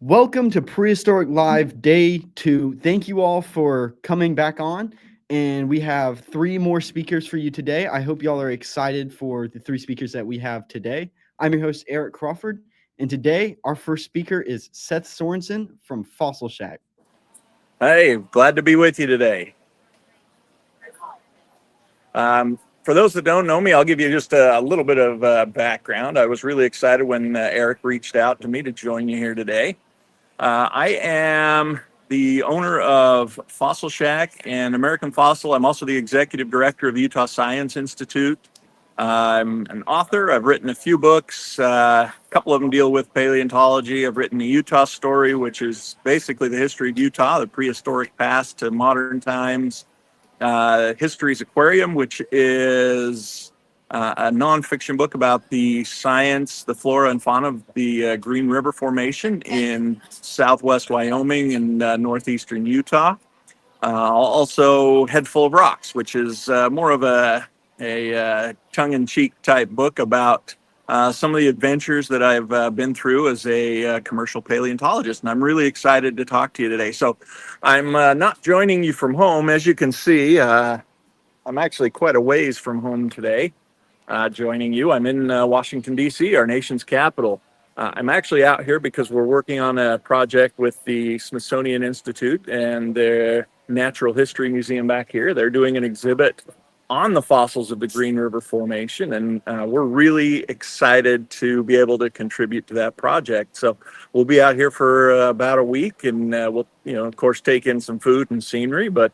Welcome to Prehistoric Live Day 2. Thank you all for coming back on. And we have 3 more speakers for you today. I hope y'all are excited for the 3 speakers that we have today. I'm your host, Eric Crawford. And today, our first speaker is Seth Sorensen from Fossil Shack. Hey, glad to be with you today. For those that don't know me, I'll give you just a little bit of background. I was really excited when Eric reached out to me to join you here today. I am the owner of Fossil Shack and American Fossil. I'm also the executive director of the Utah Science Institute. I'm an author. I've written a few books. A couple of them deal with paleontology. I've written the Utah Story, which is basically the history of Utah, the prehistoric past to modern times. History's Aquarium, which is a nonfiction book about the science, the flora and fauna of the Green River Formation in southwest Wyoming and northeastern Utah. Also, Head Full of Rocks, which is more of a tongue-in-cheek type book about some of the adventures that I've been through as a commercial paleontologist. And I'm really excited to talk to you today. So I'm not joining you from home. As you can see, I'm actually quite a ways from home today, joining you. I'm in Washington, D.C., our nation's capital. I'm actually out here because we're working on a project with the Smithsonian Institute and their Natural History Museum back here. They're doing an exhibit on the fossils of the Green River Formation, and we're really excited to be able to contribute to that project. So we'll be out here for about a week, and we'll, of course, take in some food and scenery, but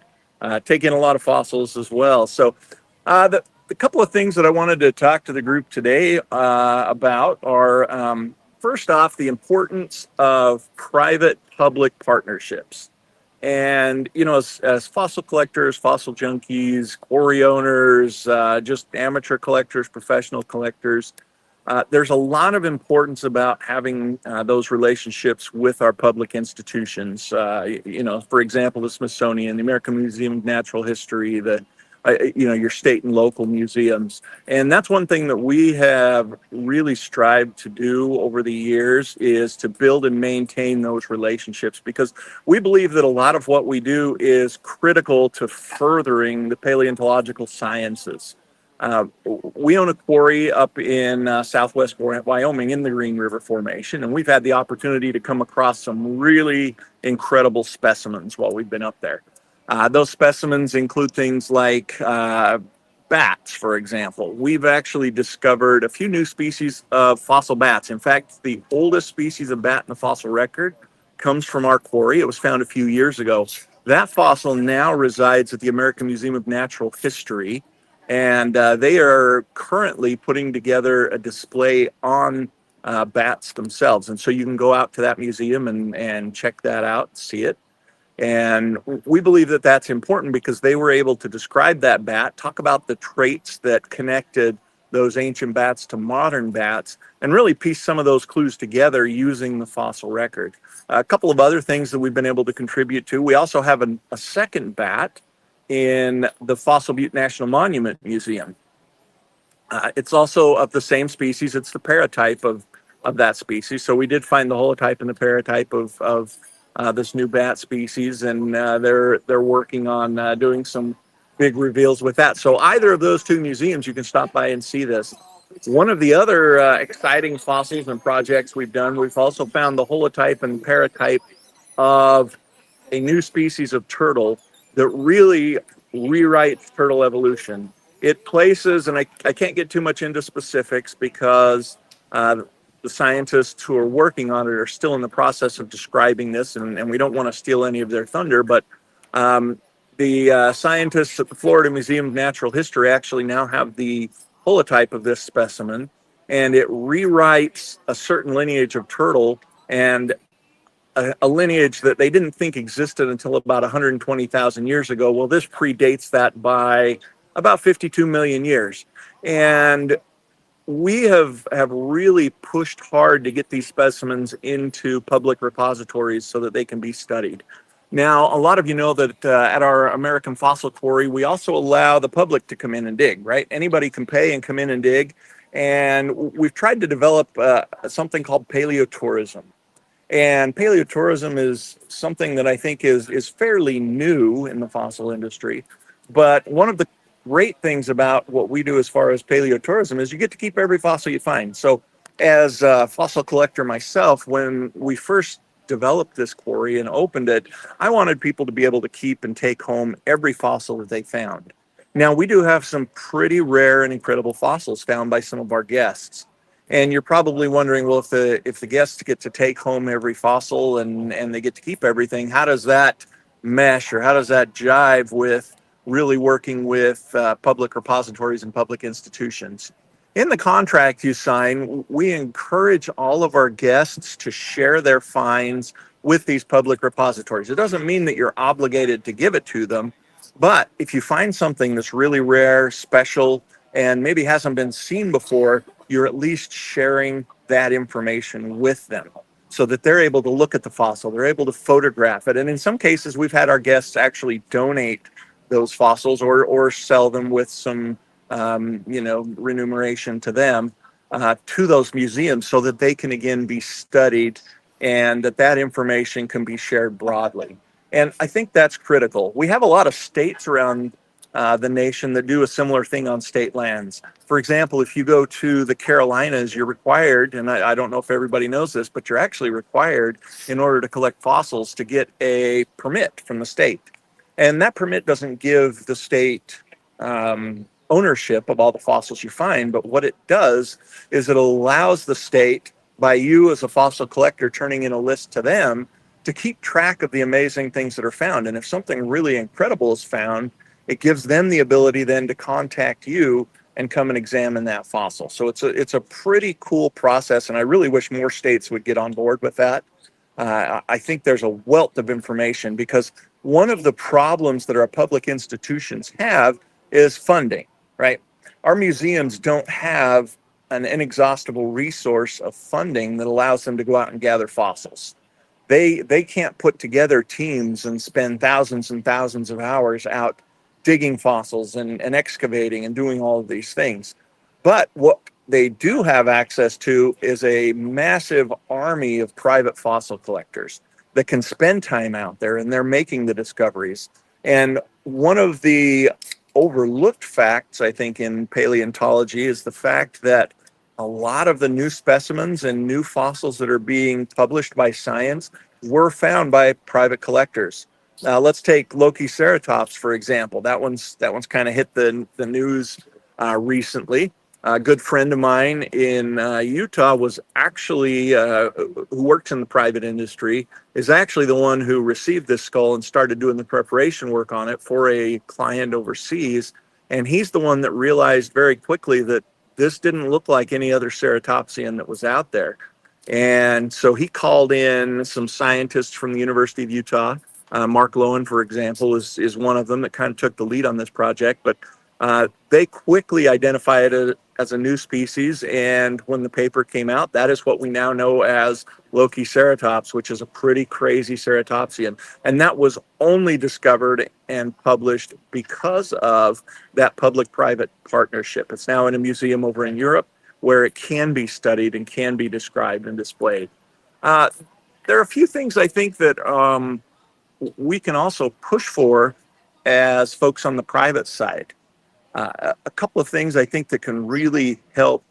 take in a lot of fossils as well. So the couple of things that I wanted to talk to the group today about are, first off, the importance of private-public partnerships. And, as fossil collectors, fossil junkies, quarry owners, just amateur collectors, professional collectors, there's a lot of importance about having those relationships with our public institutions. For example, the Smithsonian, the American Museum of Natural History, your state and local museums. And that's one thing that we have really strived to do over the years, is to build and maintain those relationships, because we believe that a lot of what we do is critical to furthering the paleontological sciences. We own a quarry up in southwest Wyoming in the Green River Formation, and we've had the opportunity to come across some really incredible specimens while we've been up there. Those specimens include things like bats, for example. We've actually discovered a few new species of fossil bats. In fact, the oldest species of bat in the fossil record comes from our quarry. It was found a few years ago. That fossil now resides at the American Museum of Natural History, and they are currently putting together a display on bats themselves. And so you can go out to that museum and check that out, see it. And we believe that that's important because they were able to describe that bat, talk about the traits that connected those ancient bats to modern bats, and really piece some of those clues together using the fossil record. A couple of other things that we've been able to contribute to. We also have a second bat in the Fossil Butte National Monument Museum. It's also of the same species. It's the paratype of that species. So we did find the holotype and the paratype of this new bat species, and they're working on doing some big reveals with that. So either of those two museums, you can stop by and see this. One of the other exciting fossils and projects we've done, we've also found the holotype and paratype of a new species of turtle that really rewrites turtle evolution. It places, and I can't get too much into specifics because the scientists who are working on it are still in the process of describing this, and we don't want to steal any of their thunder, but the scientists at the Florida Museum of Natural History actually now have the holotype of this specimen, and it rewrites a certain lineage of turtle, and a lineage that they didn't think existed until about 120,000 years ago. Well, this predates that by about 52 million years. And we have really pushed hard to get these specimens into public repositories so that they can be studied. Now, a lot of you know that at our American Fossil Quarry, we also allow the public to come in and dig, right? Anybody can pay and come in and dig. And we've tried to develop something called paleotourism. And paleotourism is something that I think is fairly new in the fossil industry. But one of the great things about what we do as far as paleotourism is you get to keep every fossil you find. So as a fossil collector myself, when we first developed this quarry and opened it, I wanted people to be able to keep and take home every fossil that they found. Now, we do have some pretty rare and incredible fossils found by some of our guests. And you're probably wondering, well, if the guests get to take home every fossil and they get to keep everything, how does that mesh or how does that jive with really working with public repositories and public institutions? In the contract you sign, we encourage all of our guests to share their finds with these public repositories. It doesn't mean that you're obligated to give it to them, but if you find something that's really rare, special, and maybe hasn't been seen before, you're at least sharing that information with them so that they're able to look at the fossil, they're able to photograph it. And in some cases, we've had our guests actually donate those fossils or sell them with some, remuneration to them, to those museums so that they can again be studied and that information can be shared broadly. And I think that's critical. We have a lot of states around the nation that do a similar thing on state lands. For example, if you go to the Carolinas, you're required, and I don't know if everybody knows this, but you're actually required in order to collect fossils to get a permit from the state. And that permit doesn't give the state ownership of all the fossils you find, but what it does is it allows the state, by you as a fossil collector turning in a list to them, to keep track of the amazing things that are found. And if something really incredible is found, it gives them the ability then to contact you and come and examine that fossil. So it's a pretty cool process, and I really wish more states would get on board with that. I think there's a wealth of information because one of the problems that our public institutions have is funding, right? Our museums don't have an inexhaustible resource of funding that allows them to go out and gather fossils. They can't put together teams and spend thousands and thousands of hours out digging fossils and excavating and doing all of these things. But what they do have access to is a massive army of private fossil collectors that can spend time out there and they're making the discoveries. And one of the overlooked facts, I think, in paleontology is the fact that a lot of the new specimens and new fossils that are being published by science were found by private collectors. Let's take Lokiceratops, for example. That one's kind of hit the news recently. A good friend of mine in Utah was actually, who works in the private industry, is actually the one who received this skull and started doing the preparation work on it for a client overseas. And he's the one that realized very quickly that this didn't look like any other ceratopsian that was out there. And so he called in some scientists from the University of Utah. Mark Lowen, for example, is one of them that kind of took the lead on this project. But they quickly identified it as a new species. And when the paper came out, that is what we now know as Lokiceratops, which is a pretty crazy ceratopsian. And that was only discovered and published because of that public-private partnership. It's now in a museum over in Europe where it can be studied and can be described and displayed. There are a few things I think that we can also push for as folks on the private side. A couple of things I think that can really help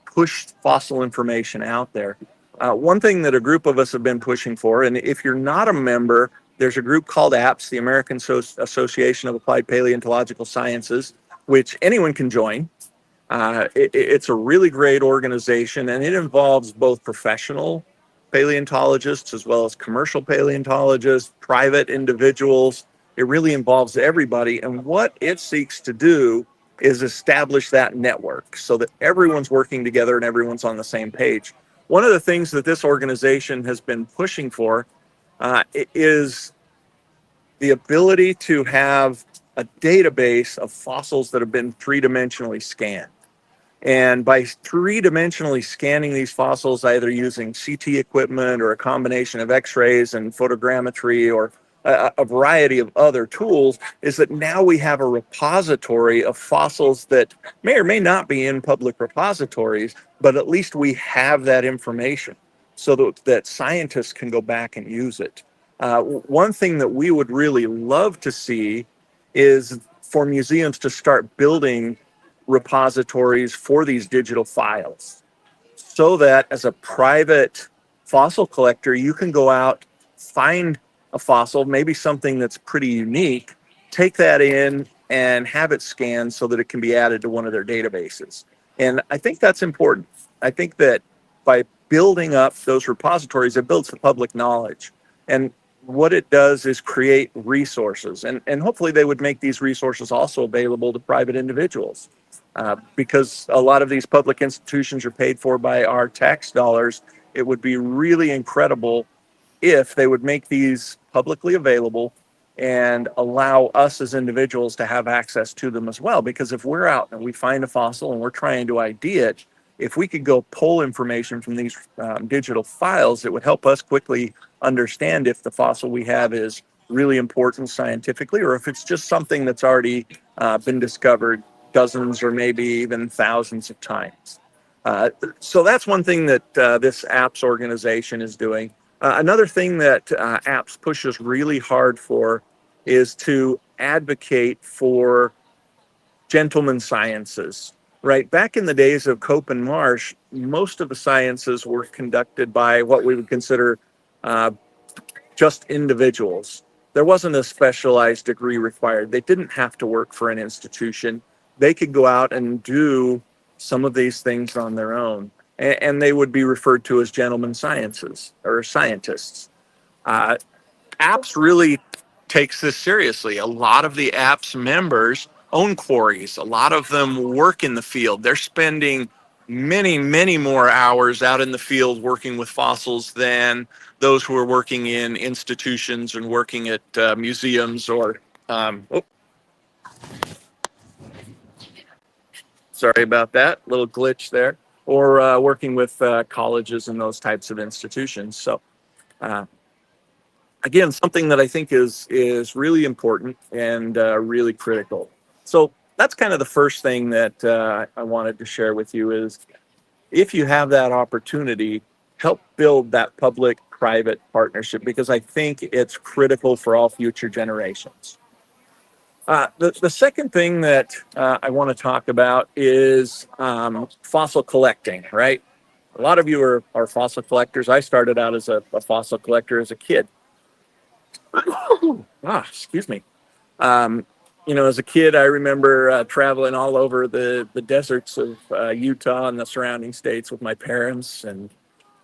push fossil information out there. One thing that a group of us have been pushing for, and if you're not a member, there's a group called APS, the American Association of Applied Paleontological Sciences, which anyone can join. It's a really great organization, and it involves both professional paleontologists as well as commercial paleontologists, private individuals. It really involves everybody. And what it seeks to do is establish that network so that everyone's working together and everyone's on the same page. One of the things that this organization has been pushing for is the ability to have a database of fossils that have been three-dimensionally scanned. And by three-dimensionally scanning these fossils, either using CT equipment or a combination of X-rays and photogrammetry or a variety of other tools, is that now we have a repository of fossils that may or may not be in public repositories, but at least we have that information. so that scientists can go back and use it. One thing that we would really love to see is for museums to start building repositories for these digital files, so that as a private fossil collector, you can go out, find a fossil, maybe something that's pretty unique, take that in and have it scanned so that it can be added to one of their databases. And I think that's important. I think that by building up those repositories, it builds the public knowledge. And what it does is create resources. And hopefully they would make these resources also available to private individuals. Because a lot of these public institutions are paid for by our tax dollars, it would be really incredible if they would make these publicly available and allow us as individuals to have access to them as well. Because if we're out and we find a fossil and we're trying to ID it, if we could go pull information from these digital files, it would help us quickly understand if the fossil we have is really important scientifically, or if it's just something that's already been discovered dozens or maybe even thousands of times. So that's one thing that this APS organization is doing. Another thing that APS pushes really hard for is to advocate for gentleman sciences. Right, back in the days of Cope and Marsh, most of the sciences were conducted by what we would consider just individuals. There wasn't a specialized degree required. They didn't have to work for an institution. They could go out and do some of these things on their own, and they would be referred to as gentleman sciences or scientists. APS really takes this seriously. A lot of the APS members own quarries. A lot of them work in the field. They're spending many, many more hours out in the field working with fossils than those who are working in institutions and working at museums or, sorry about that, little glitch there, or working with colleges and those types of institutions. So again, something that I think is really important and really critical. So that's kind of the first thing that I wanted to share with you is, if you have that opportunity, help build that public-private partnership, because I think it's critical for all future generations. The second thing that I want to talk about is fossil collecting, right? A lot of you are fossil collectors. I started out as a fossil collector as a kid. Excuse me. As a kid, I remember traveling all over the deserts of Utah and the surrounding states with my parents, and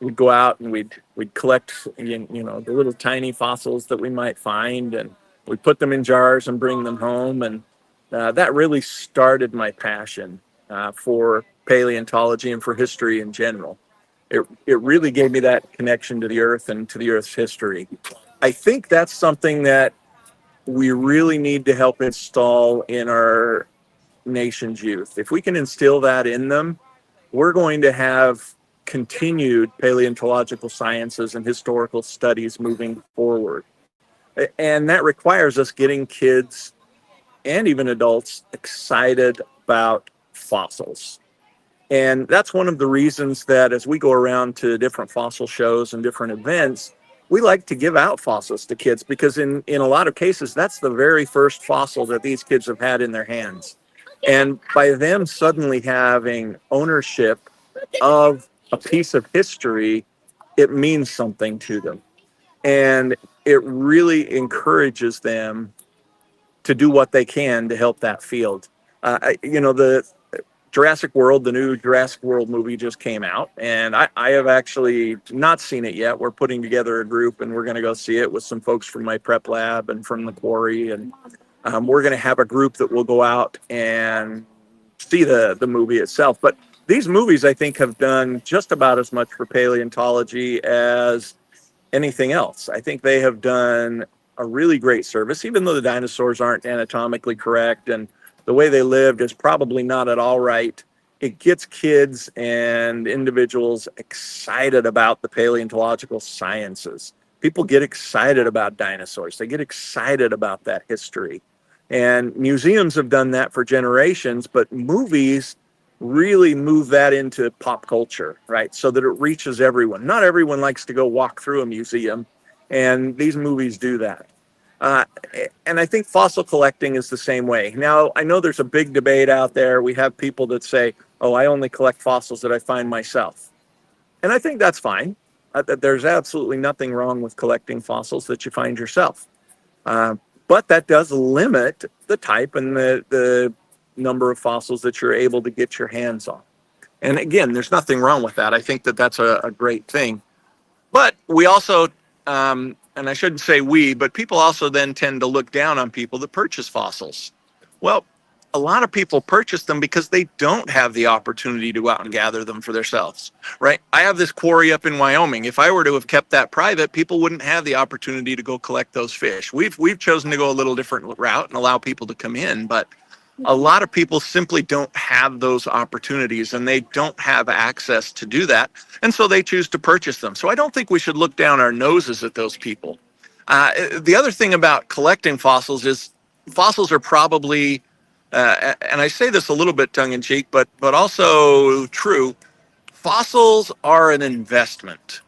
we'd go out and we'd collect, the little tiny fossils that we might find, and we'd put them in jars and bring them home. And that really started my passion for paleontology and for history in general. It really gave me that connection to the earth and to the earth's history. I think that's something that we really need to help install in our nation's youth. If we can instill that in them, we're going to have continued paleontological sciences and historical studies moving forward. And that requires us getting kids and even adults excited about fossils. And that's one of the reasons that as we go around to different fossil shows and different events, we like to give out fossils to kids, because in a lot of cases, that's the very first fossil that these kids have had in their hands. And by them suddenly having ownership of a piece of history, it means something to them. And it really encourages them to do what they can to help that field. The Jurassic World, the new Jurassic World movie just came out, and I have actually not seen it yet. We're putting together a group, and we're going to go see it with some folks from my prep lab and from the quarry, and we're going to have a group that will go out and see the movie itself. But these movies, I think, have done just about as much for paleontology as anything else. I think they have done a really great service, even though the dinosaurs aren't anatomically correct and the way they lived is probably not at all right. It gets kids and individuals excited about the paleontological sciences. People get excited about dinosaurs. They get excited about that history. And museums have done that for generations, but movies really move that into pop culture, right? So that it reaches everyone. Not everyone likes to go walk through a museum, and these movies do that. Uh, and I think fossil collecting is the same way. Now, I know there's a big debate out there. We have people that say, oh, I only collect fossils that I find myself. And I think that's fine. There's absolutely nothing wrong with collecting fossils that you find yourself. But that does limit the type and the number of fossils that you're able to get your hands on. And again, there's nothing wrong with that. I think that that's a great thing. But we also, and I shouldn't say we, but people also then tend to look down on people that purchase fossils. Well, a lot of people purchase them because they don't have the opportunity to go out and gather them for themselves, right? I have this quarry up in Wyoming. If I were to have kept that private, people wouldn't have the opportunity to go collect those fish. We've chosen to go a little different route and allow people to come in, but a lot of people simply don't have those opportunities and they don't have access to do that. And so they choose to purchase them. So I don't think we should look down our noses at those people. The other thing about collecting fossils is fossils are probably, and I say this a little bit tongue in cheek, but also true, fossils are an investment.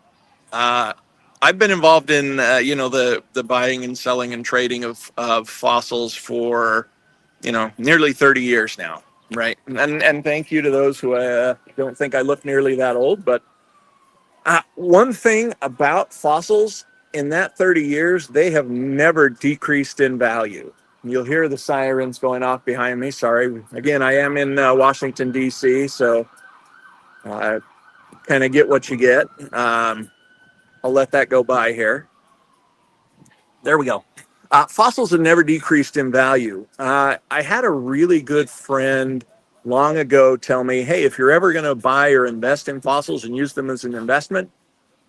I've been involved in, the buying and selling and trading of fossils for nearly 30 years now, right? And thank you to those who don't think I look nearly that old. But one thing about fossils in that 30 years, they have never decreased in value. You'll hear the sirens going off behind me. Sorry. Again, I am in Washington, D.C., so kind of get what you get. I'll let that go by here. There we go. Fossils have never decreased in value. I had a really good friend long ago tell me, hey, if you're ever going to buy or invest in fossils and use them as an investment,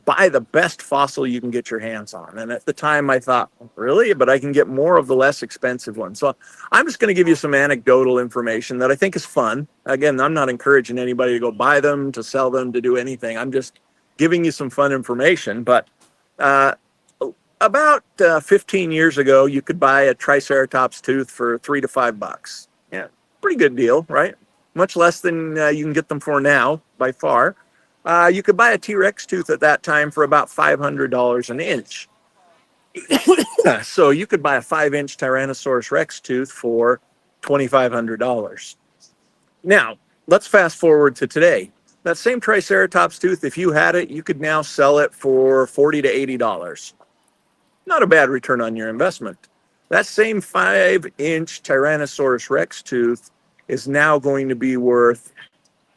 buy the best fossil you can get your hands on. And at the time I thought, really? But I can get more of the less expensive ones. So I'm just going to give you some anecdotal information that I think is fun. Again, I'm not encouraging anybody to go buy them, to sell them, to do anything. I'm just giving you some fun information. But about 15 years ago, you could buy a Triceratops tooth for $3 to $5. Yeah, pretty good deal, right? Much less than you can get them for now, by far. You could buy a T-Rex tooth at that time for about $500 an inch. So you could buy a 5-inch Tyrannosaurus Rex tooth for $2,500. Now, let's fast forward to today. That same Triceratops tooth, if you had it, you could now sell it for $40 to $80. Not a bad return on your investment. That same 5-inch Tyrannosaurus Rex tooth is now going to be worth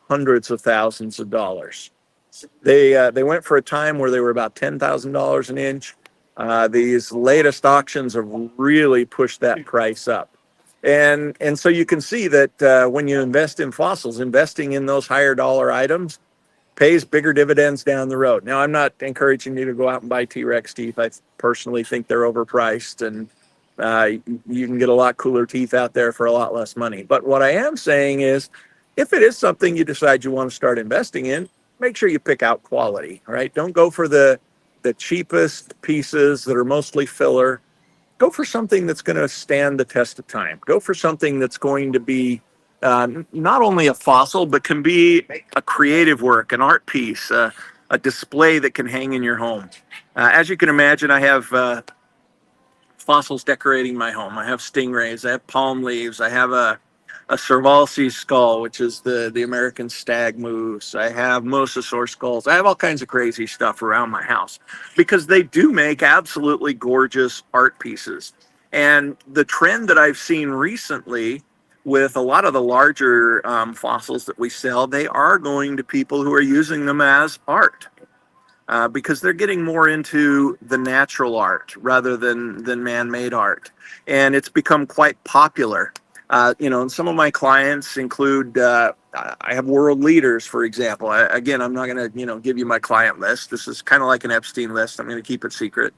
hundreds of thousands of dollars. They went for a time where they were about $10,000 an inch. These latest auctions have really pushed that price up. And so you can see that when you invest in fossils, investing in those higher dollar items pays bigger dividends down the road. Now, I'm not encouraging you to go out and buy T-Rex teeth. I personally think they're overpriced, and you can get a lot cooler teeth out there for a lot less money. But what I am saying is, if it is something you decide you want to start investing in, make sure you pick out quality, right? Don't go for the cheapest pieces that are mostly filler. Go for something that's going to stand the test of time. Go for something that's going to be not only a fossil, but can be a creative work, an art piece, a display that can hang in your home. As you can imagine, I have fossils decorating my home. I have stingrays, I have palm leaves, I have a Cervalsi skull, which is the American stag moose. I have mosasaur skulls. I have all kinds of crazy stuff around my house because they do make absolutely gorgeous art pieces. And the trend that I've seen recently with a lot of the larger fossils that we sell, they are going to people who are using them as art. Because they're getting more into the natural art rather than man-made art. And it's become quite popular. And some of my clients include, I have world leaders, for example. Again, I'm not going to, give you my client list. This is kind of like an Epstein list. I'm going to keep it secret.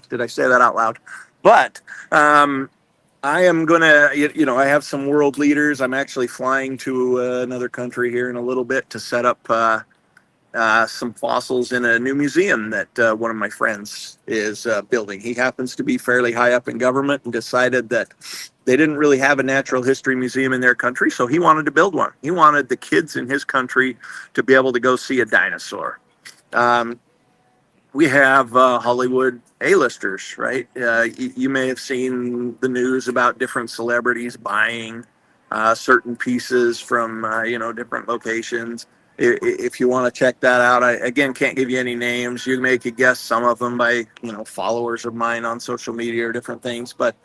Did I say that out loud? But I am going to, I have some world leaders. I'm actually flying to another country here in a little bit to set up some fossils in a new museum that one of my friends is building. He happens to be fairly high up in government and decided that They didn't really have a natural history museum in their country, so he wanted to build one. He wanted the kids in his country to be able to go see a dinosaur. We have Hollywood A-listers, right? You may have seen the news about different celebrities buying certain pieces from, different locations. If you want to check that out, I, again, can't give you any names. You may could guess some of them by, followers of mine on social media or different things. But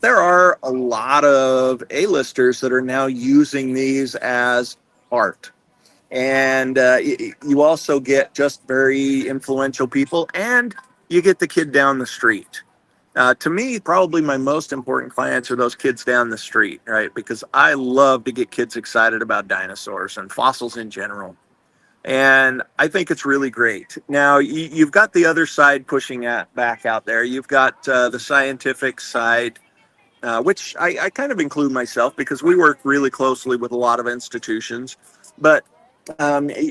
there are a lot of A-listers that are now using these as art. And you also get just very influential people, and you get the kid down the street. To me, probably my most important clients are those kids down the street, right? Because I love to get kids excited about dinosaurs and fossils in general. And I think it's really great. Now, you've got the other side pushing back out there. You've got the scientific side, which I kind of include myself because we work really closely with a lot of institutions. But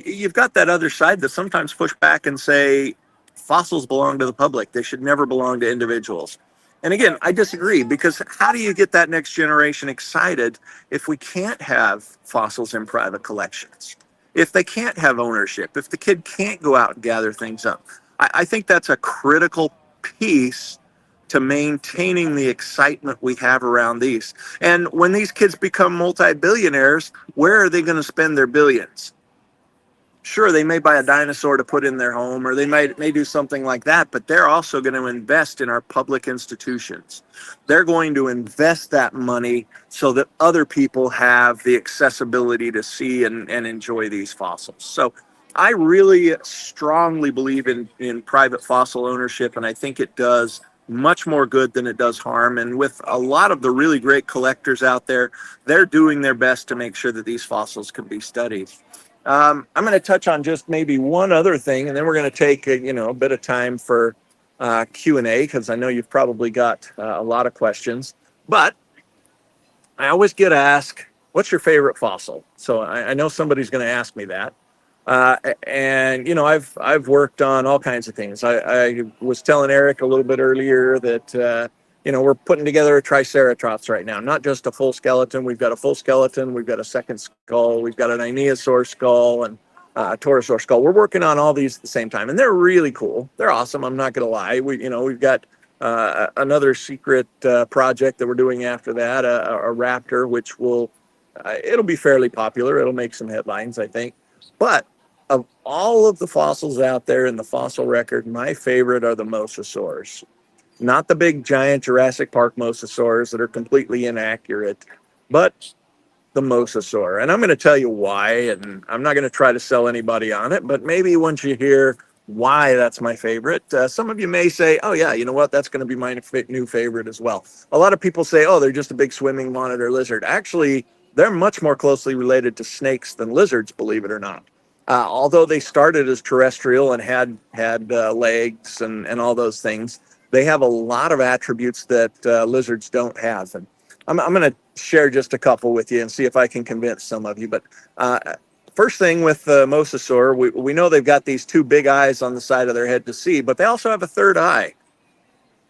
you've got that other side that sometimes push back and say fossils belong to the public. They should never belong to individuals. And again, I disagree, because how do you get that next generation excited if we can't have fossils in private collections? If they can't have ownership, if the kid can't go out and gather things up? I think that's a critical piece to maintaining the excitement we have around these. And when these kids become multi-billionaires, where are they going to spend their billions? Sure, they may buy a dinosaur to put in their home, or they may do something like that, but they're also going to invest in our public institutions. They're going to invest that money so that other people have the accessibility to see and enjoy these fossils. So I really strongly believe in private fossil ownership, and I think it does much more good than it does harm. And with a lot of the really great collectors out there, they're doing their best to make sure that these fossils can be studied. I'm going to touch on just maybe one other thing, and then we're going to take a bit of time for Q&A, because I know you've probably got a lot of questions. But I always get asked, what's your favorite fossil? So I know somebody's going to ask me that. And I've worked on all kinds of things. I was telling Eric a little bit earlier that we're putting together a triceratops right now, not just a full skeleton. We've got a full skeleton, we've got a second skull, we've got an Ichthyosaur skull, and a Torosaur skull. We're working on all these at the same time, and they're really cool. They're awesome. I'm not going to lie. We've got another secret project that we're doing after that, a raptor, which it'll be fairly popular. It'll make some headlines, I think. But of all of the fossils out there in the fossil record, my favorite are the mosasaurs. Not the big giant Jurassic Park mosasaurs that are completely inaccurate, but the mosasaur. And I'm going to tell you why, and I'm not going to try to sell anybody on it, but maybe once you hear why that's my favorite, some of you may say, oh yeah, you know what, that's going to be my new favorite as well. A lot of people say, oh, they're just a big swimming monitor lizard. Actually, they're much more closely related to snakes than lizards, believe it or not. Although they started as terrestrial and had legs and all those things, they have a lot of attributes that lizards don't have. And I'm going to share just a couple with you and see if I can convince some of you. But first thing with the mosasaur, we know they've got these two big eyes on the side of their head to see, but they also have a third eye.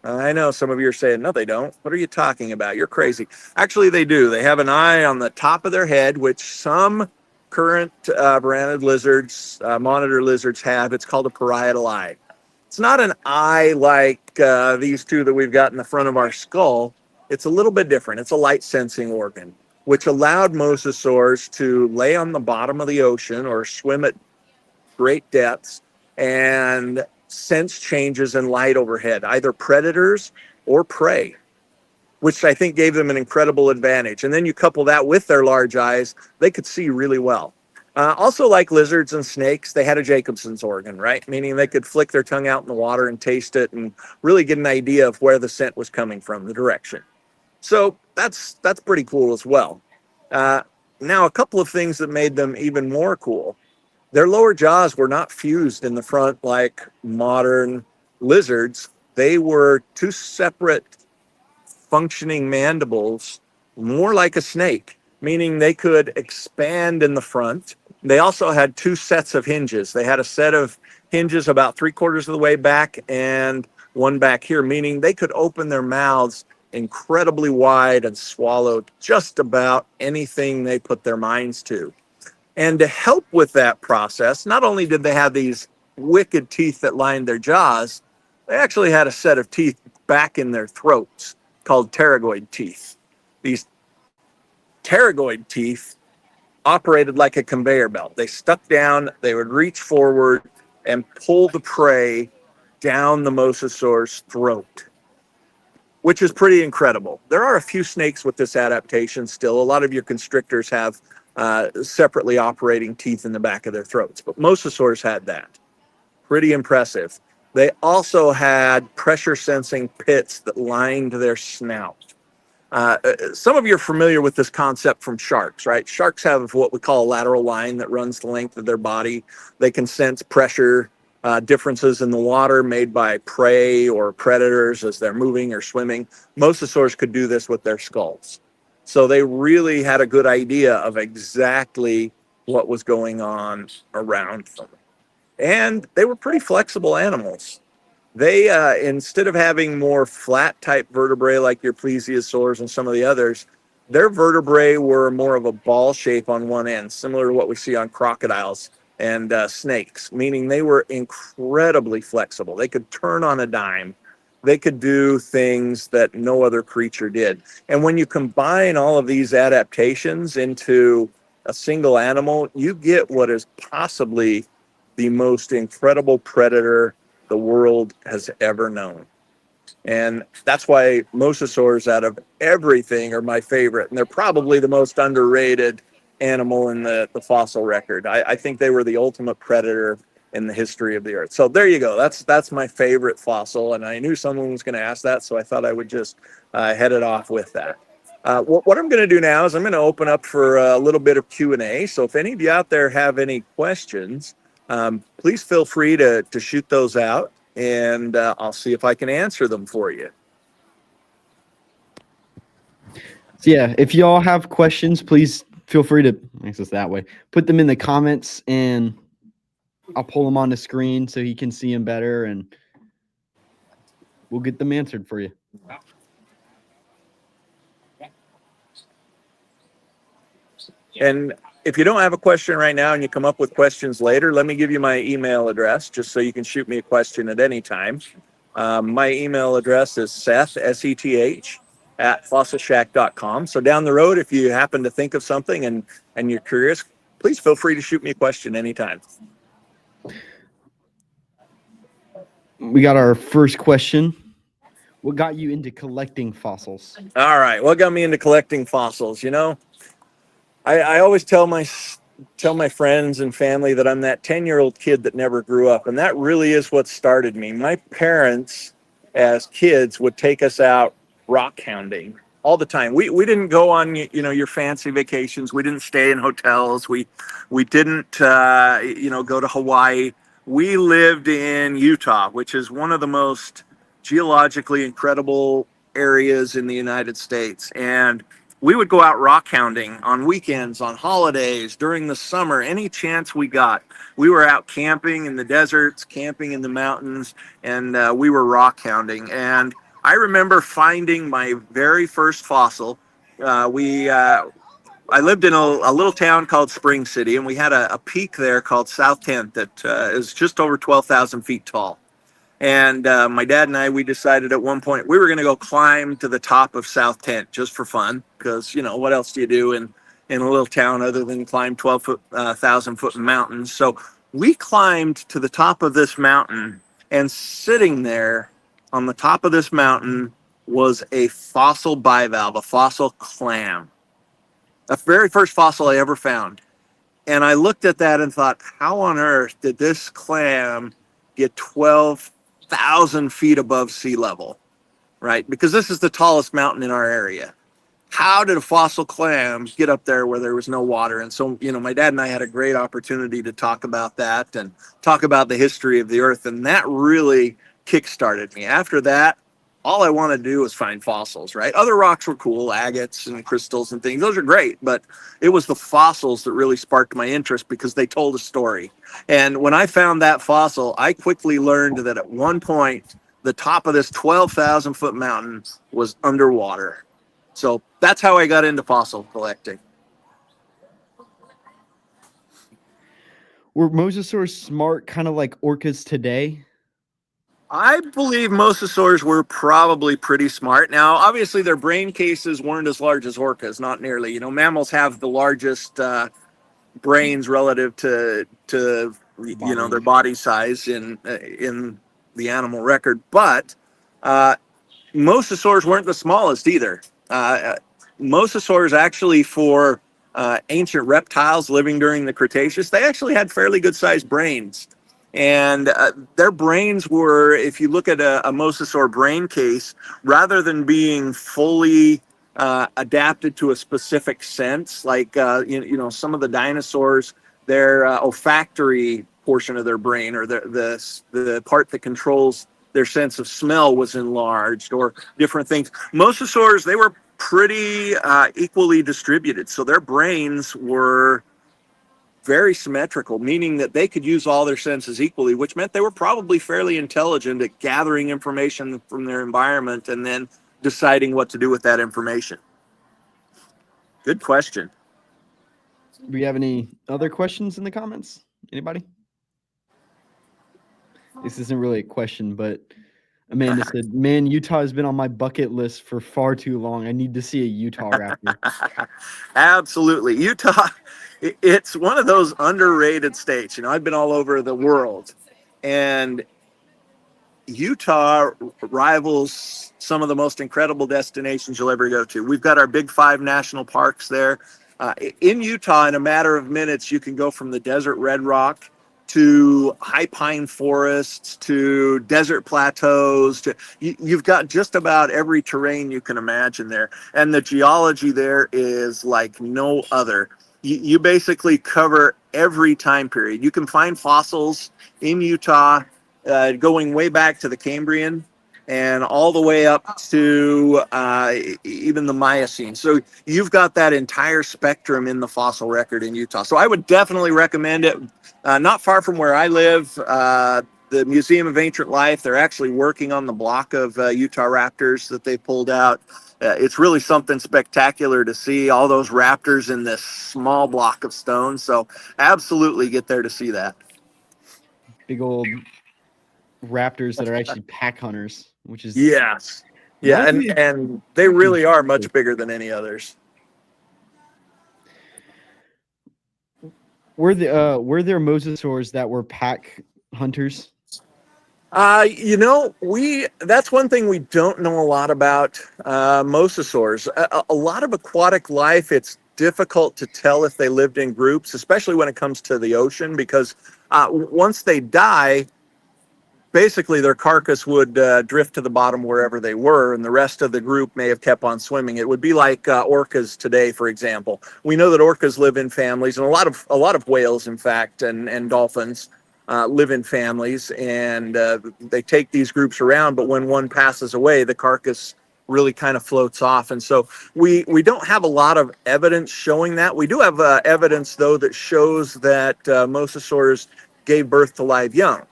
I know some of you are saying, no, they don't. What are you talking about? You're crazy. Actually, they do. They have an eye on the top of their head, which some current branded lizards, monitor lizards have. It's called a parietal eye. It's not an eye like these two that we've got in the front of our skull. It's a little bit different. It's a light sensing organ, which allowed mosasaurs to lay on the bottom of the ocean or swim at great depths and sense changes in light overhead, either predators or prey, which I think gave them an incredible advantage. And then you couple that with their large eyes, they could see really well. Also, like lizards and snakes, they had a Jacobson's organ, right? Meaning they could flick their tongue out in the water and taste it and really get an idea of where the scent was coming from, the direction. So that's pretty cool as well. Now, a couple of things that made them even more cool. Their lower jaws were not fused in the front like modern lizards. They were two separate functioning mandibles, more like a snake, meaning they could expand in the front. They also had two sets of hinges. They had a set of hinges about 3/4 of the way back and one back here, meaning they could open their mouths incredibly wide and swallowed just about anything they put their minds to. And to help with that process, not only did they have these wicked teeth that lined their jaws, they actually had a set of teeth back in their throats called pterygoid teeth. These pterygoid teeth operated like a conveyor belt. They stuck down, they would reach forward and pull the prey down the mosasaur's throat, which is pretty incredible. There are a few snakes with this adaptation still. A lot of your constrictors have separately operating teeth in the back of their throats, but mosasaurs had that. Pretty impressive. They also had pressure sensing pits that lined their snout. Some of you are familiar with this concept from sharks, right? Sharks have what we call a lateral line that runs the length of their body. They can sense pressure differences in the water made by prey or predators as they're moving or swimming. Mosasaurs could do this with their skulls. So they really had a good idea of exactly what was going on around them. And they were pretty flexible animals. They, instead of having more flat type vertebrae like your plesiosaurs and some of the others, their vertebrae were more of a ball shape on one end, similar to what we see on crocodiles and snakes, meaning they were incredibly flexible. They could turn on a dime. They could do things that no other creature did. And when you combine all of these adaptations into a single animal, you get what is possibly the most incredible predator the world has ever known. And that's why mosasaurs out of everything are my favorite. And they're probably the most underrated animal in the fossil record. I think they were the ultimate predator in the history of the earth. So there you go. That's my favorite fossil. And I knew someone was going to ask that, so I thought I would just head it off with that. What I'm going to do now is I'm going to open up for a little bit of Q&A. So if any of you out there have any questions, please feel free to shoot those out, and I'll see if I can answer them for you. So yeah, if y'all have questions, please feel free to access that way. Put them in the comments, and I'll pull them on the screen so he can see them better, and we'll get them answered for you. And if you don't have a question right now and you come up with questions later, let me give you my email address just so you can shoot me a question at any time. My email address is Seth, S-E-T-H, @fossilshack.com. So down the road, if you happen to think of something and you're curious, please feel free to shoot me a question anytime. We got our first question. What got you into collecting fossils? All right. What got me into collecting fossils? You know, I always tell my friends and family that I'm that 10-year-old kid that never grew up. And that really is what started me. My parents, as kids, would take us out rock hounding all the time. We didn't go on, your fancy vacations. We didn't stay in hotels. We didn't, go to Hawaii. We lived in Utah, which is one of the most geologically incredible areas in the United States. And we would go out rock hounding on weekends, on holidays, during the summer, any chance we got. We were out camping in the deserts, camping in the mountains, and we were rock hounding. And I remember finding my very first fossil. I lived in a little town called Spring City, and we had a peak there called South 10th that is just over 12,000 feet tall. And my dad and I, we decided at one point we were going to go climb to the top of South 10th just for fun, because, what else do you do in a little town other than climb 12,000-foot mountains? So we climbed to the top of this mountain, and sitting there on the top of this mountain was a fossil bivalve, a fossil clam, the very first fossil I ever found. And I looked at that and thought, how on earth did this clam get 12,000 feet above sea level, right? Because this is the tallest mountain in our area. How did a fossil clam get up there where there was no water? And so, my dad and I had a great opportunity to talk about that and talk about the history of the earth. And that really kickstarted me. After that, all I wanted to do was find fossils, right? Other rocks were cool, agates and crystals and things. Those are great, but it was the fossils that really sparked my interest because they told a story. And when I found that fossil, I quickly learned that at one point, the top of this 12,000 foot mountain was underwater. So that's how I got into fossil collecting. Were mosasaurs smart, kind of like orcas today? I believe mosasaurs were probably pretty smart. Now, obviously, their brain cases weren't as large as orcas, not nearly. You know, mammals have the largest brains relative to you know, their body size in the animal record, but mosasaurs weren't the smallest either. Mosasaurs actually, for ancient reptiles living during the Cretaceous, they actually had fairly good sized brains. And their brains were, if you look at a mosasaur brain case, rather than being fully adapted to a specific sense, like you know, some of the dinosaurs, their olfactory portion of their brain, or the part that controls their sense of smell, was enlarged, or different things. Mosasaurs, they were pretty equally distributed, so their brains were very symmetrical, meaning that they could use all their senses equally, which meant they were probably fairly intelligent at gathering information from their environment and then deciding what to do with that information. Good question. Do we have any other questions in the comments? Anybody? This isn't really a question, but Amanda said, "Man, Utah has been on my bucket list for far too long. I need to see a Utah raptor." Absolutely. Utah, it's one of those underrated states. You know, I've been all over the world, and Utah rivals some of the most incredible destinations you'll ever go to. We've got our big 5 national parks there. In Utah, in a matter of minutes, you can go from the desert red rock to high pine forests to desert plateaus. You've got just about every terrain you can imagine there. And the geology there is like no other. You basically cover every time period. You can find fossils in Utah going way back to the Cambrian and all the way up to even the Miocene. So you've got that entire spectrum in the fossil record in Utah. So I would definitely recommend it. Not far from where I live, the Museum of Ancient Life, they're actually working on the block of Utah raptors that they pulled out. It's really something spectacular to see all those raptors in this small block of stone. So absolutely get there to see that. Big old raptors that are actually pack hunters, which is yes, yeah, and they really are much bigger than any others. Were there mosasaurs that were pack hunters? You know, that's one thing we don't know a lot about mosasaurs. A lot of aquatic life, it's difficult to tell if they lived in groups, especially when it comes to the ocean, because once they die, basically their carcass would drift to the bottom wherever they were, and the rest of the group may have kept on swimming. It would be like orcas today, for example. We know that orcas live in families, and a lot of whales, in fact, and dolphins live in families, and they take these groups around, but when one passes away, the carcass really kind of floats off. And so we don't have a lot of evidence showing that. We do have evidence, though, that shows that mosasaurs gave birth to live young.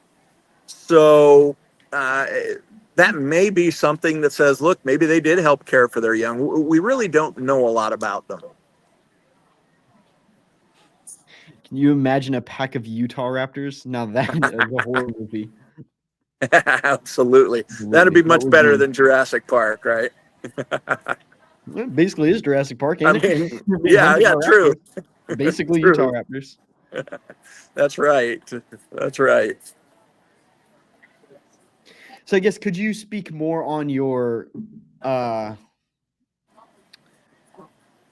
So that may be something that says, look, maybe they did help care for their young. We really don't know a lot about them. Can you imagine a pack of Utah raptors? Now that is a horror movie. Absolutely. That'd be much better than Jurassic Park, right? It basically is Jurassic Park, ain't it? Yeah, true. Basically true. Utah raptors. That's right. That's right. So I guess, could you speak more on your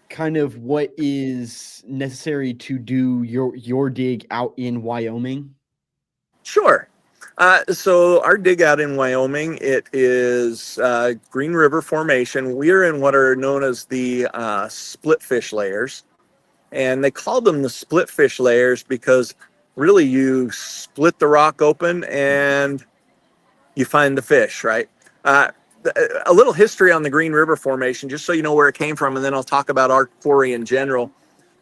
kind of what is necessary to do your dig out in Wyoming? Sure. So our dig out in Wyoming, it is Green River Formation. We're in what are known as the split fish layers. And they call them the split fish layers because really you split the rock open and you find the fish, right? A little history on the Green River Formation, just so you know where it came from, and then I'll talk about our quarry in general.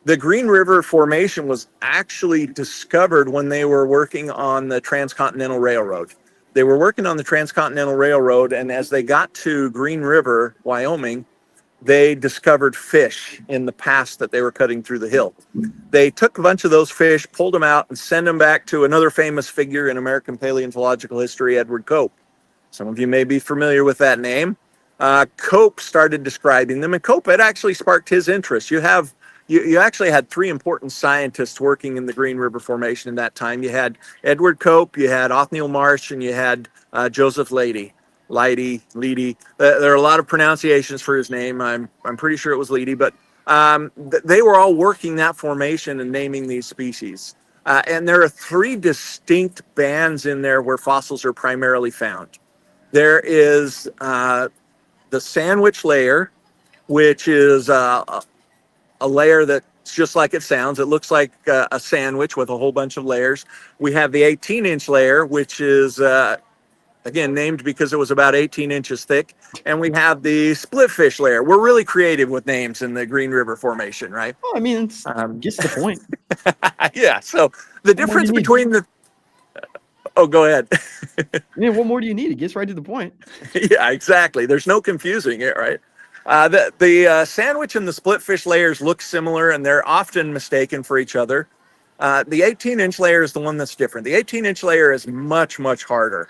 The Green River Formation was actually discovered when they were working on the Transcontinental Railroad. they were working on the Transcontinental Railroad, and as they got to Green River, Wyoming, they discovered fish in the pass that they were cutting through the hill. They took a bunch of those fish, pulled them out, and sent them back to another famous figure in American paleontological history, Edward Cope. Some of you may be familiar with that name. Cope started describing them, and Cope had actually sparked his interest. You actually had three important scientists working in the Green River Formation in that time. You had Edward Cope, you had Othniel Marsh, and you had Joseph Leidy. There are a lot of pronunciations for his name. I'm pretty sure it was Leidy, but they were all working that formation and naming these species. And there are three distinct bands in there where fossils are primarily found. There is the sandwich layer, which is a layer that's just like it sounds. It looks like a sandwich with a whole bunch of layers. We have the 18-inch layer, which is again, named because it was about 18 inches thick. And we have the split fish layer. We're really creative with names in the Green River Formation, right? Oh, I mean, it's gets the point. Yeah. So the difference between the... Oh, go ahead. Yeah, what more do you need? It gets right to the point. Yeah, exactly. There's no confusing it, right? The sandwich and the split fish layers look similar, and they're often mistaken for each other. The 18-inch layer is the one that's different. The 18-inch layer is much, much harder.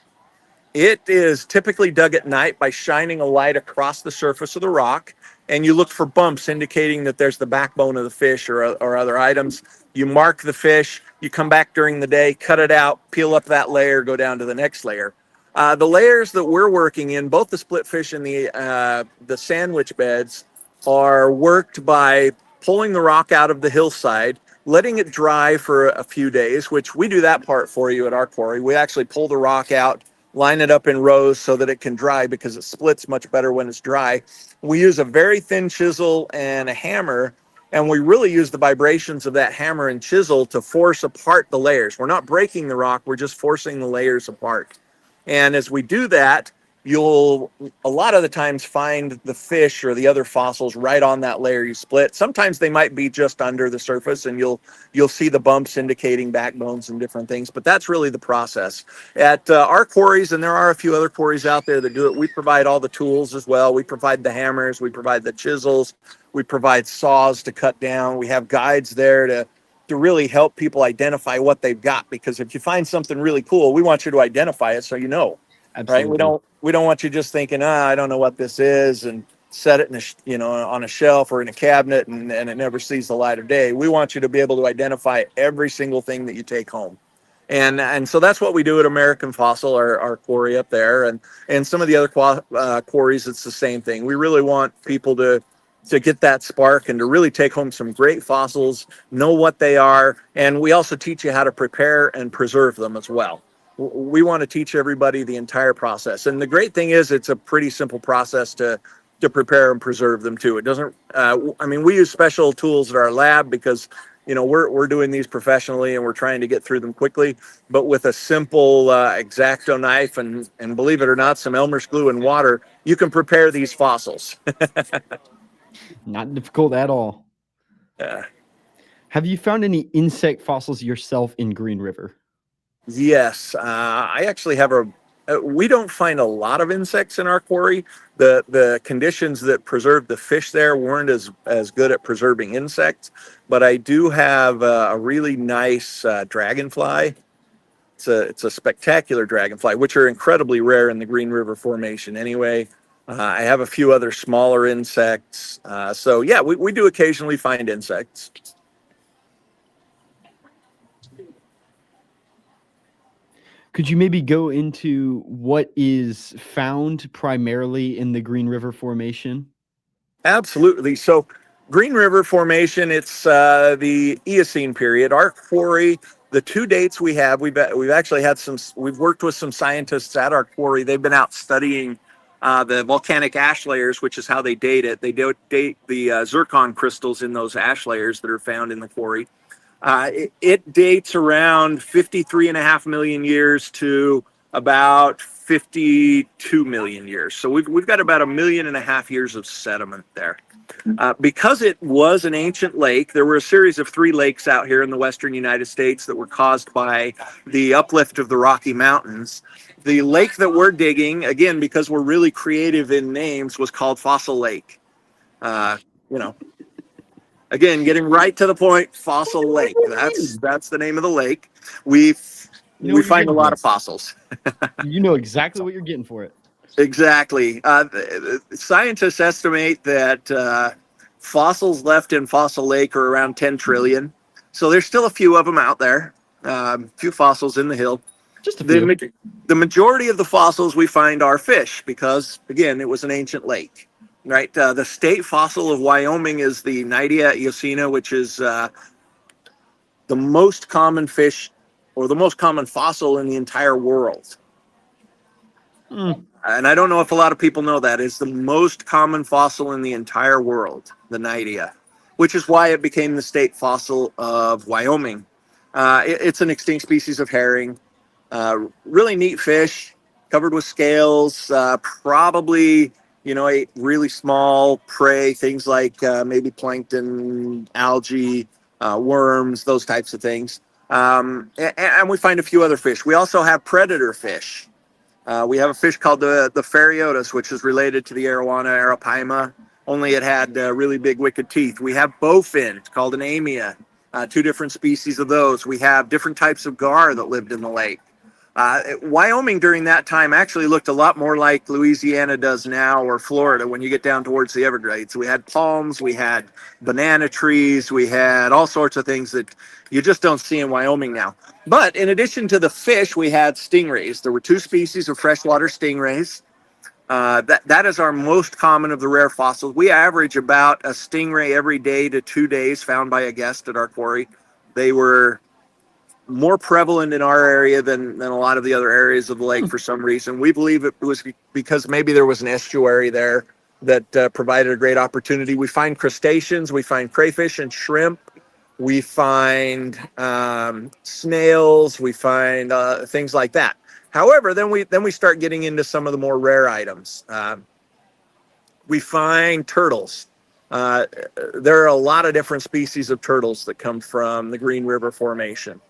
It is typically dug at night by shining a light across the surface of the rock, and you look for bumps indicating that there's the backbone of the fish or other items. You mark the fish, you come back during the day, cut it out, peel up that layer, go down to the next layer. The layers that we're working in, both the split fish and the sandwich beds, are worked by pulling the rock out of the hillside, letting it dry for a few days, which we do that part for you at our quarry. We actually pull the rock out, line it up in rows so that it can dry because it splits much better when it's dry. We use a very thin chisel and a hammer, and we really use the vibrations of that hammer and chisel to force apart the layers. We're not breaking the rock, we're just forcing the layers apart. And as we do that, you'll a lot of the times find the fish or the other fossils right on that layer you split. Sometimes they might be just under the surface, and you'll see the bumps indicating backbones and different things, but that's really the process. At our quarries, and there are a few other quarries out there that do it, we provide all the tools as well. We provide the hammers, we provide the chisels, we provide saws to cut down. We have guides there to really help people identify what they've got, because if you find something really cool, we want you to identify it so you know. Absolutely. Right? We don't want you just thinking, I don't know what this is, and set it in on a shelf or in a cabinet and it never sees the light of day. We want you to be able to identify every single thing that you take home. And so that's what we do at American Fossil, our quarry up there, and some of the other quarries. It's the same thing. We really want people to get that spark and to really take home some great fossils, know what they are, and we also teach you how to prepare and preserve them as well. We want to teach everybody the entire process. And the great thing is it's a pretty simple process to prepare and preserve them too. It doesn't, we use special tools at our lab because, we're doing these professionally and we're trying to get through them quickly, but with a simple X-Acto knife and believe it or not, some Elmer's glue and water, you can prepare these fossils. Not difficult at all. Have you found any insect fossils yourself in Green River? Yes, I actually have we don't find a lot of insects in our quarry. The conditions that preserved the fish there weren't as good at preserving insects, but I do have a really nice dragonfly. It's a spectacular dragonfly, which are incredibly rare in the Green River Formation anyway. I have a few other smaller insects. So yeah, we do occasionally find insects. Could you maybe go into what is found primarily in the Green River Formation? Absolutely. So Green River Formation, it's the Eocene period. Our quarry, the two dates we have, we've actually had we've worked with some scientists at our quarry. They've been out studying the volcanic ash layers, which is how they date it. They date the zircon crystals in those ash layers that are found in the quarry. It dates around 53.5 million years to about 52 million years. So we've got about 1.5 million years of sediment there. Because it was an ancient lake, there were a series of 3 lakes out here in the western United States that were caused by the uplift of the Rocky Mountains. The lake that we're digging, again, because we're really creative in names, was called Fossil Lake. Again, getting right to the point, Fossil Lake. That's the name of the lake. We find a lot of fossils. You know exactly what you're getting for it. Exactly. Scientists estimate that fossils left in Fossil Lake are around 10 trillion. So there's still a few of them out there, a few fossils in the hill. Just a few. The majority of the fossils we find are fish because, again, it was an ancient lake, right? The state fossil of Wyoming is the Nidea eocena, which is the most common fish or the most common fossil in the entire world. And I don't know if a lot of people know that. It's the most common fossil in the entire world, the Nidea, which is why it became the state fossil of Wyoming. It's an extinct species of herring. Really neat fish, covered with scales, probably, ate really small prey, things like maybe plankton, algae, worms, those types of things. And we find a few other fish. We also have predator fish. We have a fish called the Ferriotus, which is related to the Arowana arapaima, only it had really big wicked teeth. We have bowfin, called an amia, 2 different species of those. We have different types of gar that lived in the lake. Wyoming during that time actually looked a lot more like Louisiana does now, or Florida when you get down towards the Everglades. We had palms, we had banana trees, we had all sorts of things that you just don't see in Wyoming now. But in addition to the fish, we had stingrays. There were 2 species of freshwater stingrays. That is our most common of the rare fossils. We average about a stingray every day to 2 days found by a guest at our quarry. They were more prevalent in our area than a lot of the other areas of the lake for some reason. We believe it was because maybe there was an estuary there that provided a great opportunity. We find crustaceans, we find crayfish and shrimp, we find snails, we find things like that. However, then we start getting into some of the more rare items. We find turtles. There are a lot of different species of turtles that come from the Green River Formation.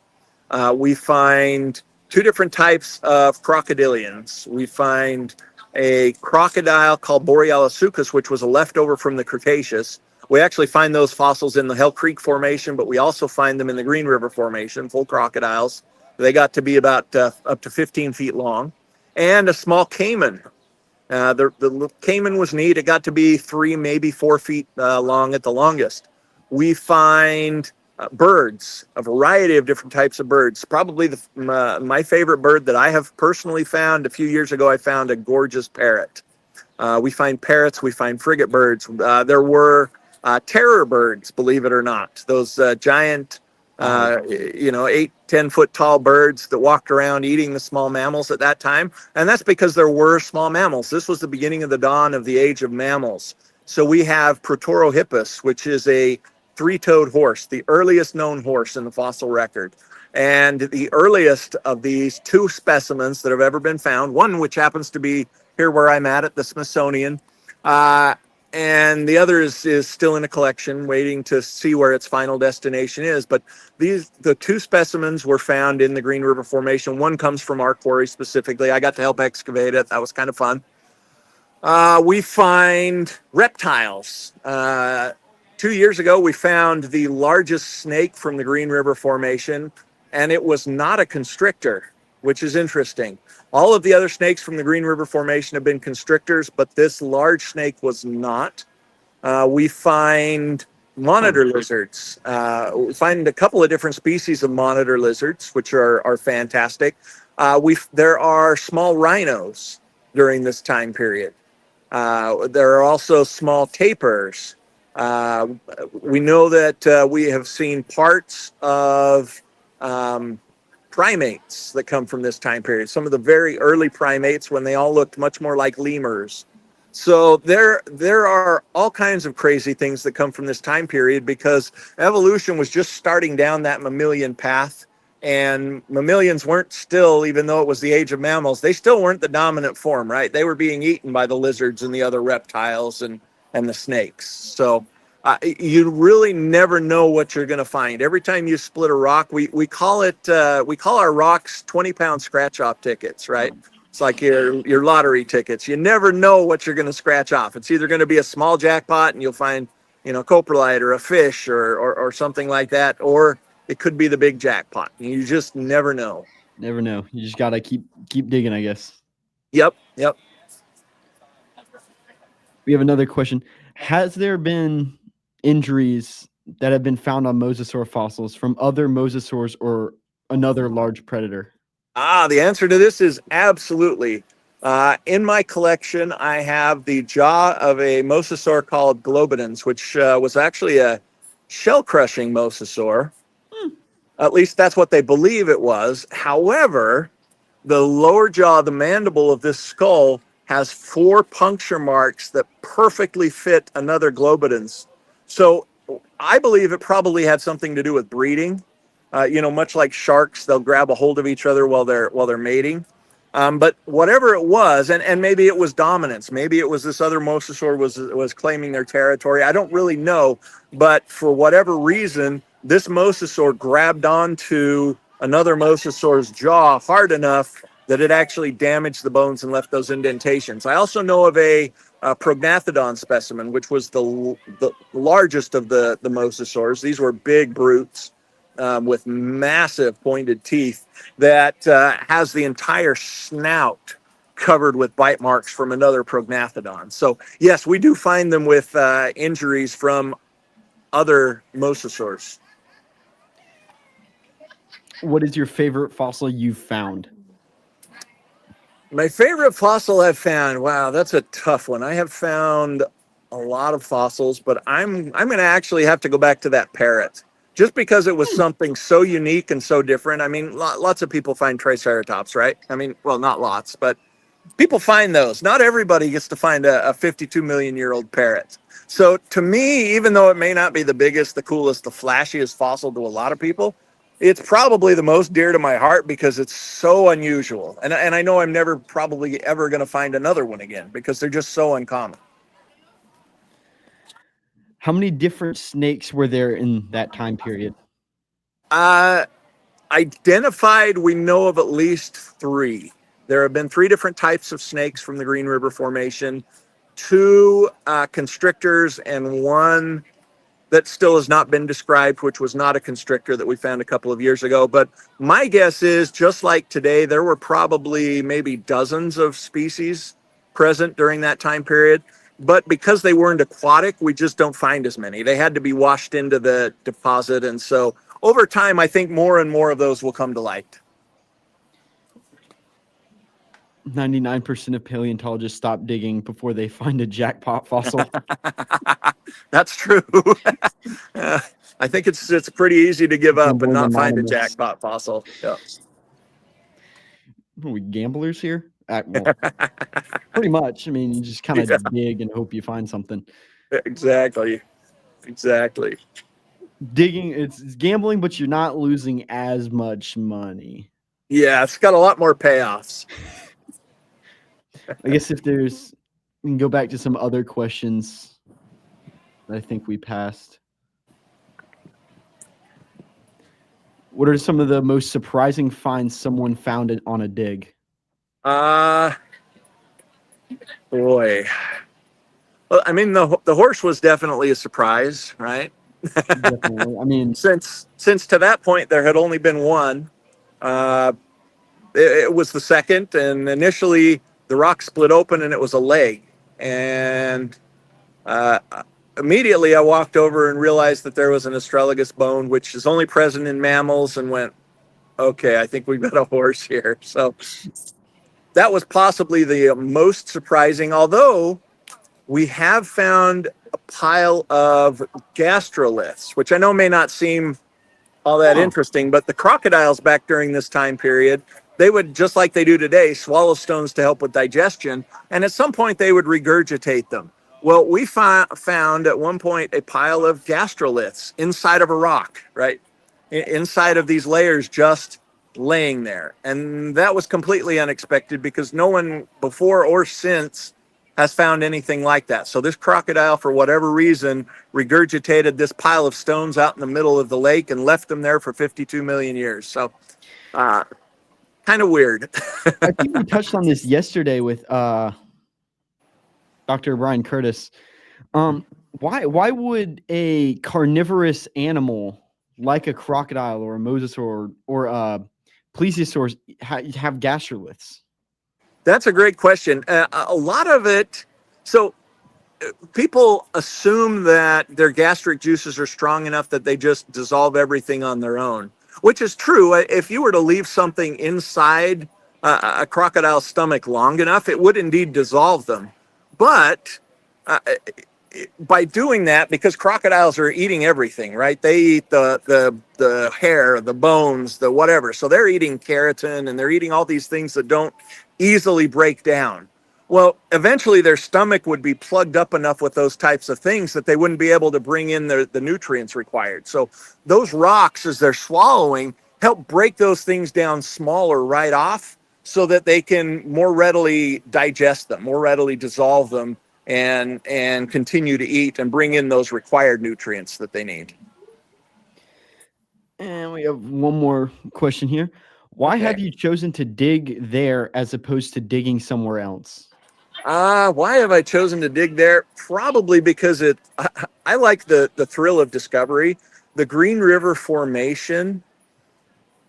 We find 2 different types of crocodilians. We find a crocodile called Borealisuchus, which was a leftover from the Cretaceous. We actually find those fossils in the Hell Creek Formation, but we also find them in the Green River Formation, full crocodiles. They got to be about up to 15 feet long. And a small caiman. The caiman was neat. It got to be 3, maybe 4 feet long at the longest. We find birds, a variety of different types of birds. Probably my favorite bird that I have personally found, a few years ago, I found a gorgeous parrot. We find parrots, we find frigate birds. There were terror birds, believe it or not. Those giant, 8-10 foot tall birds that walked around eating the small mammals at that time. And that's because there were small mammals. This was the beginning of the dawn of the age of mammals. So we have Protorohippus, which is a 3-toed horse, the earliest known horse in the fossil record. And the earliest of these 2 specimens that have ever been found, one which happens to be here where I'm at the Smithsonian, and the other is still in a collection waiting to see where its final destination is. But the 2 specimens were found in the Green River Formation. One comes from our quarry specifically. I got to help excavate it. That was kind of fun. We find reptiles. 2 years ago, we found the largest snake from the Green River Formation, and it was not a constrictor, which is interesting. All of the other snakes from the Green River Formation have been constrictors, but this large snake was not. We find monitor lizards. We find a couple of different species of monitor lizards, which are fantastic. There are small rhinos during this time period. There are also small tapirs. We know that we have seen parts of primates that come from this time period. Some of the very early primates when they all looked much more like lemurs. So there are all kinds of crazy things that come from this time period because evolution was just starting down that mammalian path. and mammalians weren't still, even though it was the age of mammals, they still weren't the dominant form, right? They were being eaten by the lizards and the other reptiles and the snakes. So you really never know what you're going to find. Every time you split a rock, we call our rocks 20-pound scratch off tickets, right? It's like your lottery tickets. You never know what you're going to scratch off. It's either going to be a small jackpot and you'll find, coprolite or a fish or something like that, or it could be the big jackpot. You just never know. Never know. You just gotta keep digging, I guess. Yep. We have another question. Has there been injuries that have been found on mosasaur fossils from other mosasaurs or another large predator? The answer to this is absolutely. In my collection, I have the jaw of a mosasaur called Globidens, which was actually a shell-crushing mosasaur. At least that's what they believe it was. However, the lower jaw, the mandible of this skull, has 4 puncture marks that perfectly fit another Globidens. So I believe it probably had something to do with breeding. Much like sharks, they'll grab a hold of each other while they're mating. But whatever it was, and maybe it was dominance, maybe it was this other mosasaur was claiming their territory. I don't really know, but for whatever reason, this mosasaur grabbed onto another mosasaur's jaw hard enough that it actually damaged the bones and left those indentations. I also know of a prognathodon specimen, which was the largest of the mosasaurs. These were big brutes with massive pointed teeth that has the entire snout covered with bite marks from another prognathodon. So yes, we do find them with injuries from other mosasaurs. What is your favorite fossil you've found? My favorite fossil I've found, wow, that's a tough one. I have found a lot of fossils, but I'm going to actually have to go back to that parrot, just because it was something so unique and so different. I mean, lots of people find Triceratops, right? I mean, well, not lots, but people find those. Not everybody gets to find a 52 million year old parrot. So to me, even though it may not be the biggest, the coolest, the flashiest fossil to a lot of people, it's probably the most dear to my heart because it's so unusual. And I know I'm never probably ever going to find another one again because they're just so uncommon. How many different snakes were there in that time period? Identified, we know of at least 3. There have been 3 different types of snakes from the Green River Formation, 2 constrictors and 1 that still has not been described, which was not a constrictor that we found a couple of years ago. But my guess is, just like today, there were probably maybe dozens of species present during that time period. But because they weren't aquatic, we just don't find as many. They had to be washed into the deposit. And so over time, I think more and more of those will come to light. 99% of paleontologists stop digging before they find a jackpot fossil. That's true. I think it's pretty easy to give up and not find a jackpot fossil. Yeah. Are we gamblers here? Well, pretty much. I mean, you just kind of dig and hope you find something. Exactly. Digging, it's gambling, but you're not losing as much money. Yeah, it's got a lot more payoffs. I guess we can go back to some other questions that I think we passed. What are some of the most surprising finds someone found it on a dig? Boy. Well, I mean, the horse was definitely a surprise, right? Definitely. I mean, since to that point there had only been one. It was the second, and initially the rock split open and it was a leg. And immediately I walked over and realized that there was an astragalus bone, which is only present in mammals, and went, okay, I think we've got a horse here. So that was possibly the most surprising, although we have found a pile of gastroliths, which I know may not seem all that interesting, but the crocodiles back during this time period, they would, just like they do today, swallow stones to help with digestion, and at some point they would regurgitate them. Well, we found at one point a pile of gastroliths inside of a rock, right? inside of these layers, just laying there. And that was completely unexpected because no one before or since has found anything like that. So this crocodile, for whatever reason, regurgitated this pile of stones out in the middle of the lake and left them there for 52 million years. So kind of weird. I think we touched on this yesterday with Dr. Brian Curtice. Why would a carnivorous animal like a crocodile or a mosasaur or a plesiosaur have gastroliths? That's a great question. A lot of it, so people assume that their gastric juices are strong enough that they just dissolve everything on their own, which is true. If you were to leave something inside a crocodile's stomach long enough, it would indeed dissolve them. But by doing that, because crocodiles are eating everything, right? They eat the hair, the bones, the whatever. So they're eating keratin and they're eating all these things that don't easily break down. Well, eventually their stomach would be plugged up enough with those types of things that they wouldn't be able to bring in the nutrients required. So those rocks, as they're swallowing, help break those things down smaller right off so that they can more readily digest them, more readily dissolve them, and continue to eat and bring in those required nutrients that they need. And we have one more question here. Why have you chosen to dig there as opposed to digging somewhere else? Why have I chosen to dig there? Probably because I like the thrill of discovery. The Green River Formation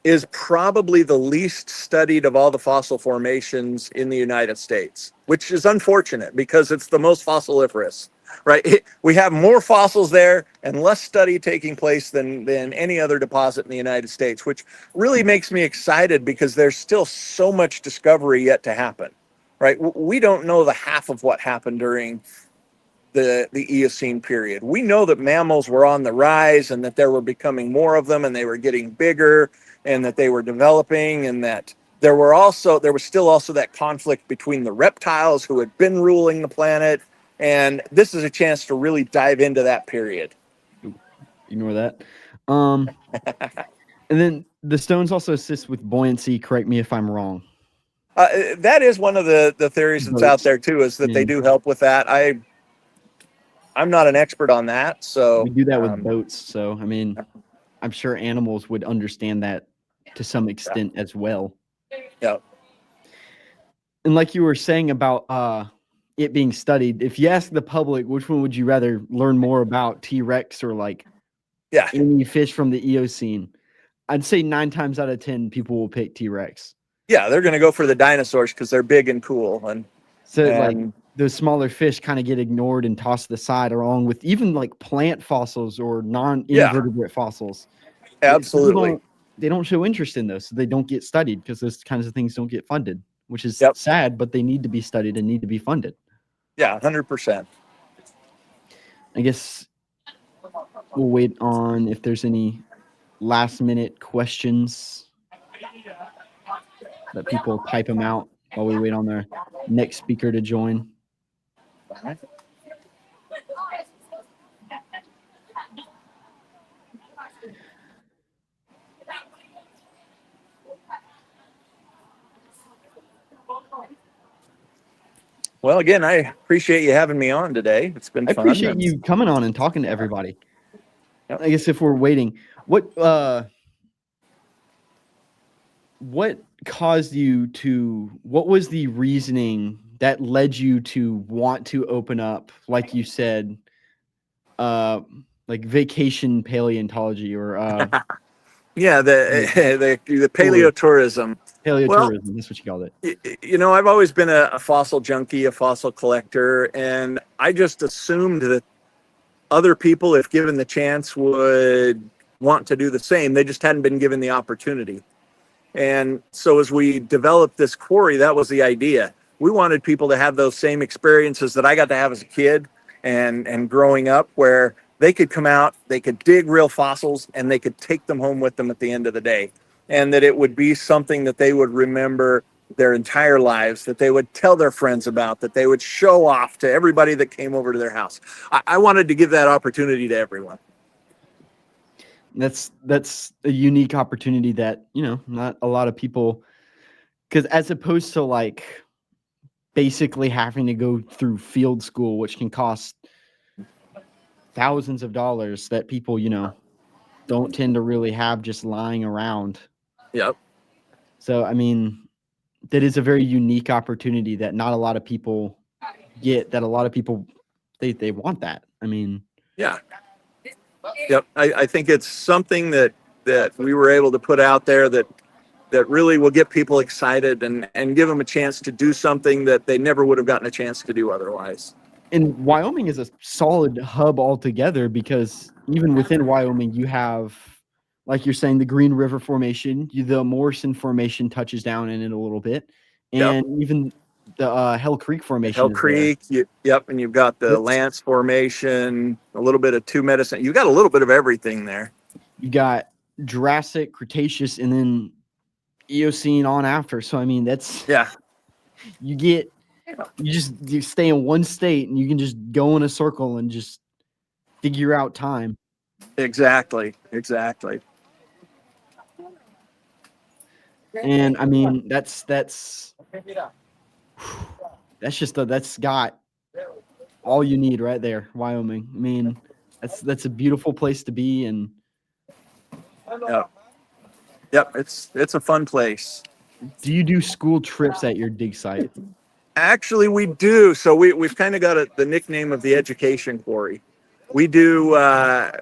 is probably the least studied of all the fossil formations in the United States, which is unfortunate because it's the most fossiliferous, right? We have more fossils there and less study taking place than any other deposit in the United States, which really makes me excited because there's still so much discovery yet to happen, right? We don't know the half of what happened during the Eocene period. We know that mammals were on the rise and that there were becoming more of them and they were getting bigger and that they were developing, and that there was still also that conflict between the reptiles who had been ruling the planet. And this is a chance to really dive into that period. Ignore that. And then the stones also assist with buoyancy. Correct me if I'm wrong. That is one of the theories that's out there too, is that they do help with that. I'm not an expert on that, so we do that with boats. So I mean, I'm sure animals would understand that to some extent as well. Yeah. And like you were saying about it being studied, if you ask the public, which one would you rather learn more about, T-Rex or like any fish from the Eocene? I'd say 9 times out of 10 people will pick T-Rex. Yeah, they're going to go for the dinosaurs because they're big and cool. And like those smaller fish kind of get ignored and tossed to the side, along with even like plant fossils or non-invertebrate fossils. Absolutely. They don't show interest in those, so they don't get studied because those kinds of things don't get funded, which is sad, but they need to be studied and need to be funded. Yeah, 100%. I guess we'll wait on if there's any last-minute questions that people type them out while we wait on their next speaker to join. Well, again, I appreciate you having me on today. It's been fun. I appreciate you coming on and talking to everybody. I guess if we're waiting, what caused you to, what was the reasoning that led you to want to open up, like you said, like vacation paleontology or the paleotourism. Paleotourism, that's what you called it. You know, I've always been a fossil junkie, a fossil collector, and I just assumed that other people, if given the chance, would want to do the same. They just hadn't been given the opportunity. And so as we developed this quarry, that was the idea. We wanted people to have those same experiences that I got to have as a kid and growing up, where they could come out, they could dig real fossils, and they could take them home with them at the end of the day. And that it would be something that they would remember their entire lives, that they would tell their friends about, that they would show off to everybody that came over to their house. I wanted to give that opportunity to everyone. That's a unique opportunity that, not a lot of people, because as opposed to like basically having to go through field school, which can cost thousands of dollars, that people, don't tend to really have just lying around. Yep. So, I mean, that is a very unique opportunity that not a lot of people get, that a lot of people, they want that. I mean, Yeah. Yep. I think it's something that we were able to put out there that really will get people excited and give them a chance to do something that they never would have gotten a chance to do otherwise. and Wyoming is a solid hub altogether, because even within Wyoming, you have, like you're saying, the Green River Formation, the Morrison Formation touches down in it a little bit, Yep. and even the Hell Creek Formation Hell is there. Creek, yep, and you've got the Lance Formation, a little bit of Two Medicine. You got a little bit of everything there. You got Jurassic, Cretaceous, and then Eocene on after. So I mean, that's you stay in one state and you can just go in a circle and just figure out time. Exactly. And I mean, that's got all you need right there, Wyoming. I mean, that's a beautiful place to be. And yep, it's a fun place. Do you do school trips at your dig site? Actually, we do. So we've kind of got the nickname of the education quarry. We do a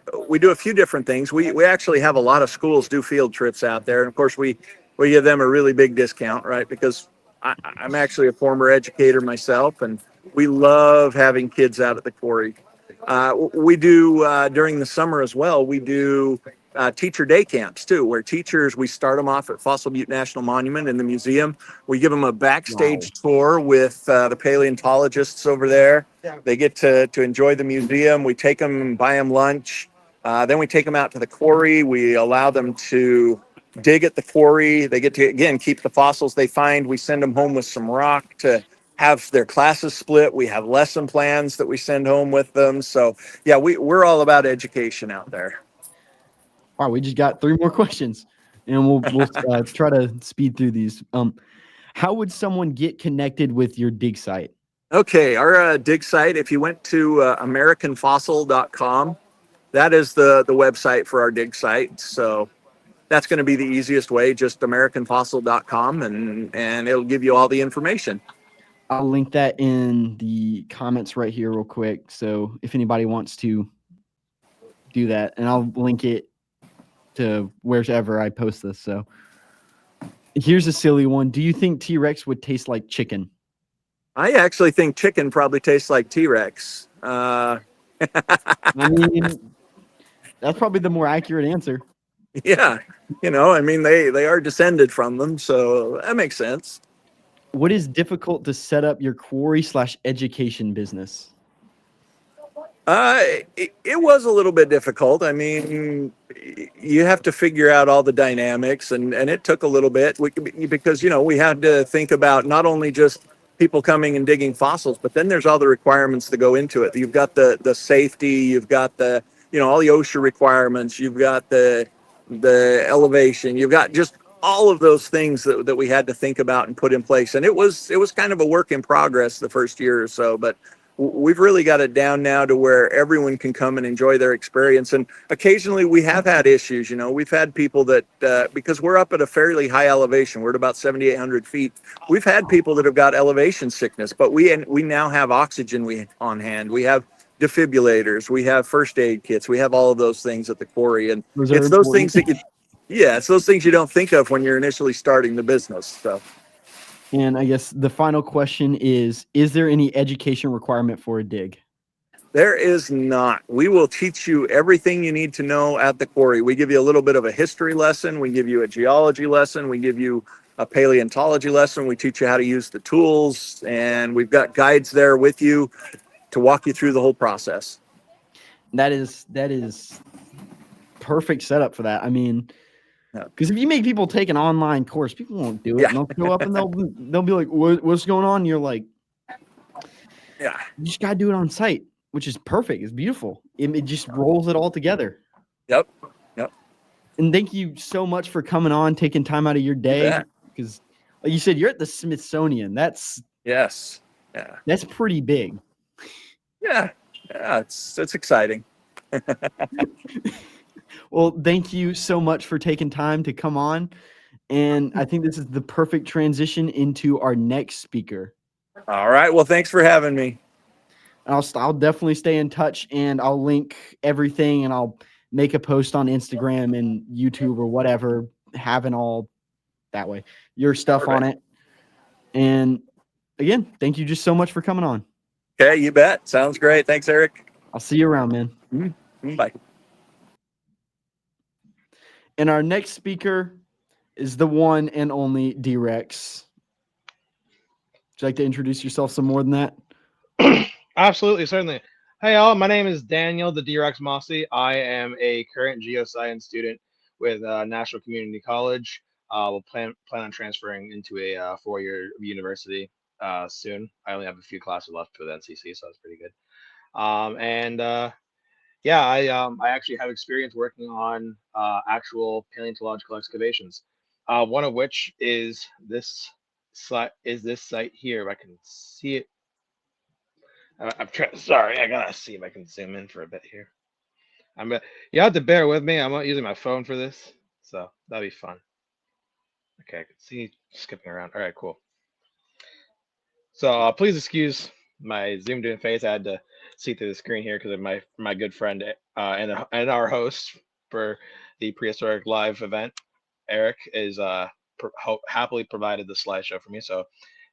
few different things. We actually have a lot of schools do field trips out there, and of course we give them a really big discount, right? Because I'm actually a former educator myself, and we love having kids out at the quarry. We do during the summer as well. We do teacher day camps too, where we start them off at Fossil Butte National Monument in the museum. We give them a backstage tour with the paleontologists over there. They get to enjoy the museum. We take them and buy them lunch. Then we take them out to the quarry. We allow them to dig at the quarry. They get to, again, keep the fossils they find. We send them home with some rock to have their classes split. We have lesson plans that we send home with them. So yeah, we're all about education out there. All right, we just got 3 more questions, and we'll try to speed through these. How would someone get connected with your dig site? Okay, our dig site, if you went to americanfossil.com, that is the website for our dig site. So that's going to be the easiest way, just americanfossil.com, and it'll give you all the information. I'll link that in the comments right here real quick. So if anybody wants to do that, and I'll link it to wherever I post this. So here's a silly one. Do you think T-Rex would taste like chicken? I actually think chicken probably tastes like T-Rex. I mean, that's probably the more accurate answer. Yeah. I mean, they are descended from them, so that makes sense. What is difficult to set up your quarry/education business? It was a little bit difficult. I mean, you have to figure out all the dynamics, and it took a little bit because, we had to think about not only just people coming and digging fossils, but then there's all the requirements that go into it. You've got the safety, you've got the, all the OSHA requirements, you've got the elevation, you've got just all of those things that we had to think about and put in place. And it was kind of a work in progress the first year or so, but we've really got it down now to where everyone can come and enjoy their experience. And occasionally we have had issues. We've had people that, because we're up at a fairly high elevation, we're at about 7,800 feet. We've had people that have got elevation sickness, but we now have oxygen on hand. We have defibrillators, we have first aid kits, we have all of those things at the quarry. And it's those things that it's those things you don't think of when you're initially starting the business. So. And I guess the final question is there any education requirement for a dig? There is not. We will teach you everything you need to know at the quarry. We give you a little bit of a history lesson. We give you a geology lesson. We give you a paleontology lesson. We teach you how to use the tools, and we've got guides there with you to walk you through the whole process. That is perfect setup for that. I mean, because if you make people take an online course, people won't do it. Yeah. And they'll go up and they'll be like, "What's going on?" And you're like, "Yeah, you just gotta do it on site," which is perfect. It's beautiful. It just rolls it all together. Yep. Yep. And thank you so much for coming on, taking time out of your day. Because, like you said, you're at the Smithsonian. That's Yes. Yeah. That's pretty big. Yeah. Yeah. It's exciting. Well, thank you so much for taking time to come on. And I think this is the perfect transition into our next speaker. All right. Well, thanks for having me. I'll definitely stay in touch, and I'll link everything, and I'll make a post on Instagram and YouTube or whatever, having all that way, your stuff on it. And again, thank you just so much for coming on. Okay, you bet. Sounds great. Thanks, Eric. I'll see you around, man. Mm-hmm. Bye. And our next speaker is the one and only D-Rex. Would you like to introduce yourself some more than that? Absolutely, certainly. Hey, all. My name is Daniel, the D-Rex Mossey. I am a current geoscience student with National Community College. We'll plan on transferring into a 4-year university soon. I only have a few classes left with NCC, so that's pretty good. Yeah, I actually have experience working on actual paleontological excavations. One of which is this site here. If I can see it. I'm trying. Sorry, I gotta see if I can zoom in for a bit here. You have to bear with me. I'm not using my phone for this, so that'll be fun. Okay, I can see skipping around. All right, cool. So please excuse my zoomed in face. I had to see through the screen here because of my good friend and our host for the Prehistoric live event, Eric, is happily provided the slideshow for me. So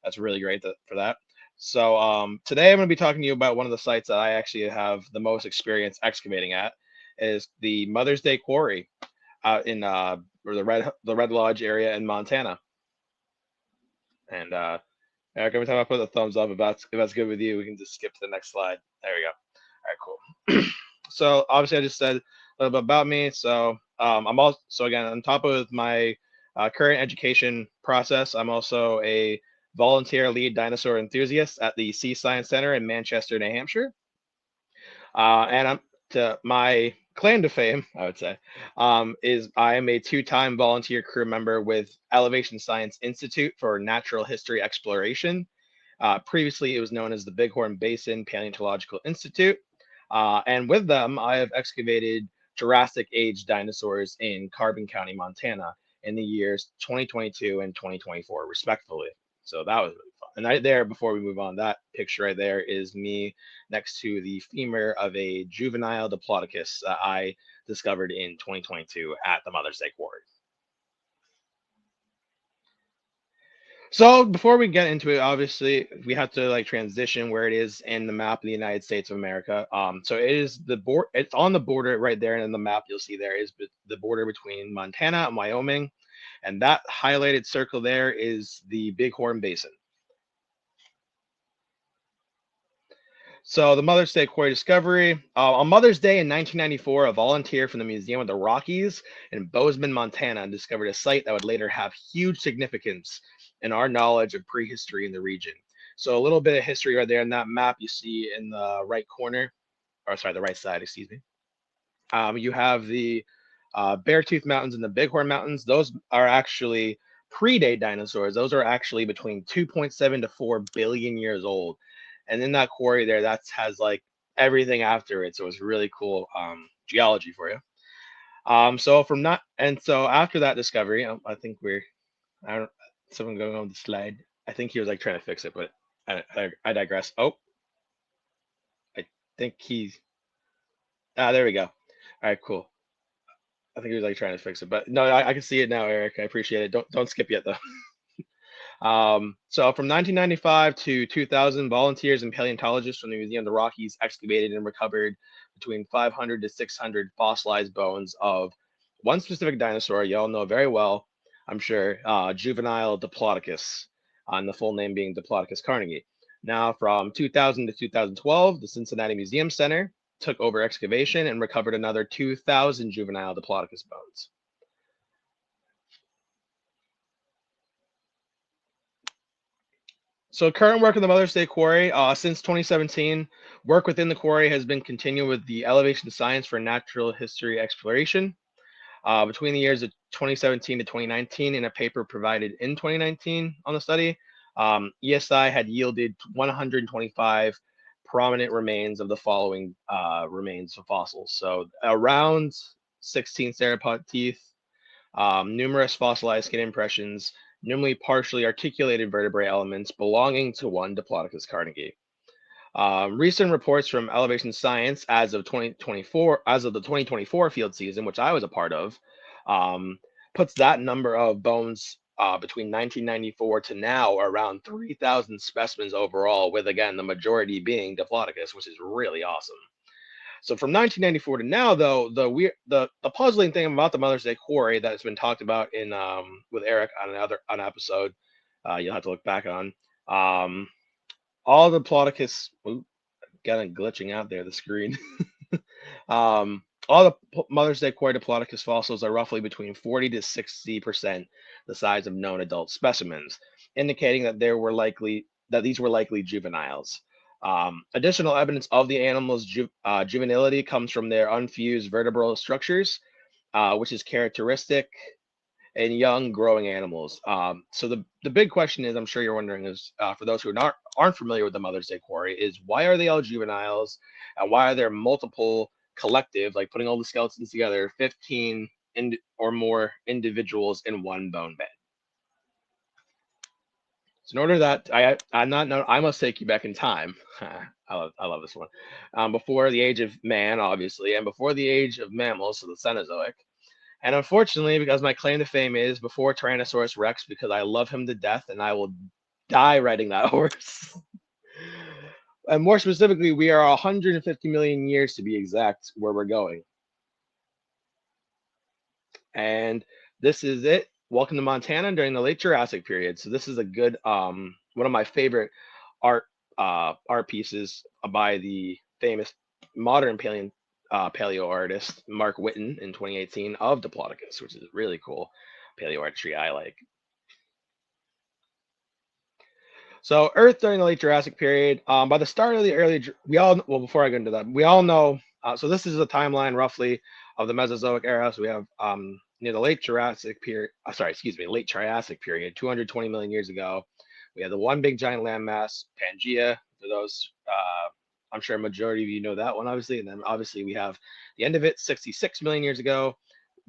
that's really great for that. So today I'm going to be talking to you about one of the sites that I actually have the most experience excavating at, is the Mother's Day Quarry out in or the Red Lodge area in Montana. And Eric, every time I put the thumbs up, if that's good with you, we can just skip to the next slide. There we go. All right, cool. So obviously I just said a little bit about me. So I'm also, again, on top of my current education process, I'm also a volunteer lead dinosaur enthusiast at the Sea Science Center in Manchester, New Hampshire. And I'm to my claim to fame, I would say, is I am a 2-time volunteer crew member with Elevation Science Institute for Natural History Exploration. Previously, it was known as the Bighorn Basin Paleontological Institute. And with them, I have excavated Jurassic Age dinosaurs in Carbon County, Montana, in the years 2022 and 2024, respectively. So that was really fun. And right there, before we move on, that picture right there is me next to the femur of a juvenile Diplodocus that I discovered in 2022 at the Mother's Day Quarry. So before we get into it, obviously we have to transition where it is in the map of the United States of America. So it is it's on the border right there, and in the map you'll see there is the border between Montana and Wyoming, and that highlighted circle there is the Bighorn Basin. So the Mother's Day Quarry discovery. On Mother's Day in 1994, a volunteer from the Museum of the Rockies in Bozeman, Montana, discovered a site that would later have huge significance in our knowledge of prehistory in the region. So a little bit of history right there in that map you see in the right corner, or sorry, the right side, excuse me. You have the Beartooth Mountains and the Bighorn Mountains. Those are actually predate dinosaurs. Those are actually between 2.7 to 4 billion years old. And in that quarry there, that has everything after it. So it's really cool geology for you. So after that discovery, I think someone going on the slide. I think he was trying to fix it, but I digress. Oh, I think there we go. All right, cool. I think he was trying to fix it, but no, I can see it now, Eric. I appreciate it. Don't skip yet though. So from 1995 to 2000, volunteers and paleontologists from the Museum of the Rockies excavated and recovered between 500 to 600 fossilized bones of one specific dinosaur you all know very well, I'm sure, juvenile Diplodocus, and the full name being Diplodocus carnegie. Now, from 2000 to 2012, the Cincinnati Museum Center took over excavation and recovered another 2,000 juvenile Diplodocus bones. So current work in the Mother's Day Quarry, since 2017, work within the quarry has been continued with the Elevation Science for Natural History Exploration. Between the years of 2017 to 2019, in a paper provided in 2019 on the study, ESI had yielded 125 prominent remains of the following remains of fossils. So around 16 theropod teeth, numerous fossilized skin impressions, numerally partially articulated vertebrae elements belonging to one Diplodocus carnegie. Recent reports from Elevation Science as of 2024, as of the 2024 field season, which I was a part of, puts that number of bones between 1994 to now around 3,000 specimens overall, with again the majority being Diplodocus, which is really awesome. So from 1994 to now, though, the puzzling thing about the Mother's Day quarry that has been talked about in with Eric on an episode, you'll have to look back on. All the Diplodocus, kind of glitching out there the screen. All the Mother's Day quarry Diplodocus fossils are roughly between 40 to 60% the size of known adult specimens, indicating that these were likely juveniles. Additional evidence of the animal's juvenility comes from their unfused vertebral structures, which is characteristic in young growing animals. So the big question is, I'm sure you're wondering, is for those who aren't familiar with the Mother's Day quarry, is why are they all juveniles, and why are there multiple collective, like putting all the skeletons together, 15 or more individuals in one bone bed? So in order that I must take you back in time. I love this one. Before the age of man, obviously, and before the age of mammals, so the Cenozoic. And unfortunately, because my claim to fame is before Tyrannosaurus Rex, because I love him to death and I will die riding that horse. And more specifically, we are 150 million years to be exact where we're going. And this is it. Welcome to Montana during the late Jurassic period. So this is a good, one of my favorite art pieces by the famous modern paleo artist Mark Whitten in 2018 of Diplodocus, which is really cool paleo artistry I like. So Earth during the late Jurassic period, by the start of the early, before I go into that, we all know, so this is a timeline roughly of the Mesozoic era. So we have near the late Jurassic period, late Triassic period, 220 million years ago. We have the one big giant landmass, Pangaea, for those, I'm sure a majority of you know that one, obviously. And then obviously we have the end of it, 66 million years ago,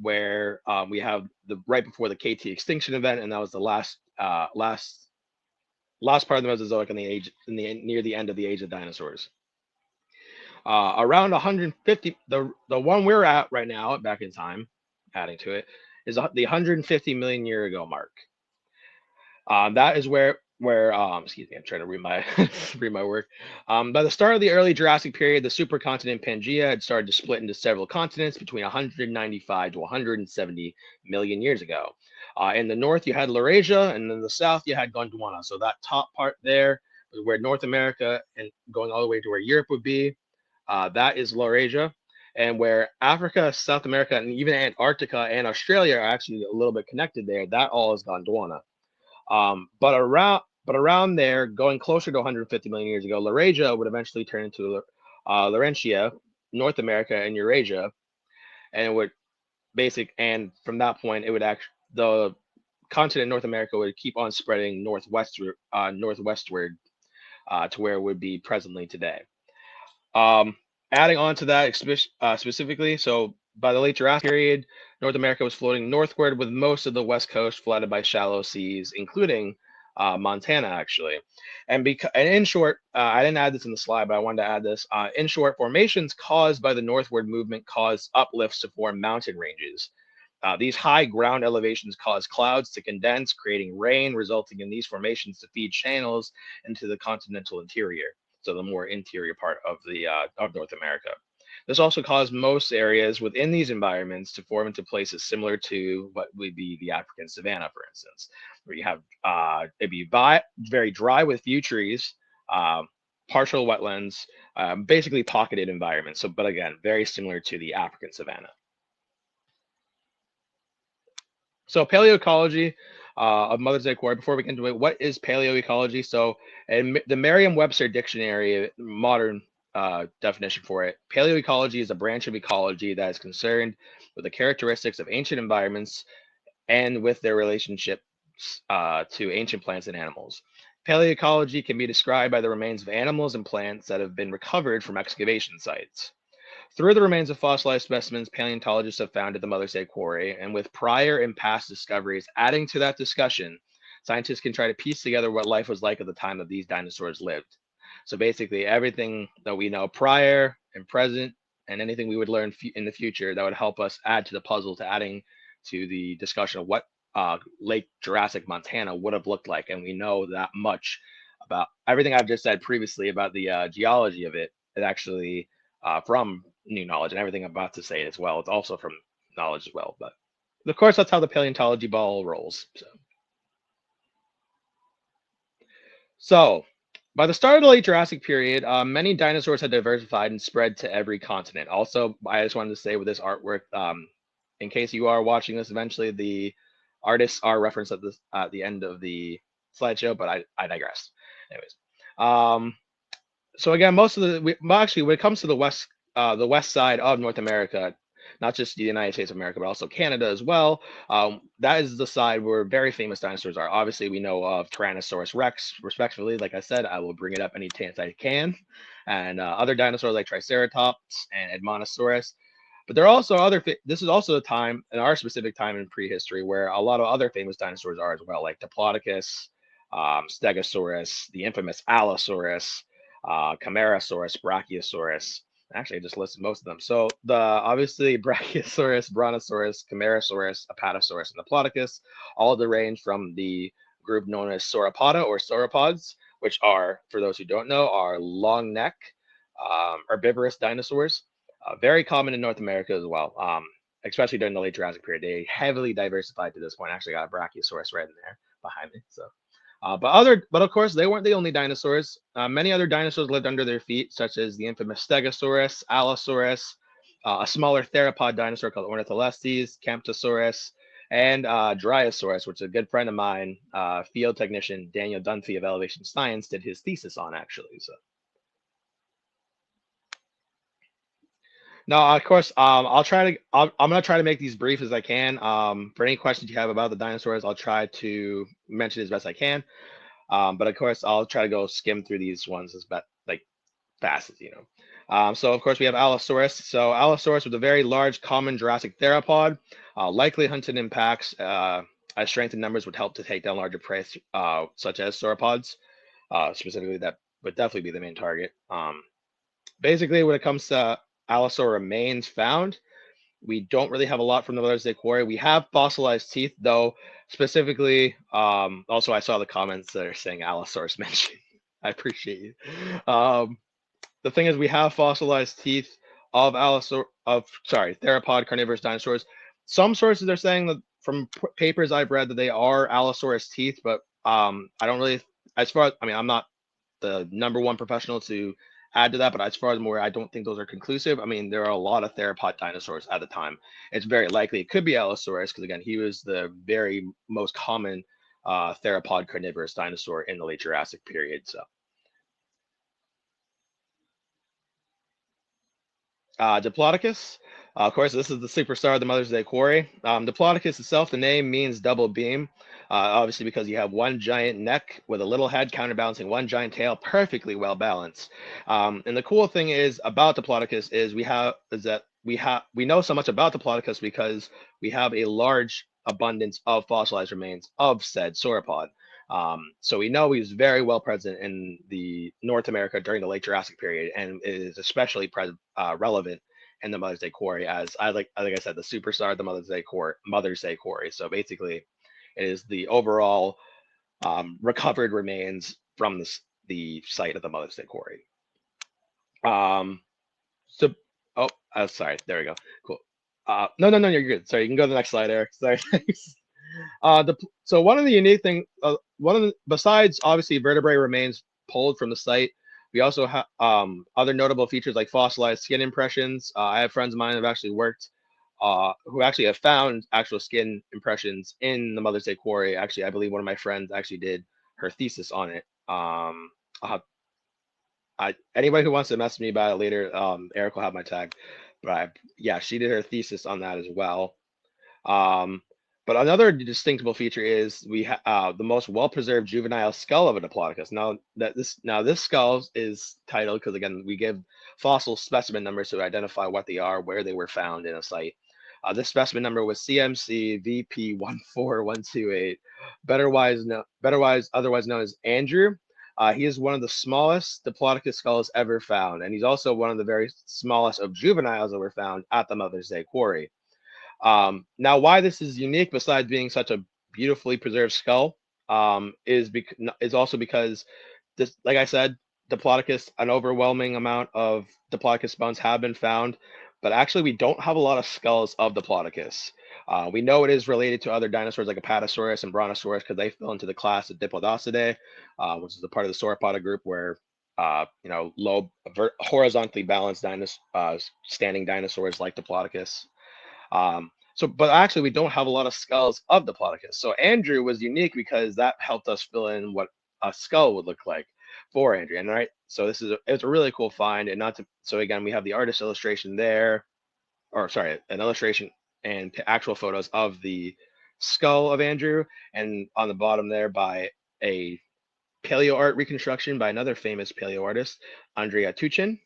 where we have the right before the KT extinction event, and that was the last part of the Mesozoic near the end of the age of dinosaurs. Around 150, the one we're at right now, back in time, adding to it, is the 150 million year ago mark. That is where excuse me, I'm trying to read my work. By the start of the early Jurassic period, the supercontinent Pangaea had started to split into several continents between 195 to 170 million years ago. In the north, you had Laurasia, and in the south, you had Gondwana. So that top part there, where North America and going all the way to where Europe would be, that is Laurasia. And where Africa, South America, and even Antarctica and Australia are actually a little bit connected there, that all is Gondwana. But around there, going closer to 150 million years ago, Laurasia would eventually turn into Laurentia, North America, and Eurasia, and it would and from that point, it would the continent North America would keep on spreading northwestward to where it would be presently today. Adding on to that specifically, so by the late Jurassic period, North America was floating northward, with most of the west coast flooded by shallow seas, including Montana, actually. And in short, I didn't add this in the slide, but I wanted to add this. In short, formations caused by the northward movement caused uplifts to form mountain ranges. These high ground elevations cause clouds to condense, creating rain, resulting in these formations to feed channels into the continental interior, so the more interior part of North America. This also caused most areas within these environments to form into places similar to what would be the African savanna, for instance, where you have it'd be very dry with few trees, partial wetlands, basically pocketed environments. So, but again, very similar to the African savanna. So paleoecology of Mother's Day quarry. Before we get into it, what is paleoecology? So in the Merriam-Webster dictionary, modern definition for it. Paleoecology is a branch of ecology that is concerned with the characteristics of ancient environments and with their relationships to ancient plants and animals. Paleoecology can be described by the remains of animals and plants that have been recovered from excavation sites. Through the remains of fossilized specimens, paleontologists have found at the Mother's Day quarry, and with prior and past discoveries adding to that discussion, scientists can try to piece together what life was like at the time that these dinosaurs lived. So basically, everything that we know prior and present, and anything we would learn in the future that would help us add to the puzzle to adding to the discussion of what Lake Jurassic Montana would have looked like. And we know that much about everything I've just said previously about the geology of it. It actually from new knowledge, and everything I'm about to say as well. It's also from knowledge as well. But of course, that's how the paleontology ball rolls. So by the start of the late Jurassic period, many dinosaurs had diversified and spread to every continent. Also, I just wanted to say with this artwork, in case you are watching this eventually, the artists are referenced at the end of the slideshow, but I digress. Anyways, so again, most of actually, when it comes to the west side of North America, not just the United States of America, but also Canada as well. That is the side where very famous dinosaurs are. Obviously, we know of Tyrannosaurus Rex, respectively. Like I said, I will bring it up any chance I can. And other dinosaurs like Triceratops and Edmontosaurus. But there are also this is also a time, in our specific time in prehistory, where a lot of other famous dinosaurs are as well, like Diplodocus, Stegosaurus, the infamous Allosaurus, Camarasaurus, Brachiosaurus. Actually, I just listed most of them. So the obviously Brachiosaurus, Brontosaurus, Camarasaurus, Apatosaurus, and Diplodocus, all the range from the group known as Sauropoda or sauropods, which are, for those who don't know, are long neck, herbivorous dinosaurs. Very common in North America as well, especially during the late Jurassic period. They heavily diversified to this point. Actually, got a Brachiosaurus right in there behind me. So. But of course, they weren't the only dinosaurs. Many other dinosaurs lived under their feet, such as the infamous Stegosaurus, Allosaurus, a smaller theropod dinosaur called Ornitholestes, Camptosaurus, and Dryosaurus, which is a good friend of mine, field technician Daniel Dunphy of Elevation Science, did his thesis on actually. So. No, of course. I'm gonna try to make these brief as I can. For any questions you have about the dinosaurs, I'll try to mention as best I can. But of course, I'll try to go skim through these ones as fast as you know. So of course we have Allosaurus. So Allosaurus was a very large, common Jurassic theropod, likely hunted in packs. As strength in numbers would help to take down larger prey, such as sauropods. Specifically, that would definitely be the main target. Basically, when it comes to Allosaur remains found, we don't really have a lot from the Mother's Day quarry. We have fossilized teeth, though. Specifically, also I saw the comments that are saying Allosaurus mentioned. I appreciate you. The thing is, we have fossilized teeth of theropod carnivorous dinosaurs. Some sources are saying that from papers I've read that they are Allosaurus teeth, but I don't really. I'm not the #1 professional to add to that, but as far as more, I don't think those are conclusive. I mean, there are a lot of theropod dinosaurs at the time. It's very likely it could be Allosaurus because again, he was the very most common theropod carnivorous dinosaur in the late Jurassic period. So Diplodocus, of course, this is the superstar of the Mother's Day quarry. Diplodocus itself, the name means double beam, obviously because you have one giant neck with a little head counterbalancing one giant tail, perfectly well balanced. And the cool thing is about Diplodocus is we know so much about Diplodocus because we have a large abundance of fossilized remains of said sauropod. So we know he was very well present in the North America during the late Jurassic period, and is especially relevant in the Mother's Day quarry as I said, the superstar of the Mother's Day quarry. So basically, it is the overall recovered remains from the site of the Mother's Day quarry. Sorry, there we go. Cool. No, you're good. Sorry, you can go to the next slide, Eric. Sorry. So one of the unique things, besides obviously vertebrae remains pulled from the site, we also have other notable features like fossilized skin impressions. I have friends of mine who have actually worked, who actually have found actual skin impressions in the Mother's Day quarry. Actually, I believe one of my friends actually did her thesis on it. Anybody who wants to message me about it later, Eric will have my tag. But yeah, she did her thesis on that as well. Um, but another distinctive feature is the most well-preserved juvenile skull of a Diplodocus. Now this skull is titled because again we give fossil specimen numbers to identify what they are, where they were found in a site. This specimen number was CMC VP 14128, otherwise known as Andrew. He is one of the smallest Diplodocus skulls ever found, and he's also one of the very smallest of juveniles that were found at the Mother's Day quarry. Now, why this is unique, besides being such a beautifully preserved skull, is also because this, like I said, Diplodocus, an overwhelming amount of Diplodocus bones have been found, but actually we don't have a lot of skulls of Diplodocus. We know it is related to other dinosaurs like Apatosaurus and Brontosaurus because they fell into the class of Diplodocidae, which is a part of the sauropoda group where horizontally balanced standing dinosaurs like Diplodocus. But actually we don't have a lot of skulls of Diplodocus. So Andrew was unique because that helped us fill in what a skull would look like for Andrew. And right, so it's a really cool find. And so again, we have the artist illustration there, or sorry, an illustration and actual photos of the skull of Andrew, and on the bottom there by a paleo art reconstruction by another famous paleo artist, Andrea Tuchin.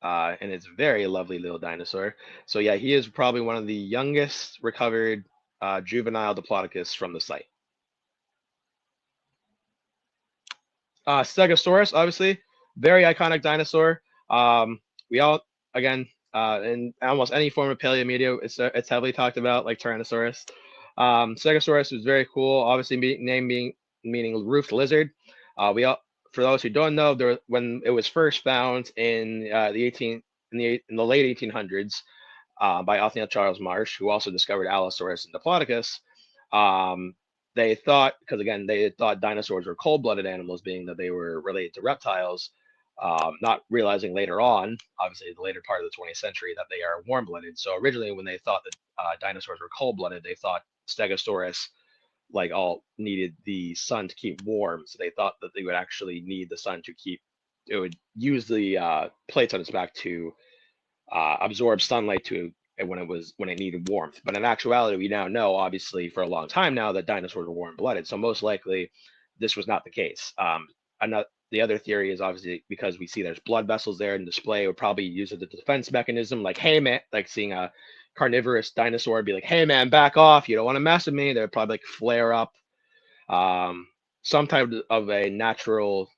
And it's a very lovely little dinosaur. So yeah, he is probably one of the youngest recovered juvenile Diplodocus from the site. Stegosaurus, obviously, very iconic dinosaur. We all, again, in almost any form of paleo media, it's heavily talked about, like Tyrannosaurus. Stegosaurus was very cool. Obviously, meaning roofed lizard. For those who don't know, when it was first found in the late 1800s by Othniel Charles Marsh, who also discovered Allosaurus and Diplodocus, they thought dinosaurs were cold-blooded animals, being that they were related to reptiles, not realizing later on, obviously the later part of the 20th century, that they are warm-blooded. So originally, when they thought that dinosaurs were cold-blooded, they thought Stegosaurus all needed the sun to keep warm. So they thought that they would actually need the sun it would use the plates on its back to absorb sunlight when it needed warmth. But in actuality, we now know, obviously, for a long time now, that dinosaurs were warm-blooded. So most likely, this was not the case. The other theory is obviously because we see there's blood vessels there in display, it would probably use it as a defense mechanism, like, hey man, like seeing a carnivorous dinosaur be like, hey man, back off, you don't want to mess with me. They would probably flare up some type of a natural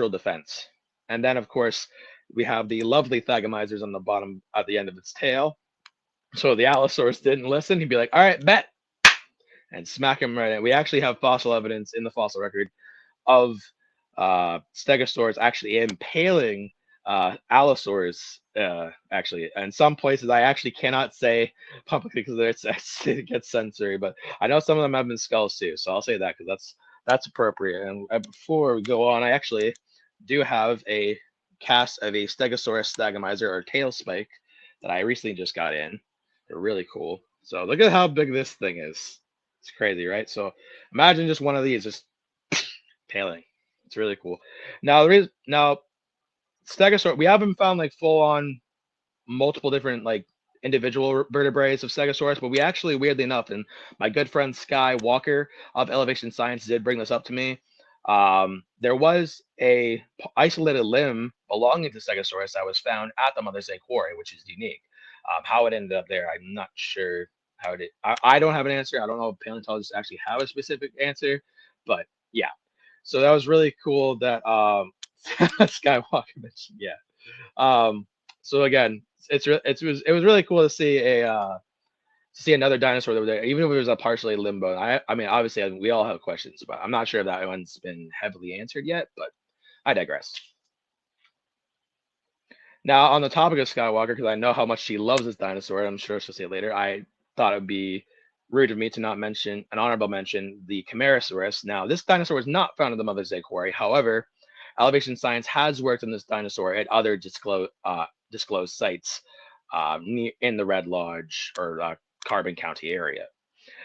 defense. And then of course we have the lovely thagomizers on the bottom at the end of its tail. So the Allosaurus didn't listen. He'd be like, all right, bet, and smack him right in. We actually have fossil evidence in the fossil record of Stegosaurus actually impaling Allosaurus, actually. And some places I actually cannot say publicly because it gets censored, but I know some of them have been skulls too, so I'll say that because that's appropriate. And before we go on, I actually do have a cast of a Stegosaurus stagomizer or tail spike that I recently just got in. They're really cool. So look at how big this thing is. It's crazy, right? So imagine just one of these just tailing. It's really cool. Now Stegosaurus, we haven't found like full on multiple different like individual vertebrae of Stegosaurus, but we actually, weirdly enough, and my good friend Sky Walker of Elevation Science did bring this up to me. There was a isolated limb belonging to Stegosaurus that was found at the Mother's Day quarry, which is unique. How it ended up there, I'm not sure how it. I don't have an answer. I don't know if paleontologists actually have a specific answer, but yeah. So that was really cool that Skywalker mentioned. Yeah. So again, it was really cool to see another dinosaur that was there, even if it was a partially limbo. I mean, obviously, we all have questions, but I'm not sure if that one's been heavily answered yet. But I digress. Now, on the topic of Skywalker, because I know how much she loves this dinosaur, and I'm sure she'll say it later, I thought it would be rude of me to not mention an honorable mention, the Camarasaurus. Now, this dinosaur was not found in the Mother's Day quarry. However, Elevation Science has worked on this dinosaur at other disclosed sites in the Red Lodge or Carbon County area.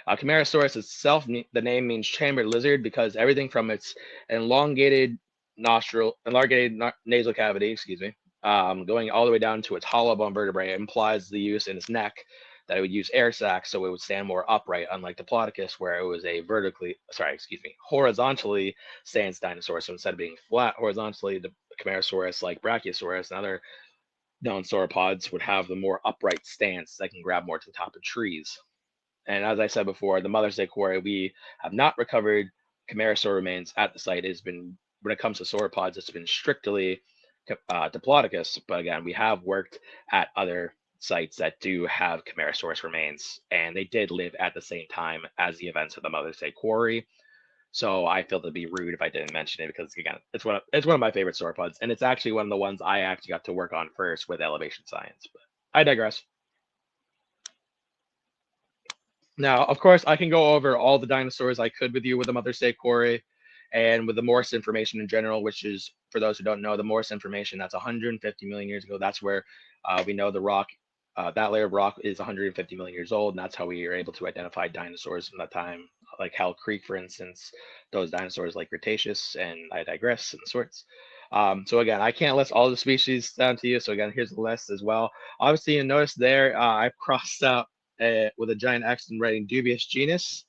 Camarasaurus itself, the name means chambered lizard because everything from its elongated nasal cavity, excuse me, going all the way down to its hollow bone vertebrae, implies the use in its neck that it would use air sacs, so it would stand more upright, unlike Diplodocus, where it was a horizontally stance dinosaur. So instead of being flat horizontally, the Camarasaurus, like Brachiosaurus and other known sauropods, would have the more upright stance that can grab more to the top of trees. And as I said before, the Mother's Day quarry, we have not recovered Camarasaur remains at the site. It's been, when it comes to sauropods, it's been strictly Diplodocus. But again, we have worked at other sites that do have Camarasaurus remains, and they did live at the same time as the events of the Mother's Day quarry. So I feel it'd be rude if I didn't mention it, because again, it's one of my favorite sauropods, and it's actually one of the ones I actually got to work on first with elevation science. But I digress. Now, of course, I can go over all the dinosaurs I could with you with the Mother's Day quarry and with the Morse information in general, which is, for those who don't know, the Morse information, that's 150 million years ago. That's where we know the rock, that layer of rock is 150 million years old, and that's how we are able to identify dinosaurs from that time, like Hell Creek, for instance, those dinosaurs like Cretaceous, and I digress, and sorts. So again, I can't list all the species down to you. So again, here's the list as well. Obviously, you notice there, I've crossed out with a giant X and writing dubious genus.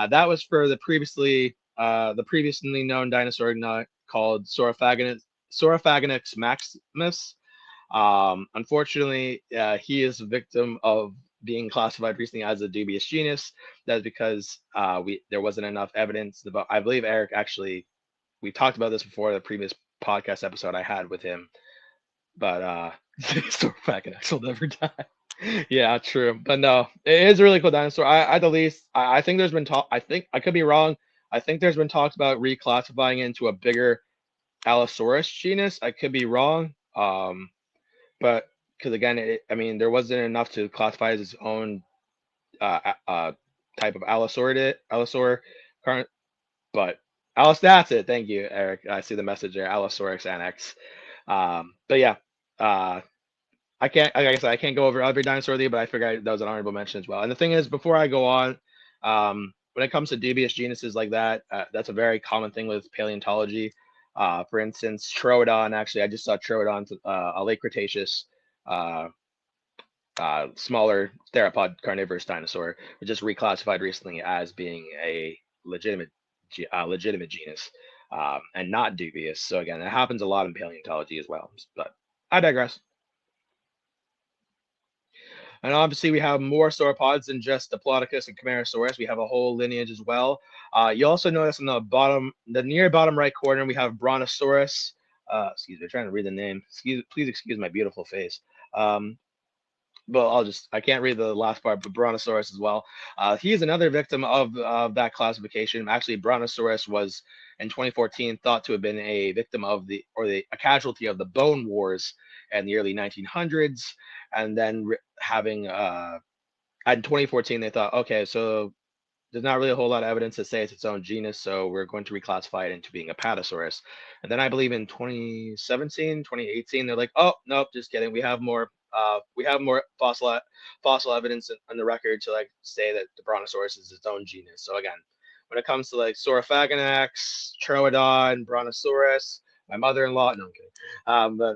That was for the previously known dinosaur called Saurophagonix maximus. Unfortunately, he is a victim of being classified recently as a dubious genus. That's because there wasn't enough evidence. I believe Eric actually, we talked about this before, the previous podcast episode I had with him, but Saurophagonix will never die. Yeah, true. But no, it is a really cool dinosaur. I think there's been talk. I think I could be wrong. I think there's been talks about reclassifying it into a bigger Allosaurus genus. I could be wrong. But because again, I mean, there wasn't enough to classify as its own type of Allosaur current. But that's it. Thank you, Eric. I see the message there. Allosaurus annex. But yeah. I can't, like I said, I can't go over every dinosaur with you, but I figured that was an honorable mention as well. And the thing is, before I go on, when it comes to dubious genuses like that, that's a very common thing with paleontology. For instance, Troodon, actually, I just saw Troodon, a late Cretaceous, smaller theropod carnivorous dinosaur, was just reclassified recently as being a legitimate genus, and not dubious. So again, it happens a lot in paleontology as well. But I digress. And obviously, we have more sauropods than just Diplodocus and Camarasaurus. We have a whole lineage as well. You also notice in the near bottom right corner, we have Brontosaurus. Excuse me, I'm trying to read the name. Please excuse my beautiful face. Well, I can't read the last part, but Brontosaurus as well. He is another victim of that classification. Actually, Brontosaurus was in 2014 thought to have been a victim of a casualty of the Bone Wars in the early 1900s, and then having in 2014 they thought, okay, so there's not really a whole lot of evidence to say it's its own genus, so we're going to reclassify it into being a Apatosaurus. And then I believe in 2017, 2018, they're like, oh nope, just kidding. We have more fossil evidence on the record to like say that the Brontosaurus is its own genus. So again, when it comes to like Saurophagonax, Troodon, Brontosaurus, my mother-in-law, no, I'm kidding.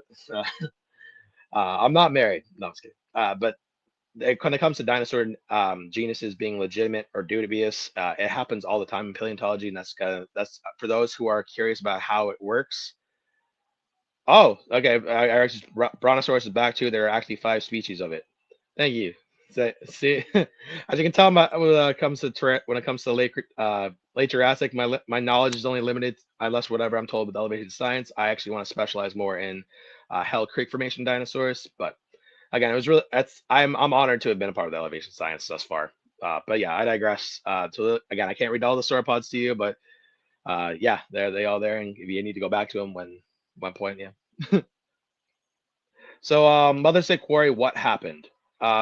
I'm not married. No, I'm just kidding. But when it comes to dinosaur genuses being legitimate or dubious, it happens all the time in paleontology, and that's for those who are curious about how it works. Oh, okay. Brontosaurus is back too. There are actually 5 species of it. Thank you. So, see, as you can tell, when it comes to late Jurassic, my knowledge is only limited unless whatever I'm told with elevation science. I actually want to specialize more in Hell Creek Formation dinosaurs, but again, it was really I'm honored to have been a part of the elevation science thus far. But yeah, I digress. So again, I can't read all the sauropods to you, but yeah, they all there, and if you need to go back to them one point, yeah. So Mother's Day quarry, what happened?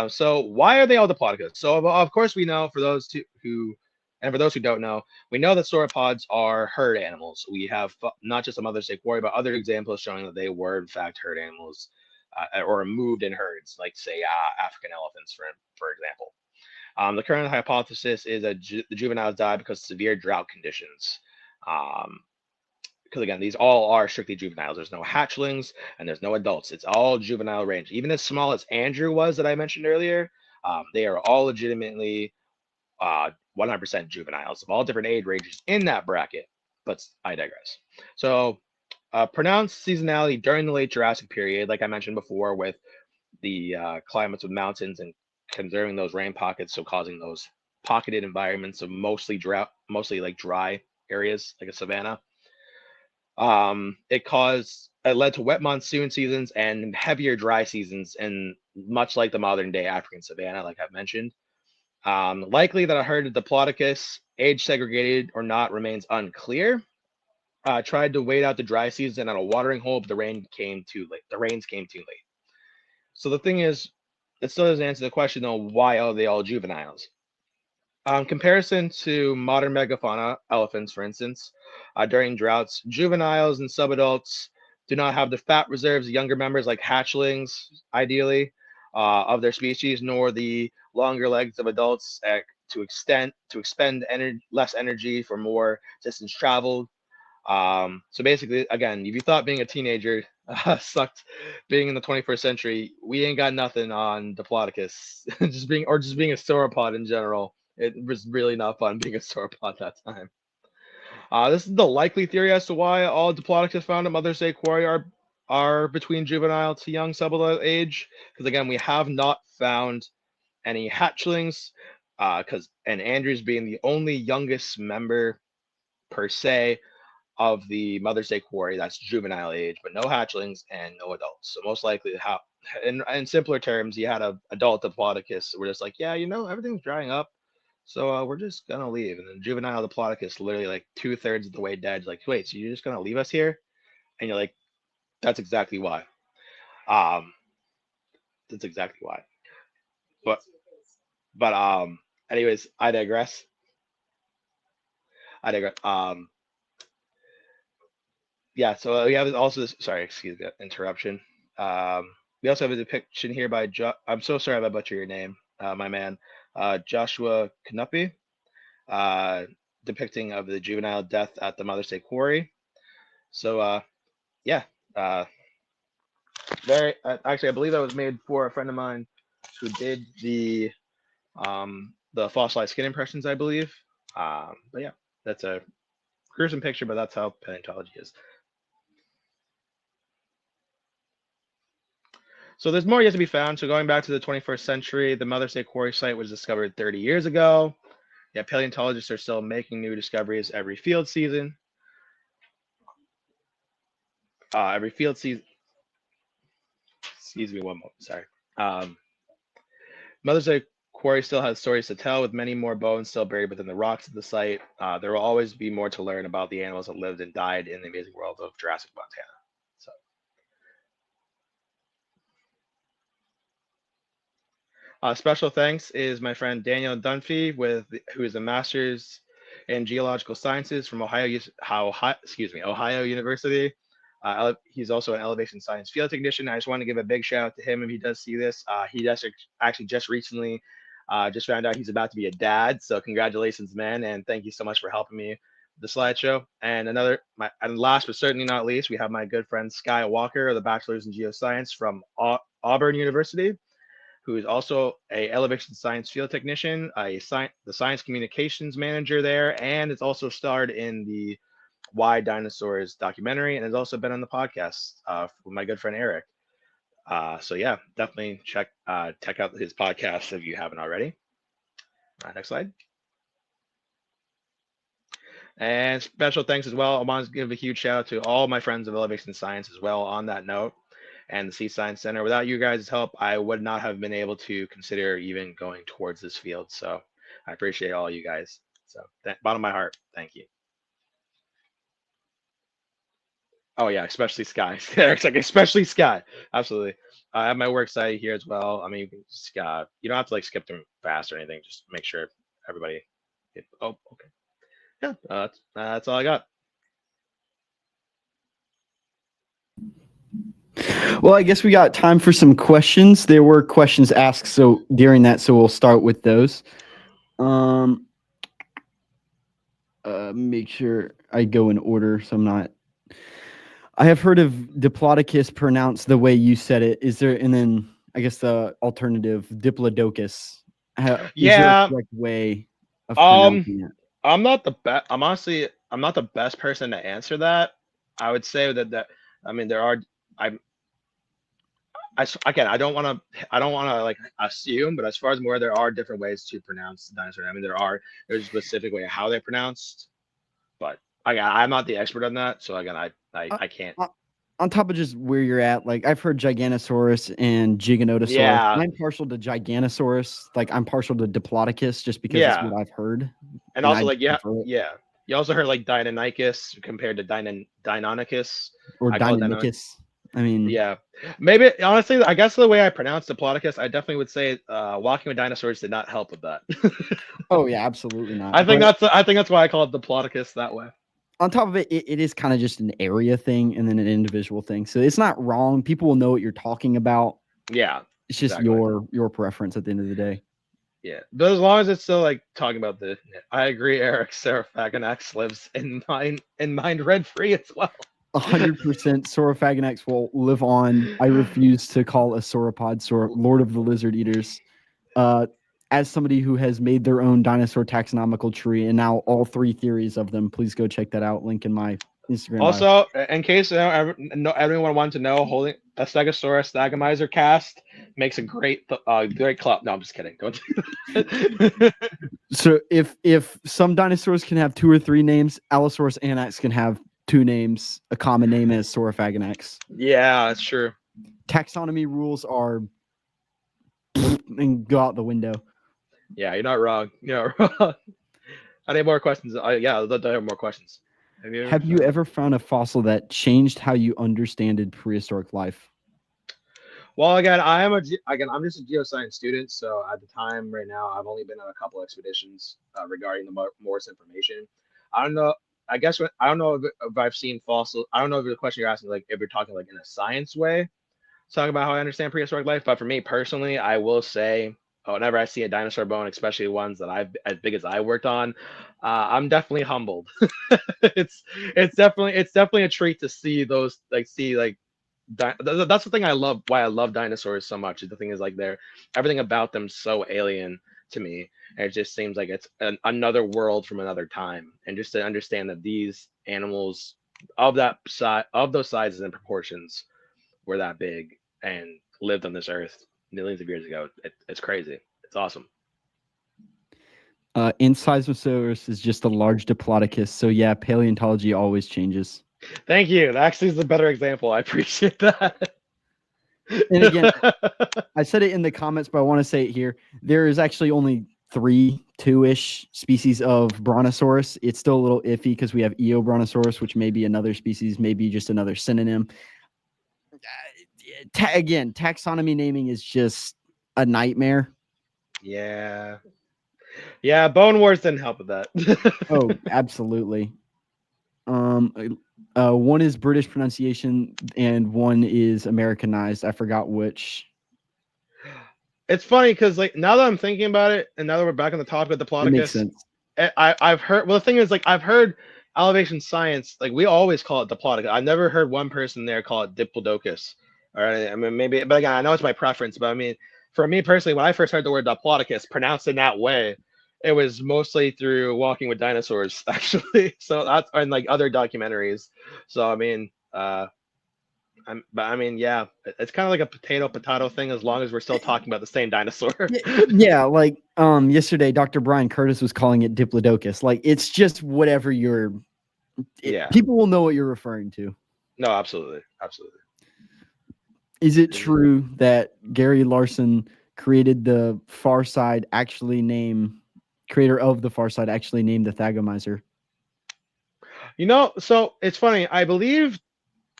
So why are they all Diplodocus? So of course we know, for those who don't know, we know that sauropods are herd animals. We have not just a Mother's Day quarry, but other examples showing that they were in fact herd animals, or moved in herds, like say African elephants, for example. The current hypothesis is that the juveniles died because of severe drought conditions. because again, these all are strictly juveniles. There's no hatchlings and there's no adults. It's all juvenile range. Even as small as Andrew was that I mentioned earlier, they are all legitimately 100% juveniles of all different age ranges in that bracket. But I digress. So pronounced seasonality during the late Jurassic period, like I mentioned before, with the climates of mountains and conserving those rain pockets, so causing those pocketed environments of mostly like dry areas like a savanna. It led to wet monsoon seasons and heavier dry seasons, and much like the modern day African savanna, like I've mentioned. Likely that a herd of Diplodocus, age segregated or not, remains unclear. Tried to wait out the dry season at a watering hole, but the rains came too late. So the thing is, it still doesn't answer the question though, why are they all juveniles? Comparison to modern megafauna, elephants, for instance, during droughts, juveniles and subadults do not have the fat reserves of younger members like hatchlings, ideally, of their species, nor the longer legs of adults to expend less energy for more distance traveled. So basically, again, if you thought being a teenager sucked being in the 21st century, we ain't got nothing on Diplodocus. just being a sauropod in general. It was really not fun being a sauropod that time. This is the likely theory as to why all Diplodocus found at Mother's Day Quarry are between juvenile to young subadult age. Because again, we have not found any hatchlings. And Andrews being the only youngest member per se of the Mother's Day Quarry that's juvenile age, but no hatchlings and no adults. So most likely, in simpler terms, you had an adult Diplodocus. We're just like, yeah, everything's drying up. So we're just gonna leave, and then juvenile Diplodocus, literally like 2/3 of the way dead. Like, wait, so you're just gonna leave us here? And you're like, that's exactly why. That's exactly why. But anyways, I digress. Yeah. So we have also this. Sorry, excuse the interruption. We also have a depiction here by I'm so sorry if I butcher your name, my man, Joshua Knuppy. Depicting of the juvenile death at the Mother's Day Quarry. So yeah, actually I believe that was made for a friend of mine who did the fossilized skin impressions, I believe. But yeah, that's a gruesome picture, but that's how paleontology is. So there's more yet to be found. So going back to the 21st century, the Mother's Day Quarry site was discovered 30 years ago. Yeah, paleontologists are still making new discoveries every field season. Excuse me one moment, sorry. Mother's Day Quarry still has stories to tell, with many more bones still buried within the rocks of the site. There will always be more to learn about the animals that lived and died in the amazing world of Jurassic Montana. So, special thanks is my friend Daniel Dunphy, who is a master's in geological sciences from Ohio University. He's also an elevation science field technician. I just want to give a big shout out to him if he does see this. He actually just recently just found out he's about to be a dad. So congratulations, man. And thank you so much for helping me with the slideshow. And last but certainly not least, we have my good friend Sky Walker, the bachelor's in geoscience from Auburn University, who is also a elevation science field technician, the science communications manager there, and is also starred in the Why Dinosaurs documentary, and has also been on the podcast with my good friend Eric. So yeah, definitely check out his podcast if you haven't already. Next slide. And special thanks as well. I want to give a huge shout out to all my friends of Elevation Science as well on that note, and the Sea Science Center. Without you guys' help, I would not have been able to consider even going towards this field. So I appreciate all you guys. So bottom of my heart, thank you. Oh yeah, especially Sky. Eric's like, especially Sky. Absolutely. I have my work site here as well. I mean, you don't have to like skip them fast or anything. Just make sure everybody. Oh, okay. Yeah, that's all I got. Well, I guess we got time for some questions. There were questions asked so we'll start with those. Make sure I go in order so I'm not I have heard of Diplodocus pronounced the way you said it. Is there, and then I guess the alternative, Diplodocus. Is there a Yeah. correct way of Um, pronouncing it? I'm not the best. I'm not the best person to answer that. I would say that I mean, there are. Again, I don't want to like assume, but as far as more, there are different ways to pronounce dinosaur. I mean, there's a specific way of how they're pronounced, but again, I'm not the expert on that, so again, I can't. On top of just where you're at, like I've heard Giganosaurus and Giganotosaurus. Yeah. I'm partial to Giganosaurus. Like I'm partial to Diplodocus just because it's what I've heard. And also, I like, prefer it. yeah. You also heard like Deinonychus compared to Deinonychus. Or I call it Deinonychus. I mean, yeah, maybe honestly, I guess the way I pronounce Diplodocus, I definitely would say Walking with Dinosaurs did not help with that. Oh yeah, absolutely not. I think that's why I call it Diplodocus that way. On top of it, it is kind of just an area thing and then an individual thing. So it's not wrong. People will know what you're talking about. Yeah. It's just your preference at the end of the day. Yeah. But as long as it's still like talking about I agree, Eric, Saurophagonax lives in mind rent free as well. 100% Saurophagonax will live on. I refuse to call a sauropod Lord of the Lizard Eaters. As somebody who has made their own dinosaur taxonomical tree and now all 3 theories of them, please go check that out. Link in my Instagram. Also, in case everyone wanted to know, holding a Stegosaurus Thagomizer cast makes a great club. No, I'm just kidding. Don't. So if some dinosaurs can have 2 or 3 names, Allosaurus anax can have 2 names. A common name is Saurophagonax. Yeah, that's true. Taxonomy rules are and go out the window. Yeah, you're not wrong. You're not wrong. I need more questions. Yeah, I'd love to have more questions. Have you ever found a fossil that changed how you understood prehistoric life? Well, again, I'm just a geoscience student, so at the time right now, I've only been on a couple expeditions regarding the Morse information. I don't know. I don't know if I've seen fossils. I don't know if the question you're asking, like if you're talking like in a science way, talking about how I understand prehistoric life. But for me personally, I will say, whenever I see a dinosaur bone, especially ones that I've as big as I worked on, I'm definitely humbled. it's definitely a treat to see those, that's the thing I love. Why I love dinosaurs so much. The thing is, like, everything about them so alien to me, and it just seems like it's another world from another time. And just to understand that these animals of those sizes and proportions were that big and lived on this earth millions of years ago, it's crazy. It's awesome. Incismosaurus is just a large Diplodocus. So yeah, paleontology always changes. Thank you. That actually is a better example. I appreciate that. And again, I said it in the comments, but I want to say it here. There is actually only 2-ish species of Brontosaurus. It's still a little iffy because we have Eobrontosaurus, which may be another species, maybe just another synonym. Again, taxonomy naming is just a nightmare. Yeah. Bone Wars didn't help with that. Oh, absolutely. One is British pronunciation and one is Americanized. I forgot which. It's funny because, like, now that I'm thinking about it, and now that we're back on the topic of Diplodocus, it makes sense. I've heard. Well, the thing is, like, I've heard elevation science. Like, we always call it Diplodocus. I've never heard one person there call it Diplodocus. All right. I mean, maybe, but again, I know it's my preference. But I mean, for me personally, when I first heard the word Diplodocus pronounced in that way, it was mostly through Walking with Dinosaurs, actually. So that's, and like other documentaries. So I mean, yeah, it's kind of like a potato thing as long as we're still talking about the same dinosaur. Yeah, like yesterday, Dr. Brian Curtice was calling it Diplodocus. Like, it's just whatever people will know what you're referring to. No, absolutely. Is it true that Gary Larson created the Far Side creator of the Far Side actually named the Thagomizer? So it's funny. I believe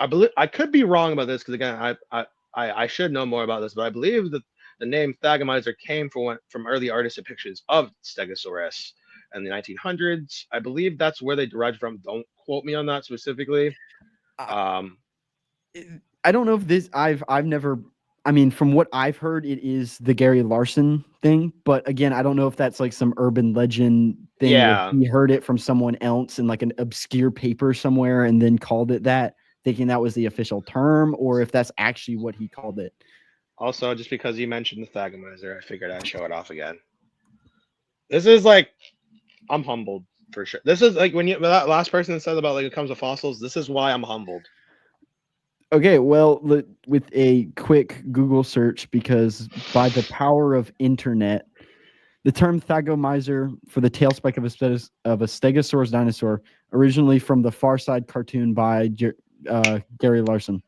I could be wrong about this because, again, I should know more about this, but I believe that the name Thagomizer came from early artist depictions of Stegosaurus in the 1900s. I believe that's where they derived from. Don't quote me on that specifically. I don't know if this. I've never. I mean, from what I've heard, it is the Gary Larson thing. But again, I don't know if that's like some urban legend thing. Yeah. He heard it from someone else in like an obscure paper somewhere and then called it that. thinking that was the official term or if that's actually what he called it. Also, just because you mentioned the Thagomizer, I figured I'd show it off again. This is like, I'm humbled for sure. This is like when that last person that said about like it comes to fossils. This is why I'm humbled. Okay, well, with a quick Google search, because by the power of internet, the term Thagomizer for the tail spike of a Stegosaurus dinosaur, originally from the Far Side cartoon by Gary Larson.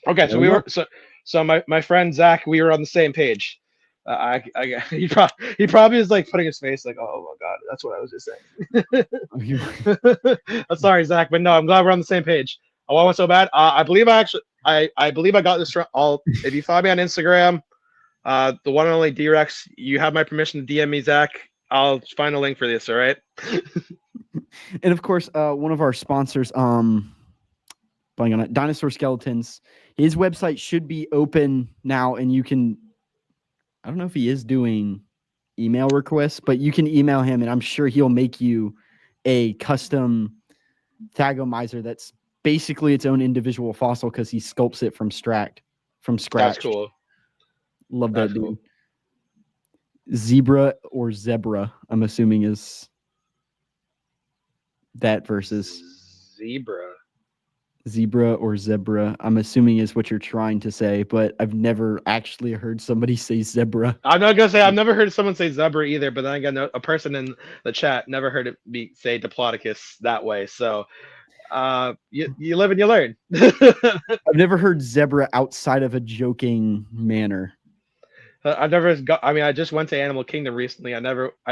Okay, so so my friend Zach, we were on the same page. He probably was like putting his face like, oh my god, that's what I was just saying. I'm sorry, Zach, but no, I'm glad we're on the same page. Oh, I want so bad. I believe I believe I got this from if you follow me on Instagram, the one and only D-Rex, you have my permission to DM me, Zach. I'll find a link for this, all right? And of course, one of our sponsors, blanking on it, Dinosaur Skeletons. His website should be open now, and you can, I don't know if he is doing email requests, but you can email him, and I'm sure he'll make you a custom Thagomizer that's basically its own individual fossil because he sculpts it from scratch. That's cool. Love that dude. Cool. Zebra or zebra, I'm assuming is that versus zebra or zebra, I'm assuming is what you're trying to say, but I've never actually heard somebody say zebra. I'm not gonna say I've never heard someone say zebra either, but then I got a person in the chat never heard it say Diplodocus that way. So you live and you learn. I've never heard zebra outside of a joking manner. I've never got. I mean, I just went to Animal Kingdom recently. I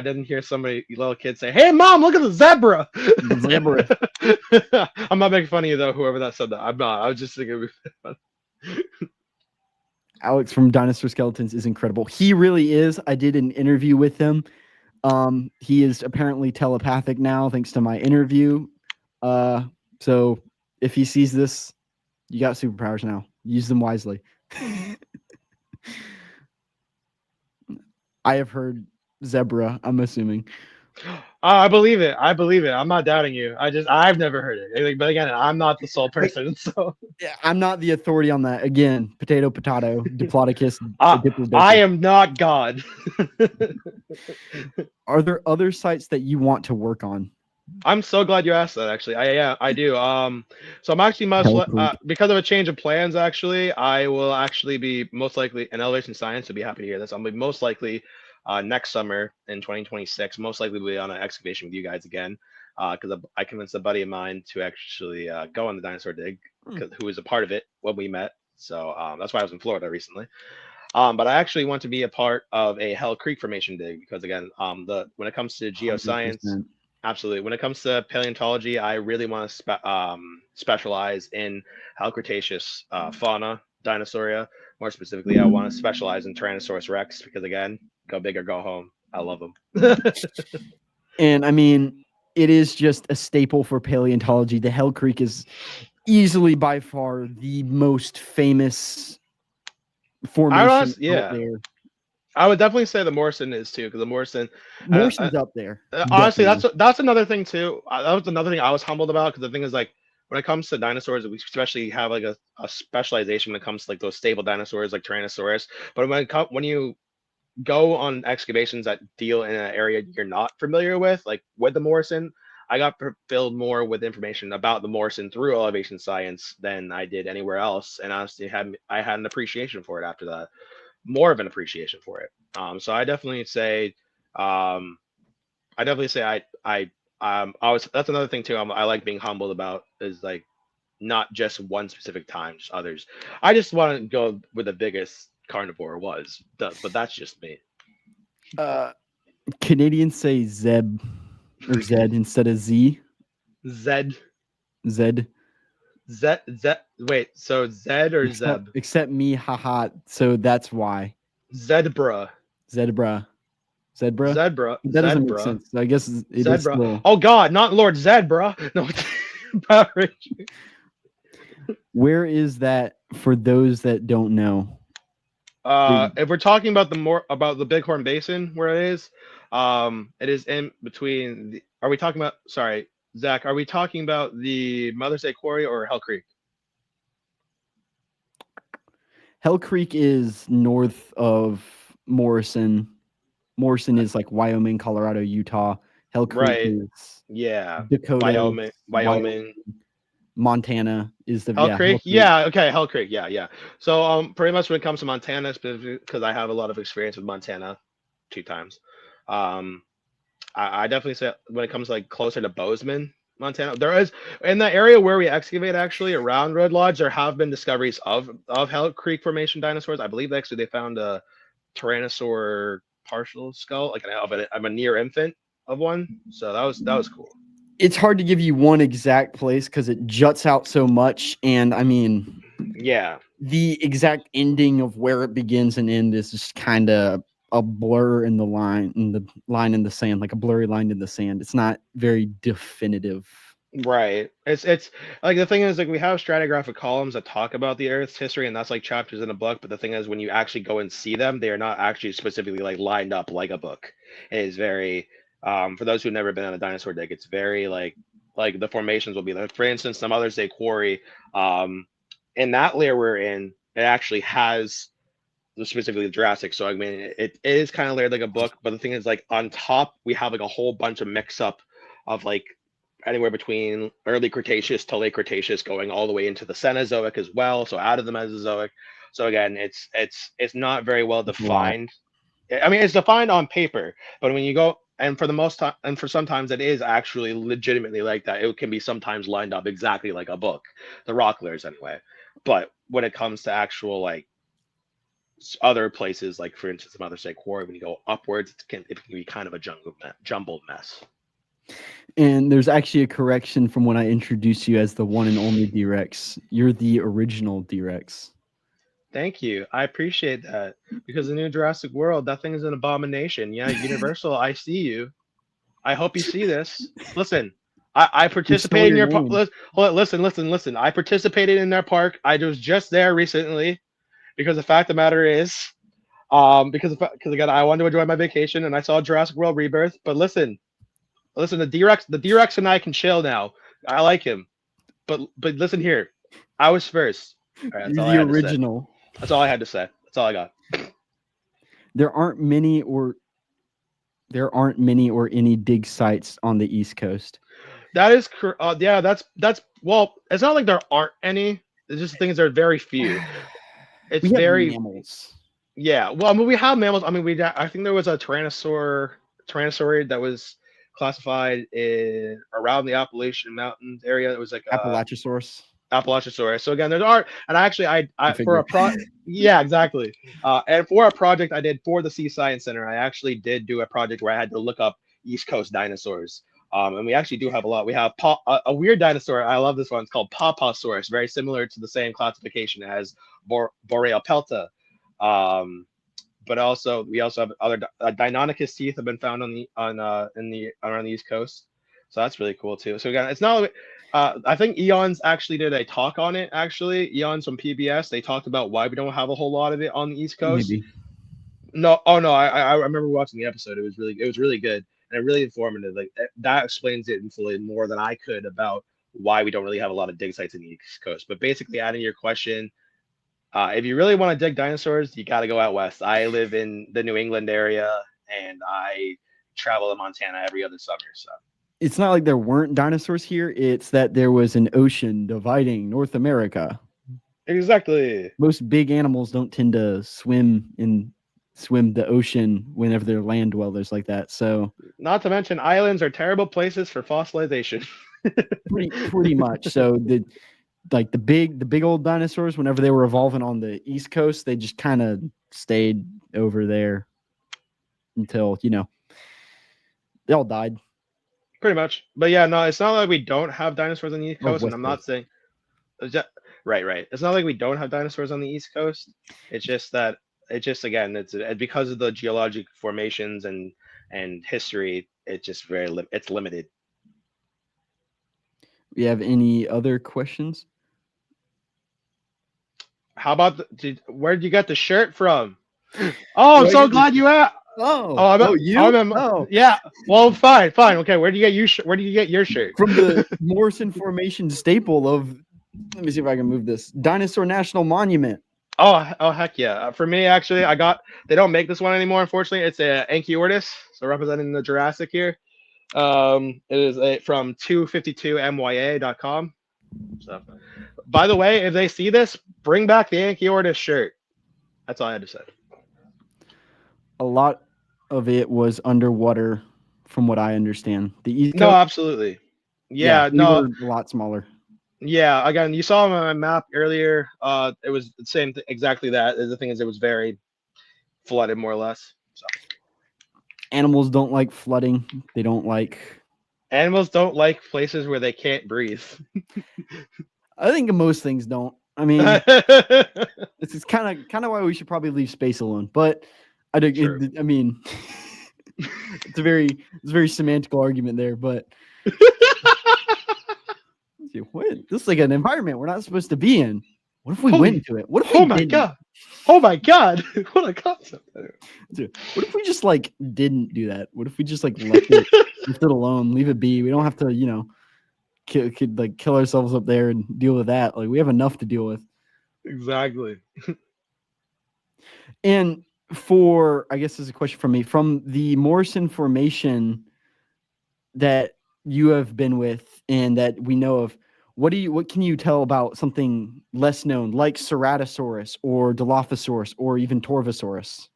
didn't hear somebody, little kid, say, "Hey, mom, look at the zebra." The zebra. I'm not making fun of you though. Whoever that said that, I'm not. I was just thinking. Alex from Dinosaur Skeletons is incredible. He really is. I did an interview with him. He is apparently telepathic now, thanks to my interview. So if he sees this, you got superpowers now. Use them wisely. I have heard zebra, I'm assuming. I believe it. I'm not doubting you. I've never heard it. But again, I'm not the sole person. So yeah, I'm not the authority on that. Again, potato, Diplodocus. I am not God. Are there other sites that you want to work on? I'm so glad you asked that. Actually, I do. So I'm actually because of a change of plans. Actually, I will actually be most likely in elevation science. So be happy to hear this. I'll be most likely next summer in 2026. Most likely be on an excavation with you guys again. Because I convinced a buddy of mine to actually go on the dinosaur dig, who was a part of it when we met. So that's why I was in Florida recently. But I actually want to be a part of a Hell Creek formation dig because again, when it comes to geoscience. 100%. Absolutely. When it comes to paleontology, I really want to specialize in Hell Cretaceous fauna, Dinosauria. More specifically, I want to specialize in Tyrannosaurus Rex because, again, go big or go home. I love them. And, I mean, it is just a staple for paleontology. The Hell Creek is easily by far the most famous formation out there. I would definitely say the Morrison is too, because the Morrison's up there. Honestly, that's another thing too. That was another thing I was humbled about because the thing is like when it comes to dinosaurs, we especially have like a specialization when it comes to like those stable dinosaurs like Tyrannosaurus. But when you go on excavations that deal in an area you're not familiar with, like with the Morrison, I got filled more with information about the Morrison through elevation science than I did anywhere else, and honestly, I had an appreciation for it after that. More of an appreciation for it. So I definitely say, that's another thing too. I like being humbled about is like not just one specific time, just others. I just want to go with the biggest carnivore was, but that's just me. Canadians say Zeb or Zed instead of Z. Zed. Wait, so Zed or Zeb? Except me, haha. So that's why. Zebra. That doesn't make sense. I guess it is still... Oh God, not Lord Zebra. No. Where is that for those that don't know? If we're talking about the Bighorn Basin, where it is in between. Are we talking about? Sorry, Zach. Are we talking about the Mother's Day Quarry or Hell Creek? Hell Creek is north of Morrison. Morrison is like Wyoming, Colorado, Utah. Hell Creek Right. is Yeah. Dakota, Wyoming. Montana is the Hell Hell Creek? Creek. Yeah, okay, Hell Creek. Yeah. So pretty much when it comes to Montana, because I have a lot of experience with Montana 2 times. Um I definitely say when it comes like closer to Bozeman, Montana, there is in the area where we excavate actually around Red Lodge, there have been discoveries of Hell Creek Formation dinosaurs. I believe actually they found a Tyrannosaur partial skull, like I'm a near infant of one. So that was cool. It's hard to give you one exact place because it juts out so much, and I mean, Yeah. the exact ending of where it begins and ends is just kind of a blur in the line in the sand, like a blurry line in the sand. It's not very definitive. Right. It's like the thing is like we have stratigraphic columns that talk about the Earth's history, and that's like chapters in a book. But the thing is, when you actually go and see them, they are not actually specifically like lined up like a book. It is very for those who've never been on a dinosaur dig, it's very like the formations will be like, for instance, some others say quarry. In that layer we're in, it actually has specifically the Jurassic. So I mean, it is kind of layered like a book. But the thing is, like on top, we have like a whole bunch of mix up of like anywhere between early Cretaceous to late Cretaceous, going all the way into the Cenozoic as well. So out of the Mesozoic. So again, it's not very well defined. I mean, it's defined on paper, but when you go and for the most time, and for sometimes it is actually legitimately like that. It can be sometimes lined up exactly like a book, the rock layers anyway. But when it comes to actual like other places, like for instance, some other say quarry, when you go upwards, it can be kind of a jumbled mess. And there's actually a correction from when I introduced you as the one and only D-Rex. You're the original D-Rex. Thank you. I appreciate that because the new Jurassic World, that thing is an abomination. Yeah, Universal, I see you. I hope you see this. Listen, I participated in your listen. I participated in their park. I was just there recently because the fact of the matter is, because again, I wanted to enjoy my vacation and I saw Jurassic World Rebirth. But listen, the D-Rex and I can chill now. I like him, but listen here, I was first. All right, that's You're all I the had to say. original. That's all I had to say. That's all I got. There aren't many or any dig sites on the East Coast. That is yeah, that's well, it's not like there aren't any. It's just things there are very few. It's We have very mammals. Yeah. Well, I mean, we have mammals. I mean, I think there was a tyrannosaurid that was classified in around the Appalachian Mountains area. It was like Appalachiosaurus. Appalachiosaurus. So again, there's art, and actually, I for a figure. yeah, exactly. And for a project I did for the Sea Science Center, I actually did do a project where I had to look up East Coast dinosaurs. And we actually do have a lot. We have a weird dinosaur. I love this one. It's called Papasaurus, very similar to the same classification as Boreapelta. But also we also have other Deinonychus teeth have been found around the East Coast. So that's really cool too. So again, it's not. I think Eons actually did a talk on it. Actually, Eons from PBS, they talked about why we don't have a whole lot of it on the East Coast. Maybe. No, oh no, I remember watching the episode. It was really good and really informative. Like that explains it in fully more than I could about why we don't really have a lot of dig sites in the East Coast. But basically, adding your question, if you really want to dig dinosaurs, you got to go out west. I live in the New England area, and I travel to Montana every other summer. So it's not like there weren't dinosaurs here. It's that there was an ocean dividing North America. Exactly. Most big animals don't tend to swim the ocean whenever they're land dwellers like that. So not to mention islands are terrible places for fossilization. pretty much. So the big old dinosaurs, whenever they were evolving on the East Coast, they just kind of stayed over there until, they all died. Pretty much. But yeah, no, it's not like we don't have dinosaurs on the East Coast, and I'm not saying right. It's not like we don't have dinosaurs on the East Coast. It's just again, it's because of the geologic formations and history, it's just it's limited. We have any other questions? How about where did you get the shirt from? Oh, I'm so glad you asked. Yeah. Well, fine. Okay, where do you get your shirt? From the Morrison Formation staple of. Let me see if I can move this. Dinosaur National Monument. Oh heck yeah! For me, actually, they don't make this one anymore. Unfortunately, it's a Anchiornis, so representing the Jurassic here. It is from 252mya.com. So, by the way, if they see this, bring back the Anchiornis shirt. That's all I had to say. A lot of it was underwater, from what I understand. The East No, Coast, absolutely. Yeah, we no, were a lot smaller. yeah. Again, you saw on my map earlier. It was the same, exactly that. The thing is, it was very flooded, more or less. So Animals don't like flooding. They don't like. animals don't like places where they can't breathe. I think most things don't. I mean, this is kind of why we should probably leave space alone. But I don't. True. I mean, it's a very semantical argument there. But what? This is like an environment we're not supposed to be in. What if we went into it? What if we Oh my didn't? god! Oh my god! What a concept! Dude, what if we just like didn't do that? What if we just like left it alone, leave it be? We don't have to, kill ourselves up there and deal with that. Like we have enough to deal with. Exactly. And I guess this is a question from me, from the Morrison Formation that you have been with and that we know of. What can you tell about something less known, like Ceratosaurus or Dilophosaurus or even Torvosaurus?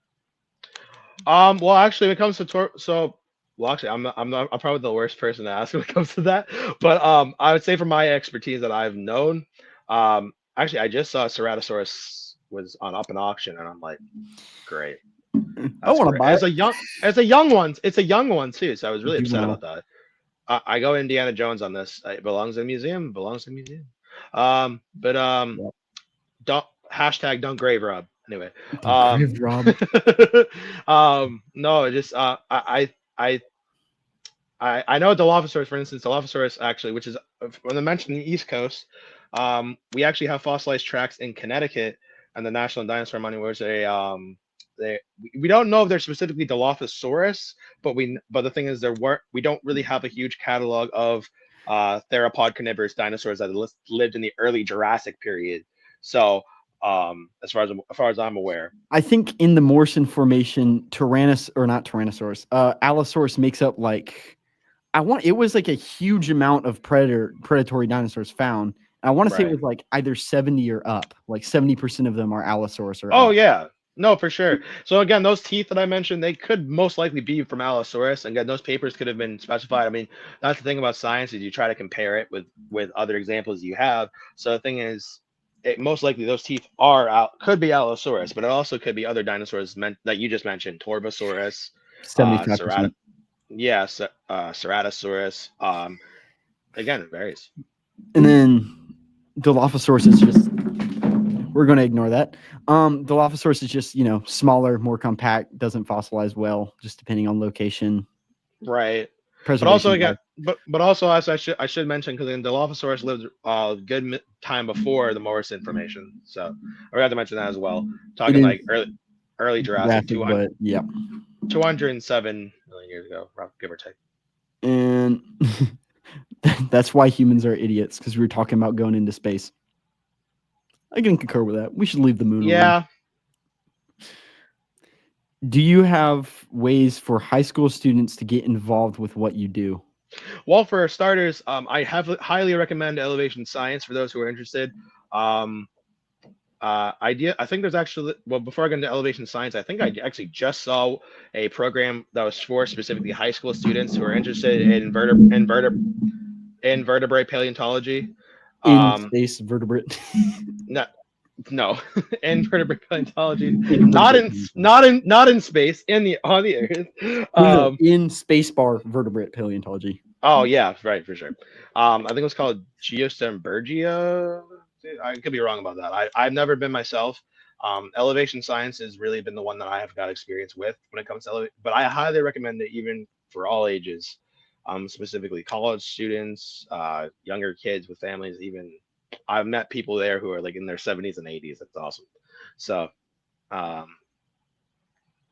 Well, actually, when it comes to actually, I'm probably the worst person to ask when it comes to that. But I would say from my expertise that I've known, actually, I just saw Ceratosaurus was on up in auction, and I'm like, great. I want to buy it. It's a young one. It's a young one too. So I was really upset about that. I go Indiana Jones on this. It belongs in a museum. Belongs in a museum. Don't don't grave rob. Anyway, Grave rob. no, just I know Dilophosaurus, for instance, Dilophosaurus actually, which is when I mentioned the East Coast, we actually have fossilized tracks in Connecticut and the National Dinosaur Monument, where we don't know if they're specifically Dilophosaurus, but the thing is we don't really have a huge catalog of theropod carnivorous dinosaurs that lived in the early Jurassic period. So as far as I'm aware, I think in the Morrison Formation, Allosaurus makes up it was like a huge amount of predatory dinosaurs found. I want to say it was like either 70 or up, like 70% of them are Allosaurus or oh up. yeah, no, for sure. So again, those teeth that I mentioned, they could most likely be from Allosaurus, and again, those papers could have been specified. I mean, that's the thing about science, is you try to compare it with other examples you have. So the thing is, most likely those teeth could be Allosaurus, but it also could be other dinosaurs that you just mentioned, Torvosaurus, 75%. Ceratosaurus. Again, it varies. And then Dilophosaurus is just, we're going to ignore that. Dilophosaurus is just, smaller, more compact, doesn't fossilize well, just depending on location. Right. But also again, but also as I should mention, because Dilophosaurus lived a good time before the Morrison Formation, so I forgot to mention that as well. Talking like early Jurassic, 207 million years ago, give or take. And that's why humans are idiots, because we were talking about going into space. I can concur with that. We should leave the moon alone. Do you have ways for high school students to get involved with what you do? Well, for starters, I highly recommend Elevation Science for those who are interested. I think there's actually, before I get into Elevation Science, I think I actually just saw a program that was for specifically high school students who are interested in invertebrate paleontology. Space vertebrate. No, invertebrate paleontology. Not in space, on the Earth. In spacebar vertebrate paleontology. Oh yeah, right, for sure. I think it was called Geostembergia. I could be wrong about that. I've never been myself. Elevation Science has really been the one that I have got experience with when it comes to but I highly recommend it even for all ages, specifically college students, younger kids with families. Even I've met people there who are like in their 70s and 80s. That's awesome. So,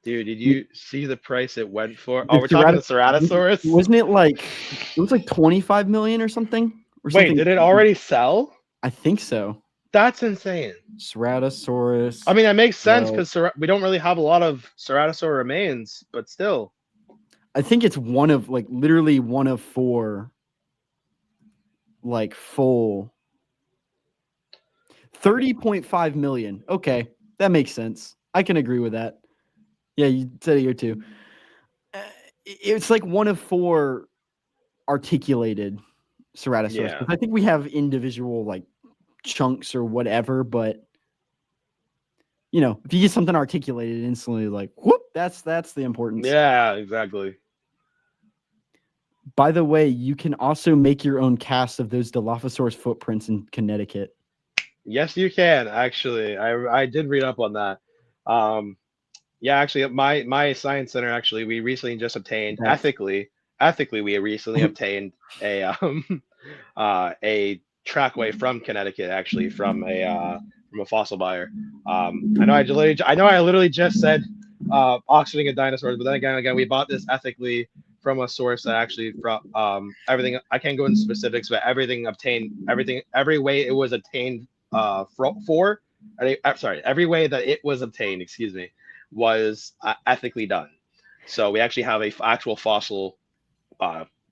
dude, did you see the price it went for? Oh, we're talking the Ceratosaurus. Wasn't it like 25 million or something? Wait, did it already sell? I think so. That's insane. Ceratosaurus. I mean, that makes sense Well, because we don't really have a lot of ceratosaur remains, but still. I think it's literally one of 4 full 30.5 million. Okay, that makes sense. I can agree with that. Yeah, you said it here too. It's like one of 4 articulated ceratosaurs. Yeah. I think we have individual chunks or whatever, but if you get something articulated instantly, whoop, that's the importance. Yeah, exactly. By the way, you can also make your own cast of those Dilophosaurus footprints in Connecticut. Yes, you can actually. I did read up on that. Yeah, actually, at my science center, actually, we recently just obtained ethically we recently obtained a trackway from Connecticut, actually, from a fossil buyer. I know I literally just said auctioning of dinosaurs, but then again, we bought this ethically from a source that actually from everything. I can't go into specifics, but every way it was obtained every way that it was obtained, excuse me, was ethically done. So we actually have a actual fossil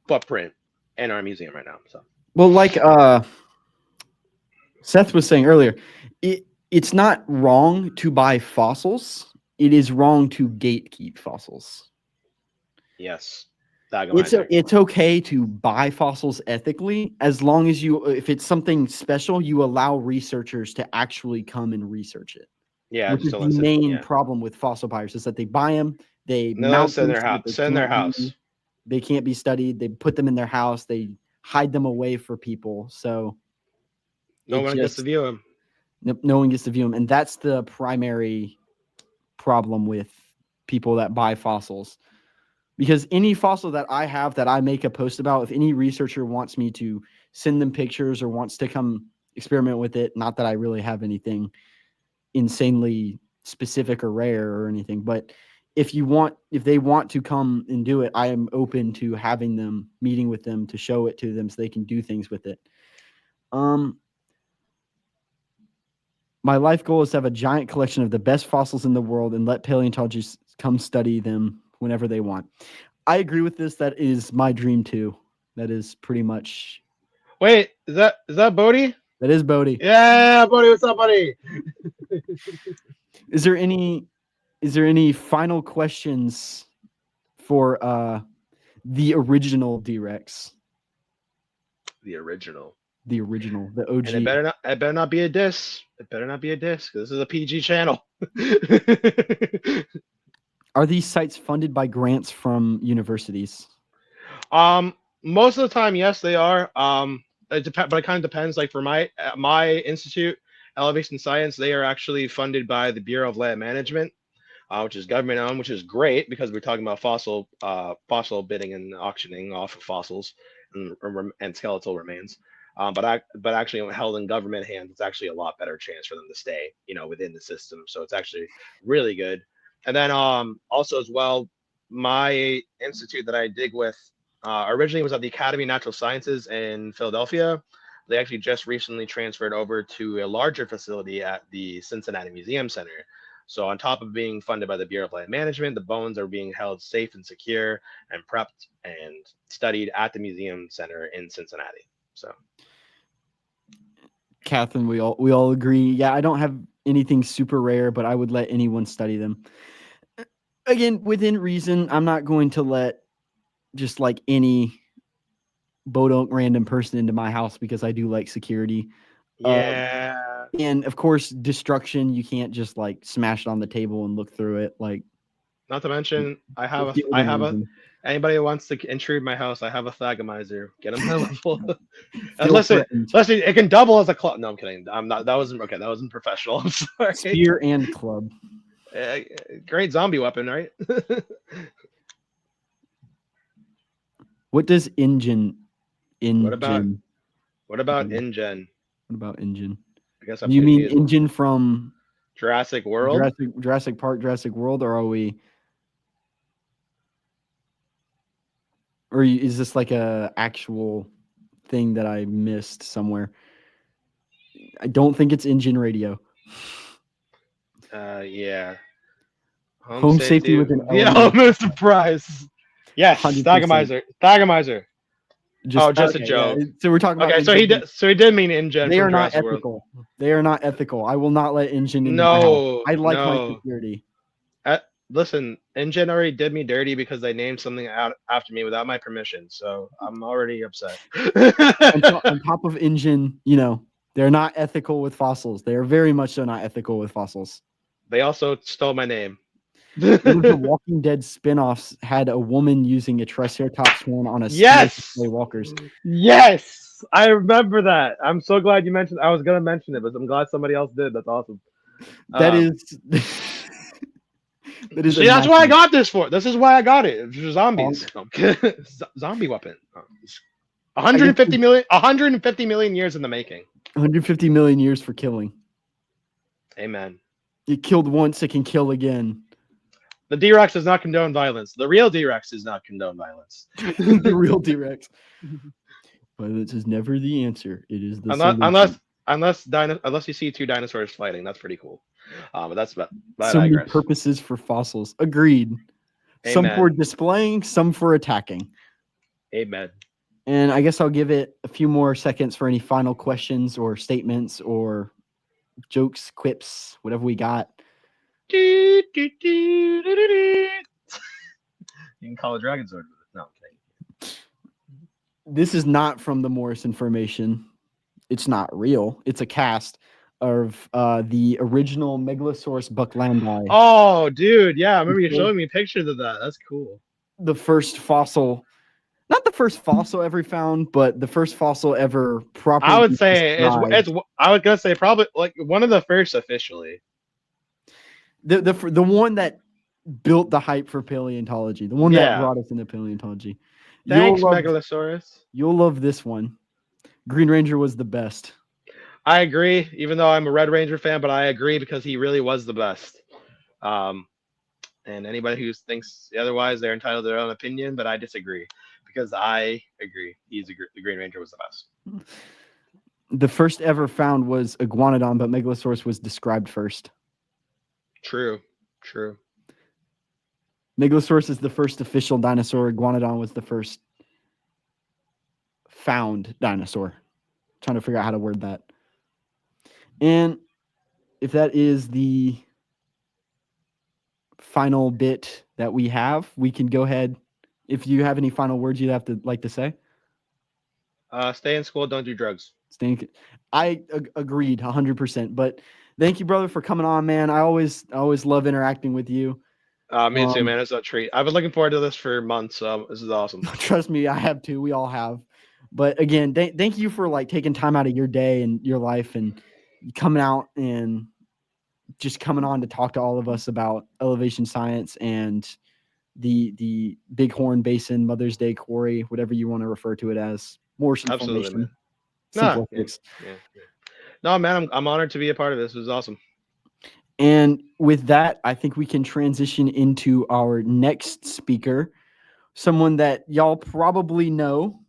footprint in our museum right now. So well, Seth was saying earlier, it's not wrong to buy fossils. It is wrong to gatekeep fossils. yes, It's okay to buy fossils ethically as long as if it's something special, you allow researchers to actually come and research it. Yeah, Which is the main problem with fossil buyers is that they buy them, they mount them in their house. They can't be studied. They put them in their house. They hide them away for people. So no one gets to view them. No one gets to view them, and that's the primary problem with people that buy fossils. Because any fossil that I have that I make a post about, if any researcher wants me to send them pictures or wants to come experiment with it, not that I really have anything insanely specific or rare or anything, but if they want to come and do it, I am open to having them, meeting with them to show it to them so they can do things with it. My life goal is to have a giant collection of the best fossils in the world and let paleontologists come study them whenever they want. I agree with this. That is my dream too. That is pretty much. Wait, is that Bodhi? That is Bodhi. Yeah, Bodhi, what's up, buddy? Is there any final questions for the original D-Rex? The original. The OG. And it better not be a diss. It better not be a diss because this is a PG channel. Are these sites funded by grants from universities? Most of the time, yes, they are. But it kind of depends. Like for my institute, Elevation Science, they are actually funded by the Bureau of Land Management, which is government owned, which is great because we're talking about fossil bidding and auctioning off of fossils and skeletal remains. But actually held in government hands, it's actually a lot better chance for them to stay, within the system. So it's actually really good. And then also as well, my institute that I dig with originally was at the Academy of Natural Sciences in Philadelphia. They actually just recently transferred over to a larger facility at the Cincinnati Museum Center. So on top of being funded by the Bureau of Land Management, the bones are being held safe and secure and prepped and studied at the Museum Center in Cincinnati. So, Catherine, we all agree. Yeah, I don't have anything super rare, but I would let anyone study them. Again, within reason. I'm not going to let just any bodunk random person into my house because I do like security. yeah. And of course, destruction. You can't just smash it on the table and look through it. Not to mention, anybody who wants to intrude my house, I have a thagomizer. Get them to level. Unless it can double as a club. No, I'm kidding. I'm not. That wasn't okay. That wasn't professional. I'm sorry. Spear and club. Great zombie weapon, right? What does InGen? What about InGen? What about InGen? I guess you mean InGen from Jurassic World? Jurassic Park, Jurassic World, or are we? Or is this a actual thing that I missed somewhere? I don't think it's engine radio. Yeah. Home safety with an The element. element of surprise. Yes, 100%. Thagomizer. Thagomizer. Just Just a okay, joke. Yeah. So we're talking about Okay, so engine. he did mean InGen They from are not Jurassic World. ethical. They are not ethical. I will not let engine into my house. I like my No. security. Listen, InGen already did me dirty because they named something out after me without my permission. So I'm already upset. On top of engine, they're not ethical with fossils. They are very much so not ethical with fossils. They also stole my name. One of the Walking Dead spin-offs had a woman using a Triceratops horn on a Yes! play walkers. Yes! I remember that. I'm so glad you mentioned. I was gonna mention it, but I'm glad somebody else did. That's awesome. That is. That is. See, that's what I got this for. This is why I got it. It's for zombies. Zombie weapon. 150 million. 150 million years in the making. 150 million years for killing. Amen. It killed once, it can kill again. The D-Rex does not condone violence. The real D-Rex does not condone violence. The real D-Rex. Violence is never the answer. It is the solution. Unless you see two dinosaurs fighting, that's pretty cool. But that's about so many purposes for fossils. Agreed. Amen. Some for displaying, some for attacking. Amen. And I guess I'll give it a few more seconds for any final questions or statements or jokes, quips, whatever we got. You can call a dragon sword with it. No, okay. This is not from the Morris information. It's not real. It's a cast of the original Megalosaurus bucklandi. Oh, dude, yeah, I remember you showing me pictures of that. That's cool. The first fossil, not the first fossil ever found, but the first fossil ever properly. I would say it's. I was gonna say probably like one of the first officially. The one that built the hype for paleontology, the one that brought us into paleontology. Thanks, Megalosaurus. You'll love this one. Green Ranger was the best. I agree, even though I'm a Red Ranger fan, but I agree because he really was the best. And anybody who thinks otherwise, they're entitled to their own opinion, but I disagree because I agree. The Green Ranger was the best. The first ever found was Iguanodon, but Megalosaurus was described first. True. Megalosaurus is the first official dinosaur. Iguanodon was the first found dinosaur. Trying to figure out how to word that. And if that is the final bit that we have, we can go ahead. If you have any final words you'd like to say. Stay in school. Don't do drugs. I agreed 100%. But thank you, brother, for coming on, man. I always love interacting with you. Me too, man. It's a treat. I've been looking forward to this for months. So this is awesome. Trust me, I have too. We all have. But again, thank you for taking time out of your day and your life and coming out and just coming on to talk to all of us about elevation science and the Bighorn Basin, Mother's Day Quarry, whatever you want to refer to it as. More information. Yeah. No, man, I'm honored to be a part of this. It was awesome. And with that, I think we can transition into our next speaker, someone that y'all probably know,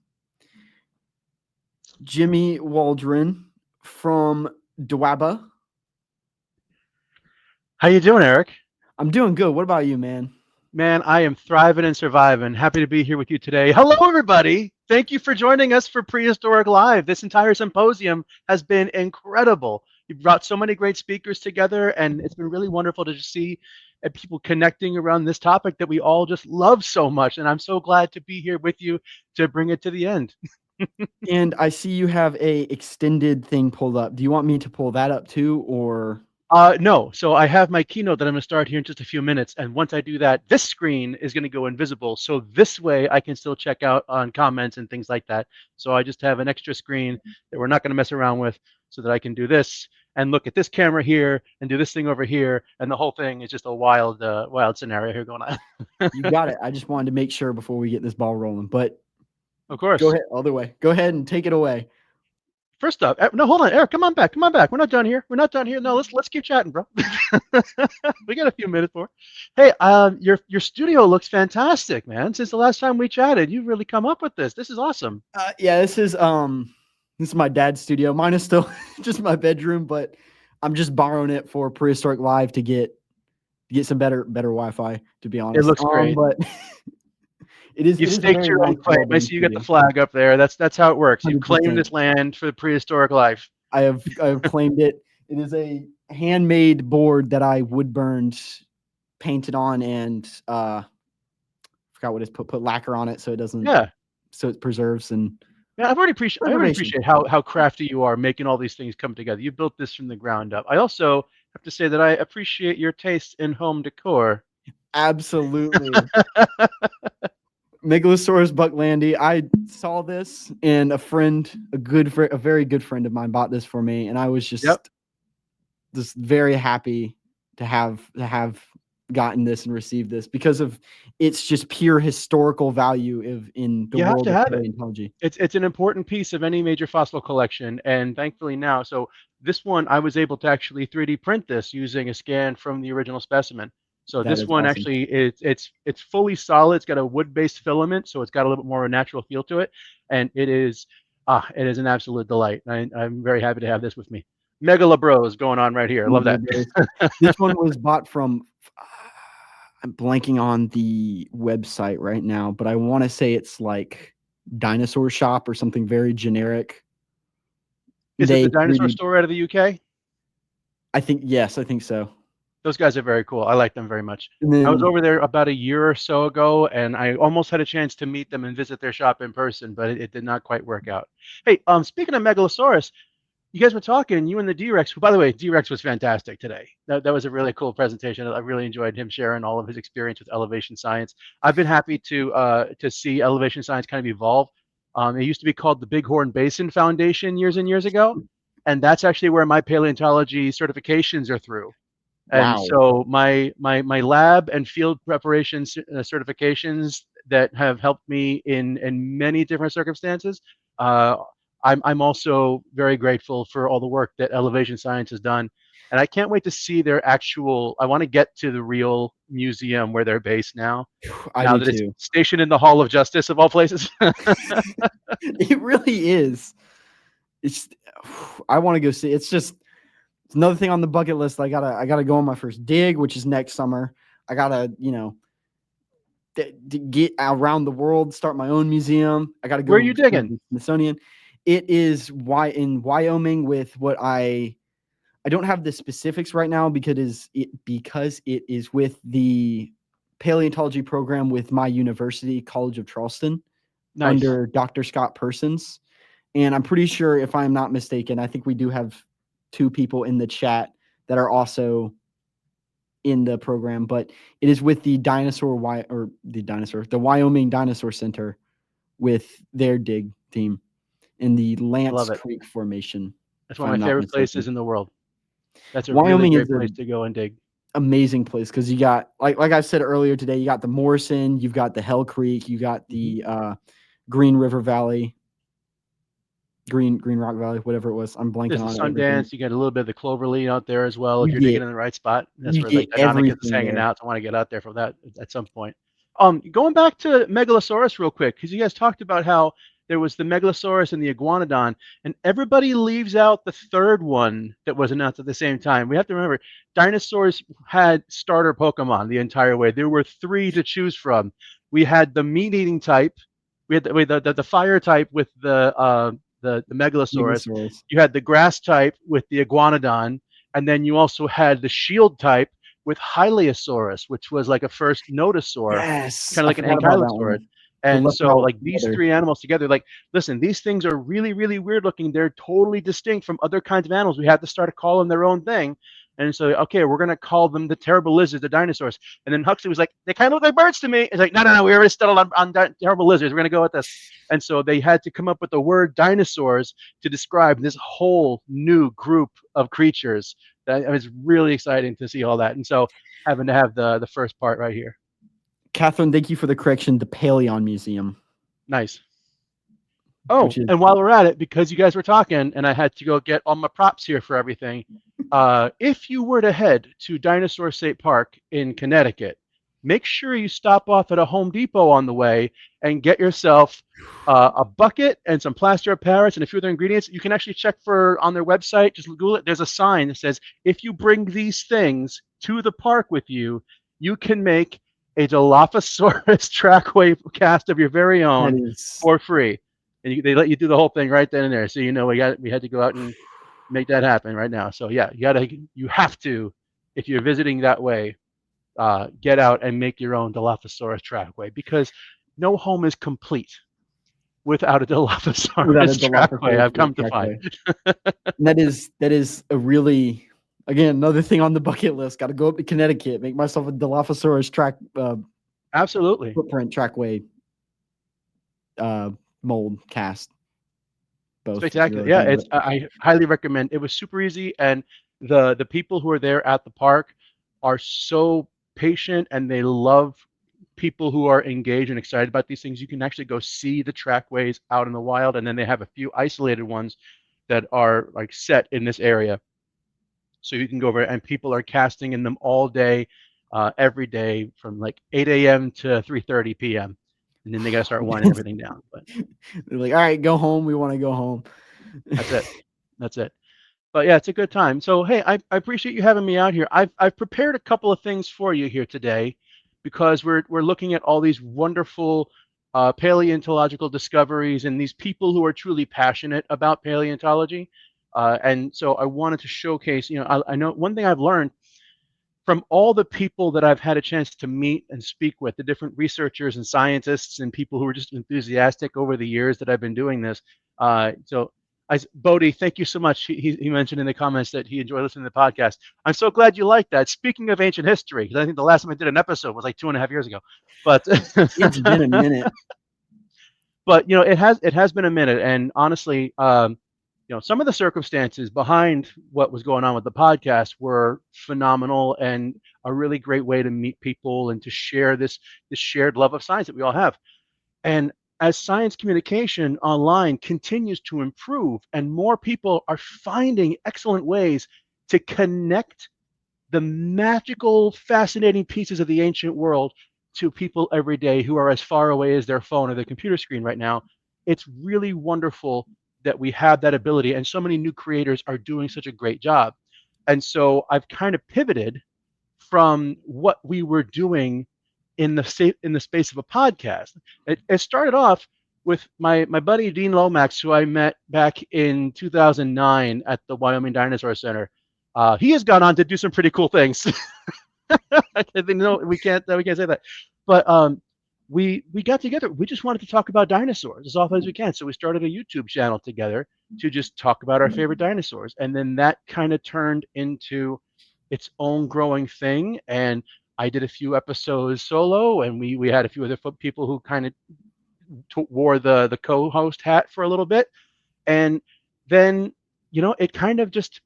Jimmy Waldron from DWABA. How you doing, Eric? I'm doing good. What about you, man? Man, I am thriving and surviving. Happy to be here with you today. Hello, everybody. Thank you for joining us for Prehistoric Live. This entire symposium has been incredible. You brought so many great speakers together, and it's been really wonderful to just see people connecting around this topic that we all just love so much. And I'm so glad to be here with you to bring it to the end. And I see you have a extended thing pulled up. Do you want me to pull that up too, or? No. So I have my keynote that I'm going to start here in just a few minutes. And once I do that, this screen is going to go invisible. So this way I can still check out on comments and things like that. So I just have an extra screen that we're not going to mess around with so that I can do this and look at this camera here and do this thing over here. And the whole thing is just a wild scenario here going on. You got it. I just wanted to make sure before we get this ball rolling, but of course. Go ahead. Other way. Go ahead and take it away. First up, no, hold on, Eric, come on back. We're not done here. No, let's keep chatting, bro. We got a few minutes more. Hey, your studio looks fantastic, man. Since the last time we chatted, you've really come up with this. This is awesome. Yeah, this is This is my dad's studio. Mine is still just my bedroom, but I'm just borrowing it for Prehistoric Live to get some better Wi-Fi, to be honest. It looks great. But it is. You've It is a staked very your own nice, claim. I well-done see you got the studio. flag up there. That's how it works. You've claimed 100%. this land for the Prehistoric Live. I have claimed it. It is a handmade board that I wood burned, painted on, and forgot what it's put lacquer on it so it doesn't. Yeah. So it preserves and. Yeah, I already appreciate how crafty you are making all these things come together. You built this from the ground up. I also have to say that I appreciate your taste in home decor. Absolutely. Megalosaurus bucklandy. I saw this, and a very good friend of mine bought this for me, and I was just very happy to have gotten this and received this because of its just pure historical value in the world of paleontology. It's an important piece of any major fossil collection, and thankfully now, so this one I was able to actually 3D print this using a scan from the original specimen. So this one awesome. actually it's fully solid. It's got a wood-based filament, so it's got a little bit more of a natural feel to it, and it is an absolute delight. I'm very happy to have this with me. Megala Bros going on right here. I love that. This one was bought from. I'm blanking on the website right now, but I want to say it's like Dinosaur Shop or something very generic. Is it the Dinosaur store out of the UK? I think so. Those guys are very cool. I like them very much. I was over there about a year or so ago, and I almost had a chance to meet them and visit their shop in person, but it did not quite work out. Hey, speaking of Megalosaurus, you guys were talking, you and the D-Rex. By the way, D-Rex was fantastic today. That was a really cool presentation. I really enjoyed him sharing all of his experience with elevation science. I've been happy to see elevation science kind of evolve. It used to be called the Bighorn Basin Foundation years and years ago, and that's actually where my paleontology certifications are through. And so my lab and field preparation certifications that have helped me in many different circumstances. I'm also very grateful for all the work that elevation science has done, and I can't wait to see their actual. I want to get to the real museum where they're based now. Now that it's stationed in the Hall of Justice of all places. It really is. I want to go see. It's another thing on the bucket list. I gotta go on my first dig, which is next summer. I gotta get around the world, start my own museum. I gotta go. Where are you digging? Smithsonian. It is in Wyoming with what I don't have the specifics right now because it is with the paleontology program with my university, College of Charleston, under Dr. Scott Persons. And I'm pretty sure, if I'm not mistaken, I think we do have 2 people in the chat that are also in the program, but it is with the the Wyoming Dinosaur Center with their dig team in the Lance Creek Formation. That's one of my favorite places in the world. That's a Wyoming really great place to go and dig. Amazing place because you got like I said earlier today, you got the Morrison, you've got the Hell Creek, you got the Green River Valley. Green Rock Valley, whatever it was. I'm blanking on it. Sundance. You get a little bit of the Cloverleaf out there as well if you're digging in the right spot. That's where like Deinonychus is hanging out. So I want to get out there for that at some point. Going back to Megalosaurus real quick, because you guys talked about how there was the Megalosaurus and the Iguanodon, and everybody leaves out the third one that was announced at the same time. We have to remember, dinosaurs had starter Pokemon the entire way. There were 3 to choose from. We had the meat-eating type. We had the fire type with the Megalosaurus. You had the grass type with the Iguanodon, and then you also had the shield type with Hylaeosaurus, which was like a first notosaur, kind of like an ankylosaur. And so like these 3 animals together, like, listen, these things are really, really weird looking. They're totally distinct from other kinds of animals. We had to start to call them their own thing. And so, okay, we're going to call them the terrible lizards, the dinosaurs. And then Huxley was like, they kind of look like birds to me. It's like, no, we already settled on terrible lizards. We're going to go with this. And so they had to come up with the word dinosaurs to describe this whole new group of creatures. It was really exciting to see all that. And so having to have the first part right here. Catherine, thank you for the correction. The Paleon Museum. Nice. Oh, and while we're at it, because you guys were talking and I had to go get all my props here for everything, if you were to head to Dinosaur State Park in Connecticut, make sure you stop off at a Home Depot on the way and get yourself a bucket and some plaster of Paris and a few other ingredients. You can actually check for on their website. Just Google it. There's a sign that says, if you bring these things to the park with you, you can make a Dilophosaurus trackway cast of your very own for free. And they let you do the whole thing right then and there. So we had to go out and make that happen right now. So yeah, you have to, if you're visiting that way, get out and make your own Dilophosaurus trackway, because no home is complete without a Dilophosaurus trackway. I've come to find. that is a really, again, another thing on the bucket list. Got to go up to Connecticut, make myself a Dilophosaurus absolutely footprint trackway mold cast. Both spectacular. Yeah, I highly recommend. It was super easy, and the people who are there at the park are so patient, and they love people who are engaged and excited about these things. You can actually go see the trackways out in the wild, and then they have a few isolated ones that are like set in this area. So you can go over, and people are casting in them all day, every day from like 8 a.m. to 3:30 p.m. And then they got to start winding everything down. But they're like, all right, go home. We want to go home. That's it. But yeah, it's a good time. So, hey, I appreciate you having me out here. I've prepared a couple of things for you here today, because we're looking at all these wonderful paleontological discoveries and these people who are truly passionate about paleontology. And so I wanted to showcase, I know one thing I've learned from all the people that I've had a chance to meet and speak with, the different researchers and scientists and people who are just enthusiastic over the years that I've been doing this. Bodhi, thank you so much. He mentioned in the comments that he enjoyed listening to the podcast. I'm so glad you like that. Speaking of ancient history, because I think the last time I did an episode was like 2.5 years ago. But it's been a minute. But it has been a minute, and honestly, some of the circumstances behind what was going on with the podcast were phenomenal, and a really great way to meet people and to share this shared love of science that we all have. And as science communication online continues to improve and more people are finding excellent ways to connect the magical, fascinating pieces of the ancient world to people every day who are as far away as their phone or their computer screen right now, it's really wonderful that we have that ability, and so many new creators are doing such a great job. And so I've kind of pivoted from what we were doing in the space of a podcast. It started off with my buddy Dean Lomax, who I met back in 2009 at the Wyoming Dinosaur Center. He has gone on to do some pretty cool things. We can't say that, but we got together. We just wanted to talk about dinosaurs as often as we can. So we started a YouTube channel together to just talk about our favorite dinosaurs. And then that kind of turned into its own growing thing. And I did a few episodes solo, and we had a few other people who kind of wore the co-host hat for a little bit. And then, it kind of just,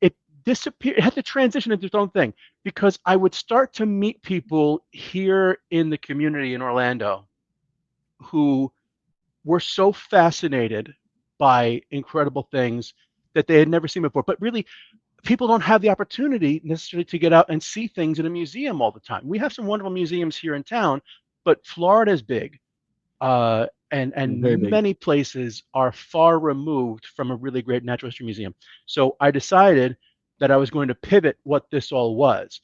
it disappeared. It had to transition into its own thing, because I would start to meet people here in the community in Orlando who were so fascinated by incredible things that they had never seen before. But really, people don't have the opportunity necessarily to get out and see things in a museum all the time. We have some wonderful museums here in town, but Florida is big. And many places are far removed from a really great natural history museum. So I decided that I was going to pivot what this all was.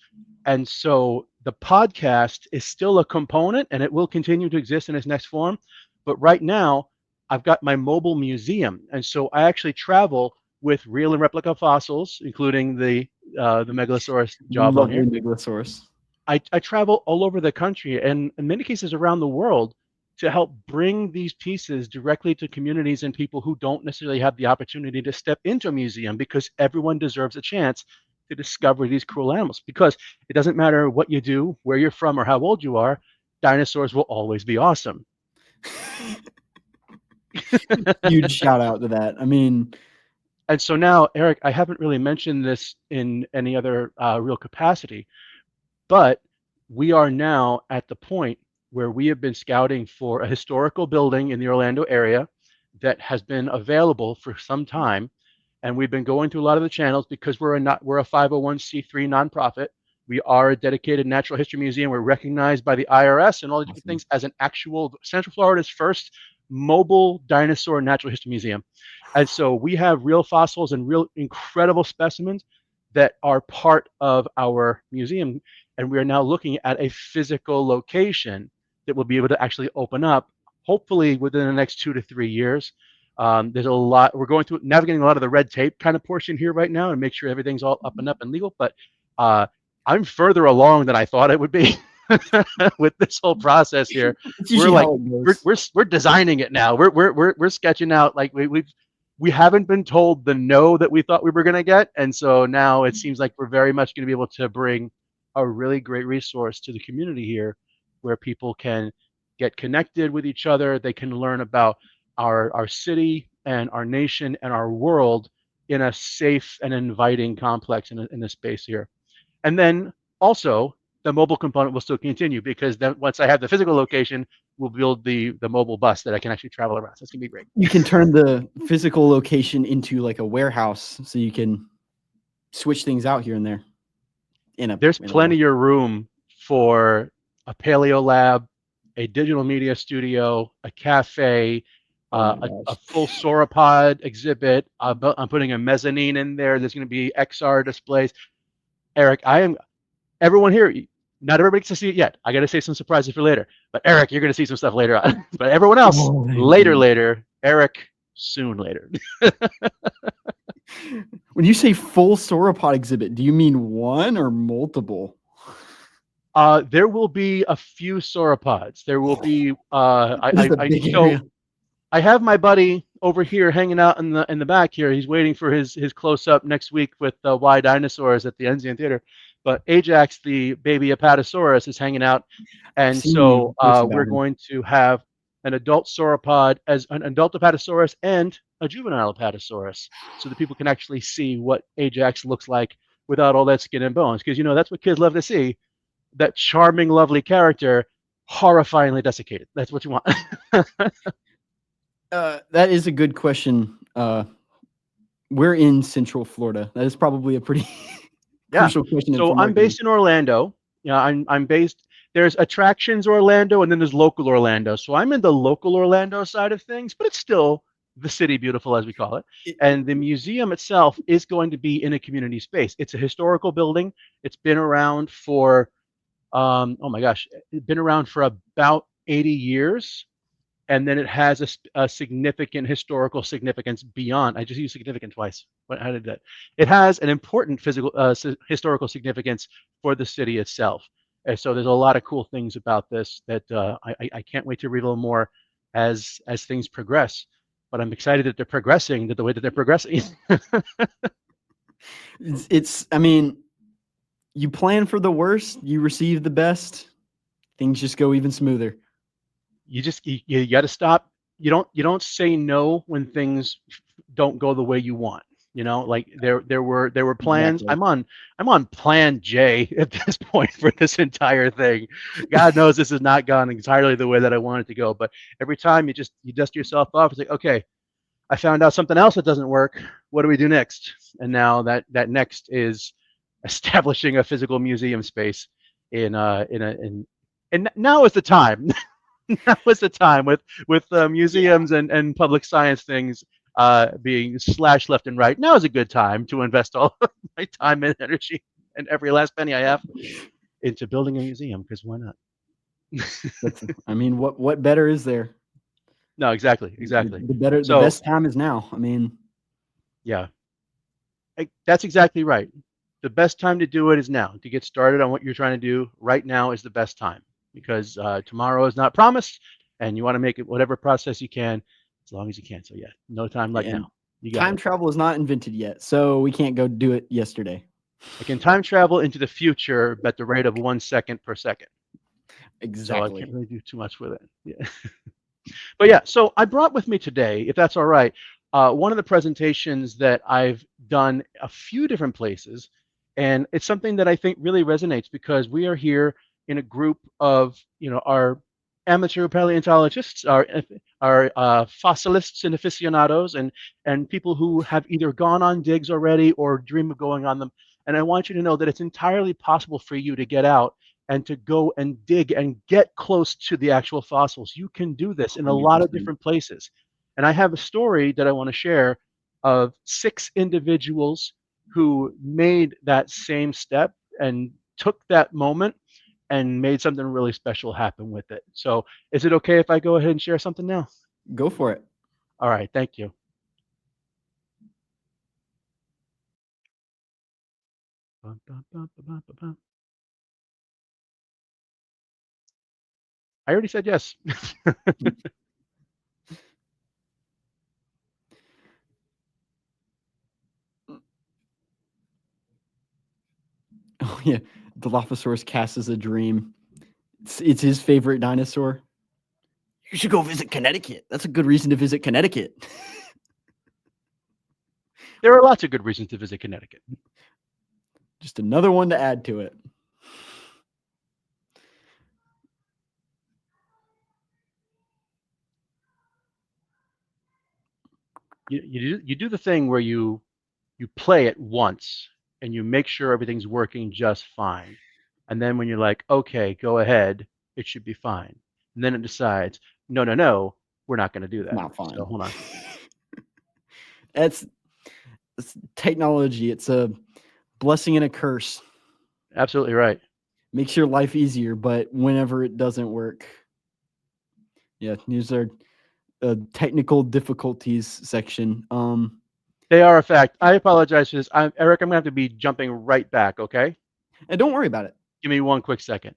And so the podcast is still a component, and it will continue to exist in its next form. But right now, I've got my mobile museum. And so I actually travel with real and replica fossils, including the Megalosaurus jawbone here. Megalosaurus. I travel all over the country, and in many cases around the world, to help bring these pieces directly to communities and people who don't necessarily have the opportunity to step into a museum, because everyone deserves a chance to discover these cruel animals. Because it doesn't matter what you do, where you're from, or how old you are, dinosaurs will always be awesome. Huge shout out to that. I mean, and so now, Eric, I haven't really mentioned this in any other real capacity, but we are now at the point where we have been scouting for a historical building in the Orlando area that has been available for some time. And we've been going through a lot of the channels, because we're a 501c3 nonprofit. We are a dedicated natural history museum. We're recognized by the IRS and all the different Awesome. things as an actual Central Florida's first mobile dinosaur natural history museum. And so we have real fossils and real incredible specimens that are part of our museum. And we are now looking at a physical location that will be able to actually open up, hopefully within the next 2 to 3 years. There's a lot, we're going through navigating a lot of the red tape kind of portion here right now and make sure everything's all up and legal. But I'm further along than I thought it would be with this whole process here. We're like, we're designing it now. We're sketching out, like we haven't been told the no that we thought we were going to get. And so now it seems like we're very much going to be able to bring a really great resource to the community here where people can get connected with each other. They can learn about our city and our nation and our world in a safe and inviting complex in a space here. And then also the mobile component will still continue, because then once I have the physical location, we'll build the mobile bus that I can actually travel around. So it's gonna be great. You can turn the physical location into like a warehouse, so you can switch things out here and there. There's plenty of room for a paleo lab, a digital media studio, a cafe, a full sauropod exhibit. I'm putting a mezzanine in there. There's going to be XR displays. Eric, everyone here, not everybody gets to see it yet. I got to save some surprises for later. But Eric, you're going to see some stuff later on. But everyone else, later. Eric, soon later. When you say full sauropod exhibit, do you mean one or multiple? There will be a few sauropods. There will be. I have my buddy over here hanging out in the back here. He's waiting for his close up next week with Y Dinosaurs at the Enzian Theater. But Ajax, the baby Apatosaurus, is hanging out, and so we're going to have an adult sauropod as an adult Apatosaurus and a juvenile Apatosaurus, so that people can actually see what Ajax looks like without all that skin and bones. Because that's what kids love to see. That charming, lovely character, horrifyingly desiccated. That's what you want. That is a good question. We're in Central Florida. That is probably a pretty crucial question. So I'm based in Orlando. I'm based. There's attractions Orlando, and then there's local Orlando. So I'm in the local Orlando side of things, but it's still the city beautiful, as we call it. And the museum itself is going to be in a community space. It's a historical building. It's been around for oh my gosh, it's been around for about 80 years. And then it has a significant historical significance beyond. I just used significant twice. How did that? It has an important historical significance for the city itself. And so there's a lot of cool things about this that I can't wait to read a little more as things progress. But I'm excited that they're progressing the way that they're progressing. I mean, you plan for the worst, you receive the best. Things just go even smoother. You got to stop. You don't say no when things don't go the way you want. Like there were plans. Exactly. I'm on plan J at this point for this entire thing. God knows this has not gone entirely the way that I wanted to go. But every time you dust yourself off, it's like, okay, I found out something else that doesn't work. What do we do next? And now that next is establishing a physical museum space and now is the time. Now is the time with museums and public science things being slashed left and right. Now is a good time to invest all of my time and energy and every last penny I have into building a museum, because why not? I mean, what better is there? No, exactly. The best time is now. I mean, yeah, that's exactly right. The best time to do it is now. To get started on what you're trying to do right now is the best time, because tomorrow is not promised, and you want to make it whatever process you can as long as you can. So yeah, no time like now. Time travel is not invented yet, so we can't go do it yesterday. I can time travel into the future at the rate of 1 second per second. Exactly. So I can't really do too much with it. Yeah. But yeah, so I brought with me today, if that's all right, one of the presentations that I've done a few different places, and it's something that I think really resonates, because we are here in a group of our amateur paleontologists, our fossilists and aficionados, and people who have either gone on digs already or dream of going on them. And I want you to know that it's entirely possible for you to get out and to go and dig and get close to the actual fossils. You can do this in a lot of 100%. different places. And I have a story that I want to share of 6 individuals who made that same step and took that moment and made something really special happen with it. So is it okay if I go ahead and share something now? Go for it. All right, thank you. I already said yes. Oh yeah, Dilophosaurus cast as a dream. It's his favorite dinosaur. You should go visit Connecticut. That's a good reason to visit Connecticut. There are lots of good reasons to visit Connecticut. Just another one to add to it. You do the thing where you play it once and you make sure everything's working just fine. And then when you're like, okay, go ahead, it should be fine. And then it decides, no, we're not going to do that. Not fine. So hold on. It's technology. It's a blessing and a curse. Absolutely right. Makes your life easier, but whenever it doesn't work. Yeah, these are technical difficulties section. They are a fact. I apologize for this. Eric, I'm going to have to be jumping right back, okay? And don't worry about it. Give me one quick second.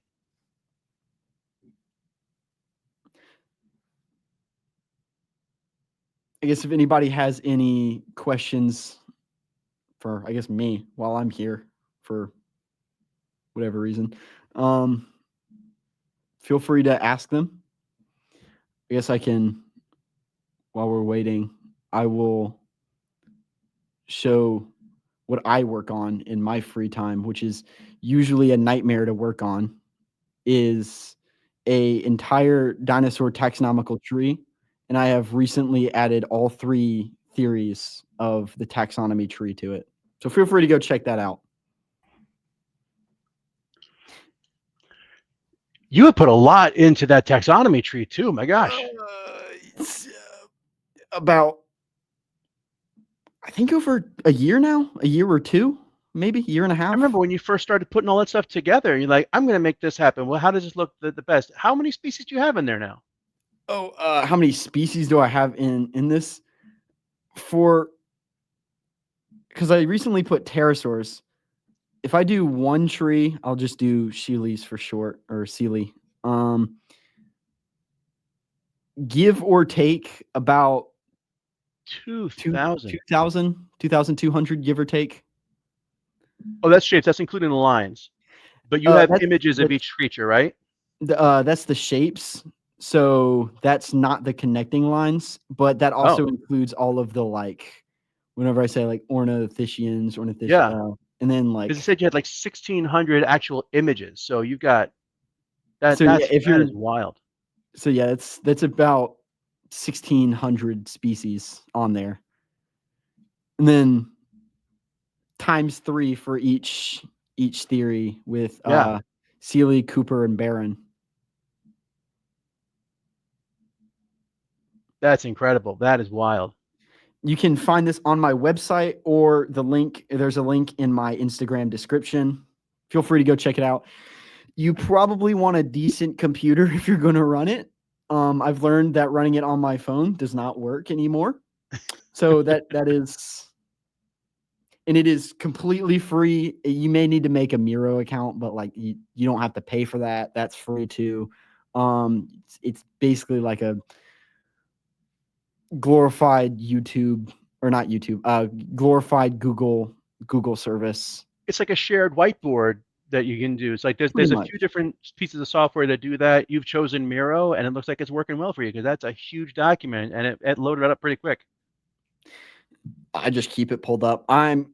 I guess if anybody has any questions for, I guess, me while I'm here for whatever reason, feel free to ask them. I guess I can, while we're waiting, I will show what I work on in my free time, which is usually a nightmare to work on, is a entire dinosaur taxonomical tree. And I have recently added all 3 theories of the taxonomy tree to it. So feel free to go check that out. You have put a lot into that taxonomy tree too. My gosh. It's about, I think, over a year now, a year or 2, maybe a year and a half. I remember when you first started putting all that stuff together, you're like, I'm going to make this happen. Well, how does this look the best? How many species do you have in there now? Oh, how many species do I have in this? Because I recently put pterosaurs. If I do one tree, I'll just do Sheelys for short, or Sealy. Give or take about 2,000. 2,200, give or take. Oh, that's shapes. That's including the lines. But you have images of each creature, right? That's the shapes. So that's not the connecting lines, but that also includes all of the, like, whenever I say like ornithischians, and then like, because it said you had like 1,600 actual images. So you've got that. So that is wild. So yeah, that's about 1,600 species on there, and then times 3 for each theory with Sealy, Cooper, and Barron. That's incredible. That is wild. You can find this on my website, or there's a link in my Instagram description. Feel free to go check it out. You probably want a decent computer if you're going to run it. I've learned that running it on my phone does not work anymore. So that is, and it is completely free. You may need to make a Miro account, but like you don't have to pay for that. That's free too. It's basically like a glorified YouTube, or not YouTube, glorified Google service. It's like a shared whiteboard that you can do. It's like there's a few different pieces of software that do that. You've chosen Miro, and it looks like it's working well for you because that's a huge document, and it loaded it up pretty quick. I just keep it pulled up. I'm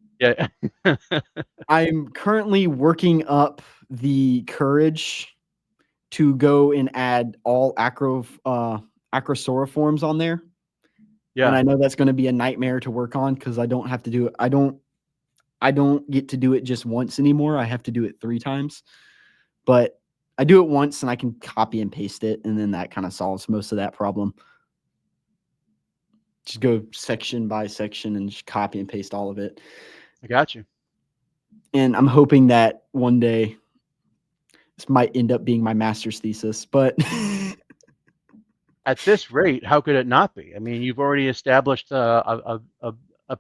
currently working up the courage to go and add all acrosauriforms on there. Yeah. And I know that's going to be a nightmare to work on because I don't have to do it. I don't get to do it just once anymore. I have to do it 3 times. But I do it once and I can copy and paste it, and then that kind of solves most of that problem. Just go section by section and just copy and paste all of it. I got you. And I'm hoping that one day this might end up being my master's thesis, but At this rate, how could it not be? I mean, you've already established a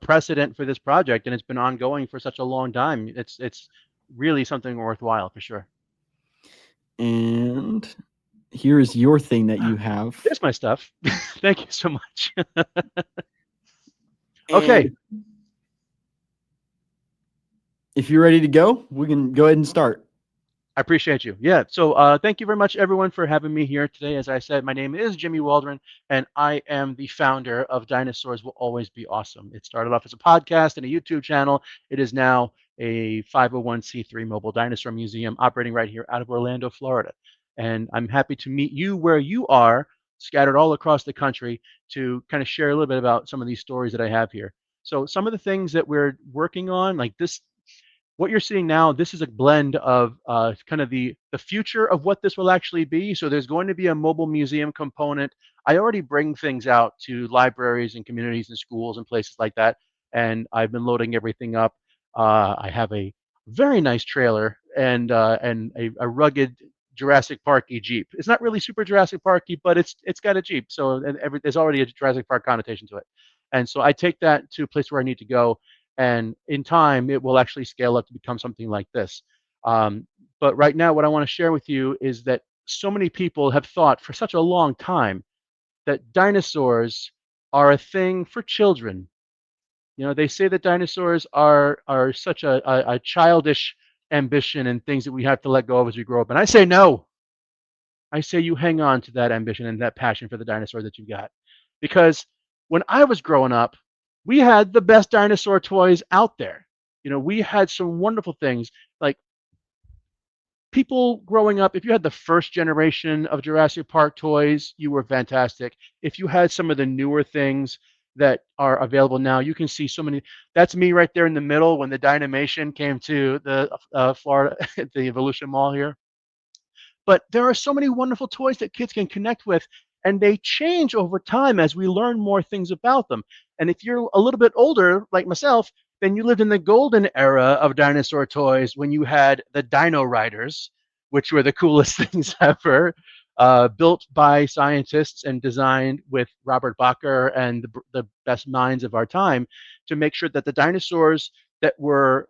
precedent for this project, and it's been ongoing for such a long time. It's really something worthwhile for sure. And here is your thing that you have. There's my stuff. Thank you so much. Okay. And if you're ready to go, we can go ahead and start. I appreciate you. Yeah. So thank you very much, everyone, for having me here today. As I said, my name is Jimmy Waldron, and I am the founder of Dinosaurs Will Always Be Awesome. It started off as a podcast and a YouTube channel. It is now a 501c3 mobile dinosaur museum operating right here out of Orlando, Florida. And I'm happy to meet you where you are, scattered all across the country, to kind of share a little bit about some of these stories that I have here. So some of the things that we're working on, like this, what you're seeing now, this is a blend of kind of the future of what this will actually be. So there's going to be a mobile museum component. I already bring things out to libraries and communities and schools and places like that, and I've been loading everything up. I have a very nice trailer and a rugged Jurassic Parky Jeep. It's not really super Jurassic Parky, but it's got a Jeep, so there's already a Jurassic Park connotation to it. And so I take that to a place where I need to go, and in time it will actually scale up to become something like this. But right now what I want to share with you is that so many people have thought for such a long time that dinosaurs are a thing for children. You know, they say that dinosaurs are such a childish ambition and things that we have to let go of as we grow up, and I say no. I say you hang on to that ambition and that passion for the dinosaur that you've got, because when I was growing up, we had the best dinosaur toys out there. You know, we had some wonderful things. Like, people growing up, if you had the first generation of Jurassic Park toys, you were fantastic. If you had some of the newer things that are available now, you can see so many. That's me right there in the middle when the Dynamation came to the Florida, the Evolution Mall here. But there are so many wonderful toys that kids can connect with, and they change over time as we learn more things about them. And if you're a little bit older, like myself, then you lived in the golden era of dinosaur toys when you had the Dino Riders, which were the coolest things ever, built by scientists and designed with Robert Bacher and the best minds of our time to make sure that the dinosaurs that were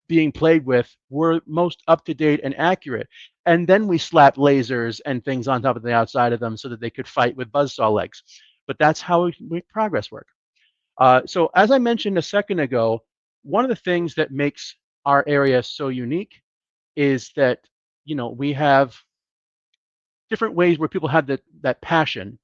being played with were most up to date and accurate. And then we slapped lasers and things on top of the outside of them so that they could fight with buzzsaw legs. But that's how we make progress work. So as I mentioned a second ago, one of the things that makes our area so unique is that, you know, we have different ways where people have that passion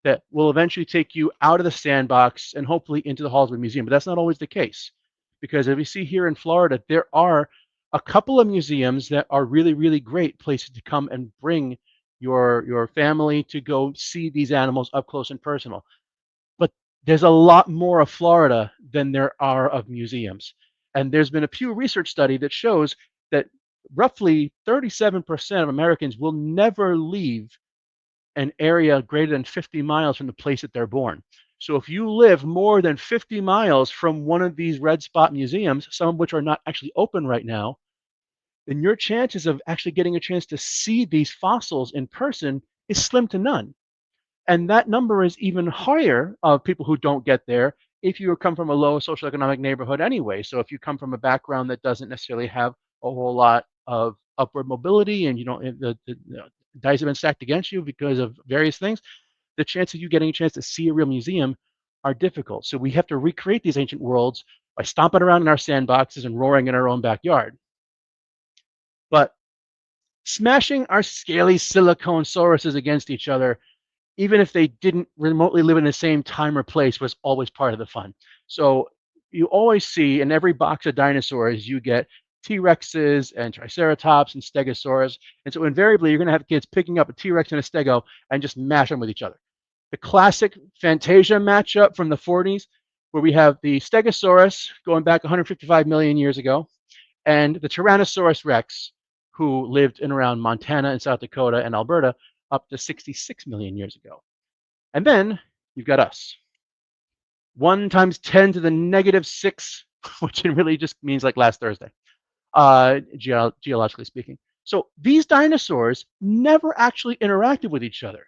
that will eventually take you out of the sandbox and hopefully into the halls of a museum. But that's not always the case, because as we see here in Florida, there are a couple of museums that are really, really great places to come and bring your family to go see these animals up close and personal. But there's a lot more of Florida than there are of museums. And there's been a Pew Research study that shows that roughly 37% of Americans will never leave an area greater than 50 miles from the place that they're born. So if you live more than 50 miles from one of these red spot museums, some of which are not actually open right now, then your chances of actually getting a chance to see these fossils in person is slim to none. And that number is even higher of people who don't get there if you come from a low socioeconomic neighborhood anyway. So if you come from a background that doesn't necessarily have a whole lot of upward mobility, and you don't, the dice have been stacked against you because of various things, the chance of you getting a chance to see a real museum are difficult. So we have to recreate these ancient worlds by stomping around in our sandboxes and roaring in our own backyard. But smashing our scaly silicone sauruses against each other, even if they didn't remotely live in the same time or place, was always part of the fun. So you always see in every box of dinosaurs, you get T-Rexes and Triceratops and Stegosaurus. And so invariably, you're going to have kids picking up a T-Rex and a Stego and just mash them with each other. The classic Fantasia matchup from the 40s where we have the Stegosaurus going back 155 million years ago, and the Tyrannosaurus rex, who lived in around Montana and South Dakota and Alberta up to 66 million years ago. And then you've got us. 1 times 10 to the negative 6, which really just means like last Thursday, geologically speaking. So these dinosaurs never actually interacted with each other.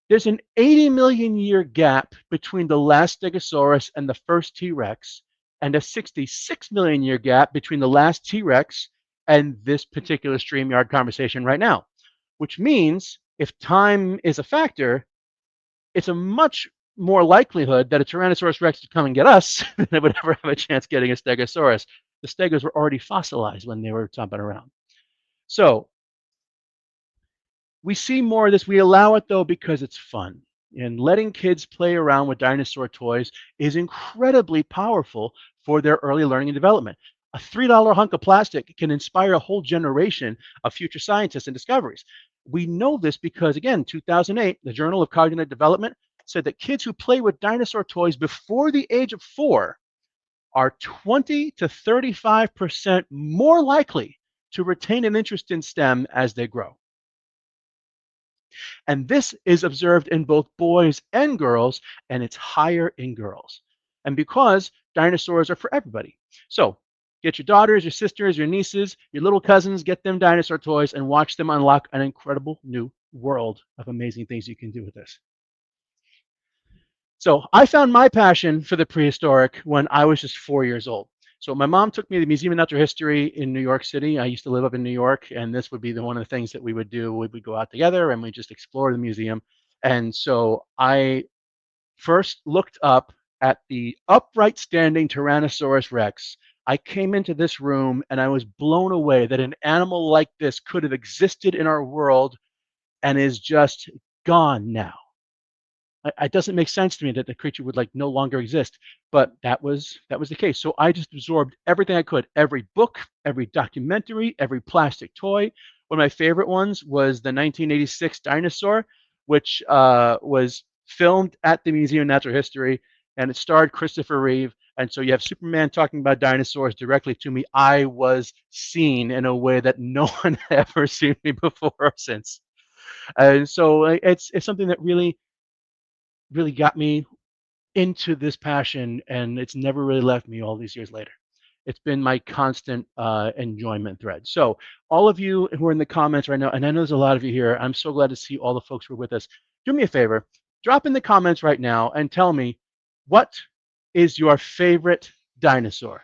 There's an 80 million year gap between the last Stegosaurus and the first T-Rex, and a 66 million year gap between the last T-Rex and this particular StreamYard conversation right now, which means if time is a factor, it's a much more likelihood that a Tyrannosaurus Rex would come and get us than it would ever have a chance getting a Stegosaurus. The Stegos were already fossilized when they were stomping around. So we see more of this. We allow it, though, because it's fun. And letting kids play around with dinosaur toys is incredibly powerful for their early learning and development. A $3 hunk of plastic can inspire a whole generation of future scientists and discoveries. We know this because, again, 2008, the Journal of Cognitive Development said that kids who play with dinosaur toys before the age of 4 are 20 to 35% more likely to retain an interest in STEM as they grow. And this is observed in both boys and girls, and it's higher in girls. And because dinosaurs are for everybody. So get your daughters, your sisters, your nieces, your little cousins, get them dinosaur toys and watch them unlock an incredible new world of amazing things you can do with this. So I found my passion for the prehistoric when I was just 4 years old. So my mom took me to the Museum of Natural History in New York City. I used to live up in New York, and this would be one of the things that we would do. We would go out together and we just explore the museum. And so I first looked up at the upright standing Tyrannosaurus Rex. I came into this room and I was blown away that an animal like this could have existed in our world and is just gone now. It doesn't make sense to me that the creature would like no longer exist, but that was the case. So I just absorbed everything I could, every book, every documentary, every plastic toy. One of my favorite ones was the 1986 dinosaur, which was filmed at the Museum of Natural History, and it starred Christopher Reeve. And so you have Superman talking about dinosaurs directly to me. I was seen in a way that no one had ever seen me before or since. And so it's something that really got me into this passion, and it's never really left me all these years later. It's been my constant enjoyment thread. So all of you who are in the comments right now, and I know there's a lot of you here, I'm so glad to see all the folks who are with us. Do me a favor, drop in the comments right now and tell me, what is your favorite dinosaur?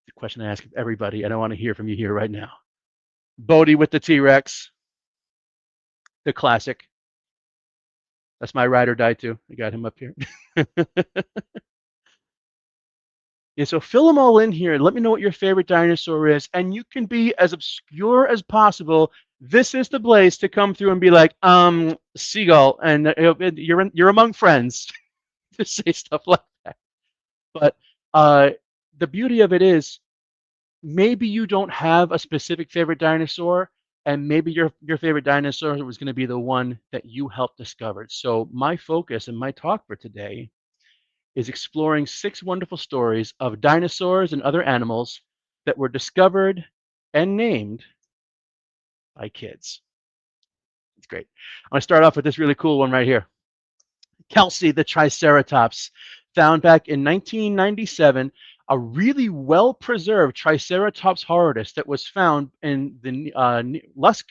The question I ask everybody, and I want to hear from you here right now. Bodhi with the T-Rex, the classic. That's my ride or die too. I got him up here. Yeah, so fill them all in here and let me know what your favorite dinosaur is. And you can be as obscure as possible. This is the place to come through and be like, seagull, and you're among friends to say stuff like that. But the beauty of it is, maybe you don't have a specific favorite dinosaur, and maybe your favorite dinosaur was going to be the one that you helped discover. So my focus and my talk for today is exploring 6 wonderful stories of dinosaurs and other animals that were discovered and named by kids. It's great. I'm going to start off with this really cool one right here. Kelsey the Triceratops, found back in 1997, a really well-preserved Triceratops horridus that was found in the Lusk,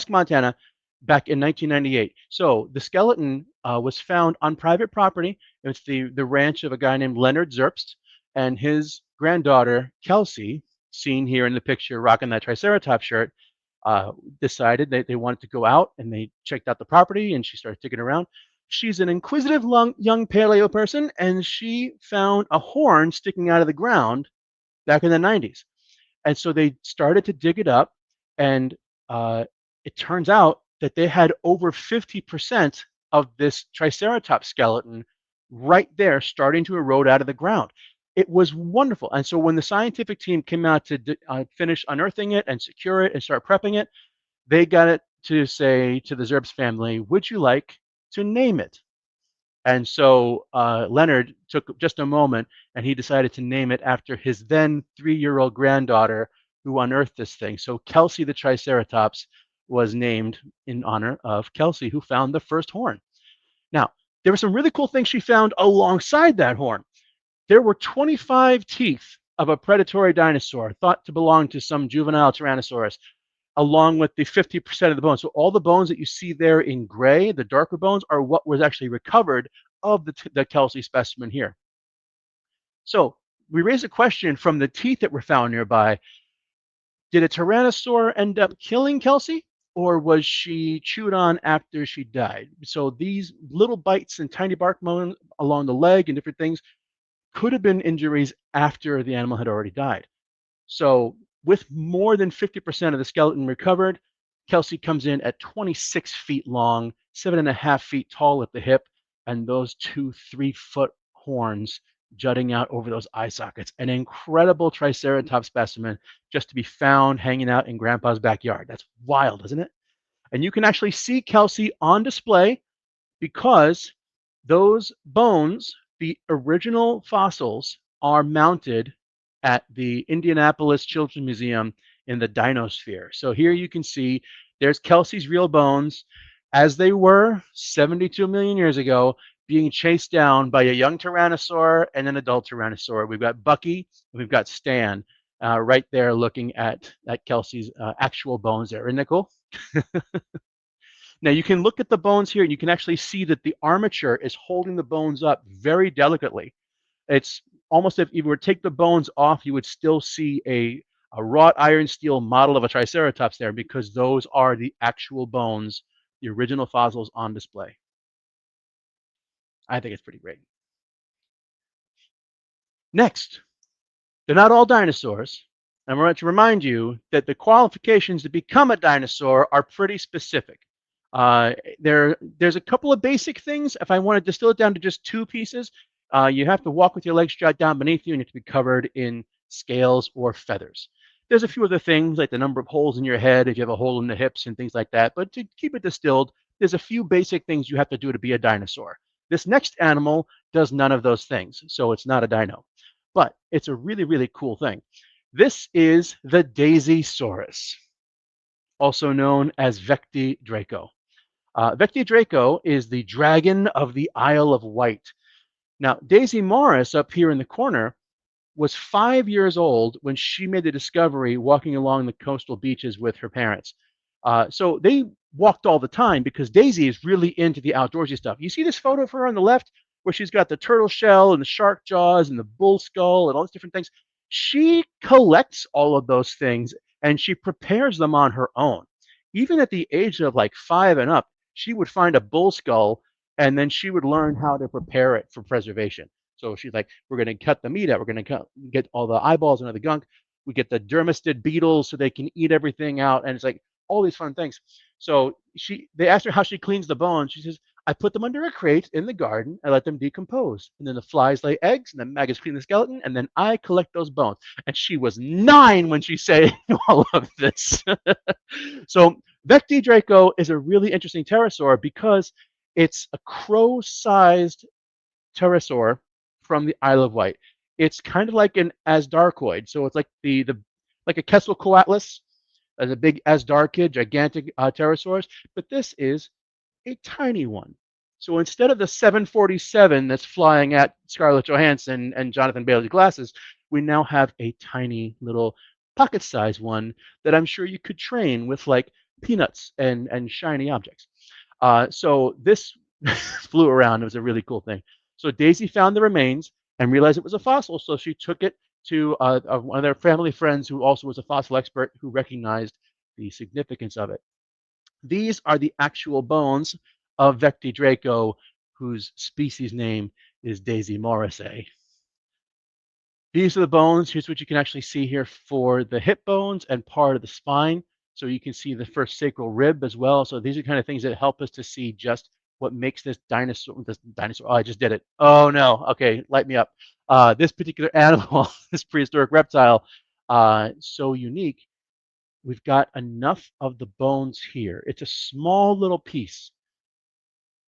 Montana, back in 1998. So the skeleton was found on private property. It's the ranch of a guy named Leonard Zerbst, and his granddaughter, Kelsey, seen here in the picture rocking that Triceratops shirt, decided that they wanted to go out, and they checked out the property, and she started digging around. She's an inquisitive young paleo person, and she found a horn sticking out of the ground back in the 90s. And so they started to dig it up, and it turns out that they had over 50% of this Triceratops skeleton right there starting to erode out of the ground. It was wonderful. And so when the scientific team came out to finish unearthing it and secure it and start prepping it, they got it to say to the Zerbst family, would you like to name it? And so Leonard took just a moment and he decided to name it after his then 3-year-old granddaughter who unearthed this thing. So Kelsey the Triceratops was named in honor of Kelsey, who found the first horn. Now, there were some really cool things she found alongside that horn. There were 25 teeth of a predatory dinosaur thought to belong to some juvenile Tyrannosaurus, along with the 50% of the bones. So all the bones that you see there in gray, the darker bones, are what was actually recovered of the Kelsey specimen here. So we raised a question from the teeth that were found nearby. Did a Tyrannosaur end up killing Kelsey, or was she chewed on after she died? So these little bites and tiny bark bones along the leg and different things could have been injuries after the animal had already died. So with more than 50% of the skeleton recovered, Kelsey comes in at 26 feet long, 7.5 feet tall at the hip, and those 2 3-foot horns jutting out over those eye sockets. An incredible Triceratops specimen just to be found hanging out in Grandpa's backyard. That's wild, isn't it? And you can actually see Kelsey on display because those bones, the original fossils, are mounted at the Indianapolis Children's Museum in the Dinosphere. So here you can see there's Kelsey's real bones as they were 72 million years ago, being chased down by a young Tyrannosaur and an adult Tyrannosaur. We've got Bucky and we've got Stan right there looking at Kelsey's actual bones there. Isn't that cool? Now you can look at the bones here and you can actually see that the armature is holding the bones up very delicately. It's almost if you were to take the bones off, you would still see a wrought iron steel model of a Triceratops there because those are the actual bones, the original fossils on display. I think it's pretty great. Next, they're not all dinosaurs. And we're going to remind you that the qualifications to become a dinosaur are pretty specific. There's a couple of basic things. If I want to distill it down to just 2 pieces, you have to walk with your legs dragged down beneath you and you have to be covered in scales or feathers. There's a few other things like the number of holes in your head, if you have a hole in the hips and things like that. But to keep it distilled, there's a few basic things you have to do to be a dinosaur. This next animal does none of those things, so it's not a dino. But it's a really, really cool thing. This is the Daisysaurus, also known as Vecti Draco. Vecti Draco is the dragon of the Isle of Wight. Now, Daisy Morris up here in the corner was 5 years old when she made the discovery walking along the coastal beaches with her parents. So they walked all the time because Daisy is really into the outdoorsy stuff. You see this photo of her on the left where she's got the turtle shell and the shark jaws and the bull skull and all these different things. She collects all of those things and she prepares them on her own. Even at the age of like 5 and up, she would find a bull skull and then she would learn how to prepare it for preservation. So she's like, we're going to cut the meat out. We're going to get all the eyeballs and all the gunk. We get the dermestid beetles so they can eat everything out. And it's like all these fun things. So they asked her how she cleans the bones. She says, I put them under a crate in the garden. I let them decompose. And then the flies lay eggs and the maggots clean the skeleton. And then I collect those bones. And she was 9 when she said all of this. So Vecti Draco is a really interesting pterosaur because it's a crow-sized pterosaur from the Isle of Wight. It's kind of like an Asdarcoid. So it's like like a Quetzalcoatlus, as a big Asdarchid, gigantic pterosaurus. But this is a tiny one. So instead of the 747 that's flying at Scarlett Johansson and Jonathan Bailey's glasses, we now have a tiny little pocket-sized one that I'm sure you could train with like peanuts and shiny objects. So this flew around. It was a really cool thing. So Daisy found the remains and realized it was a fossil. So she took it to one of their family friends who also was a fossil expert who recognized the significance of it. These are the actual bones of Vecti Draco, whose species name is Daisy Morrissey. These are the bones. Here's what you can actually see here for the hip bones and part of the spine. So you can see the first sacral rib as well. So these are kind of things that help us to see just what makes this dinosaur, oh, I just did it. Oh no, okay, light me up. This particular animal, this prehistoric reptile, so unique. We've got enough of the bones here. It's a small little piece.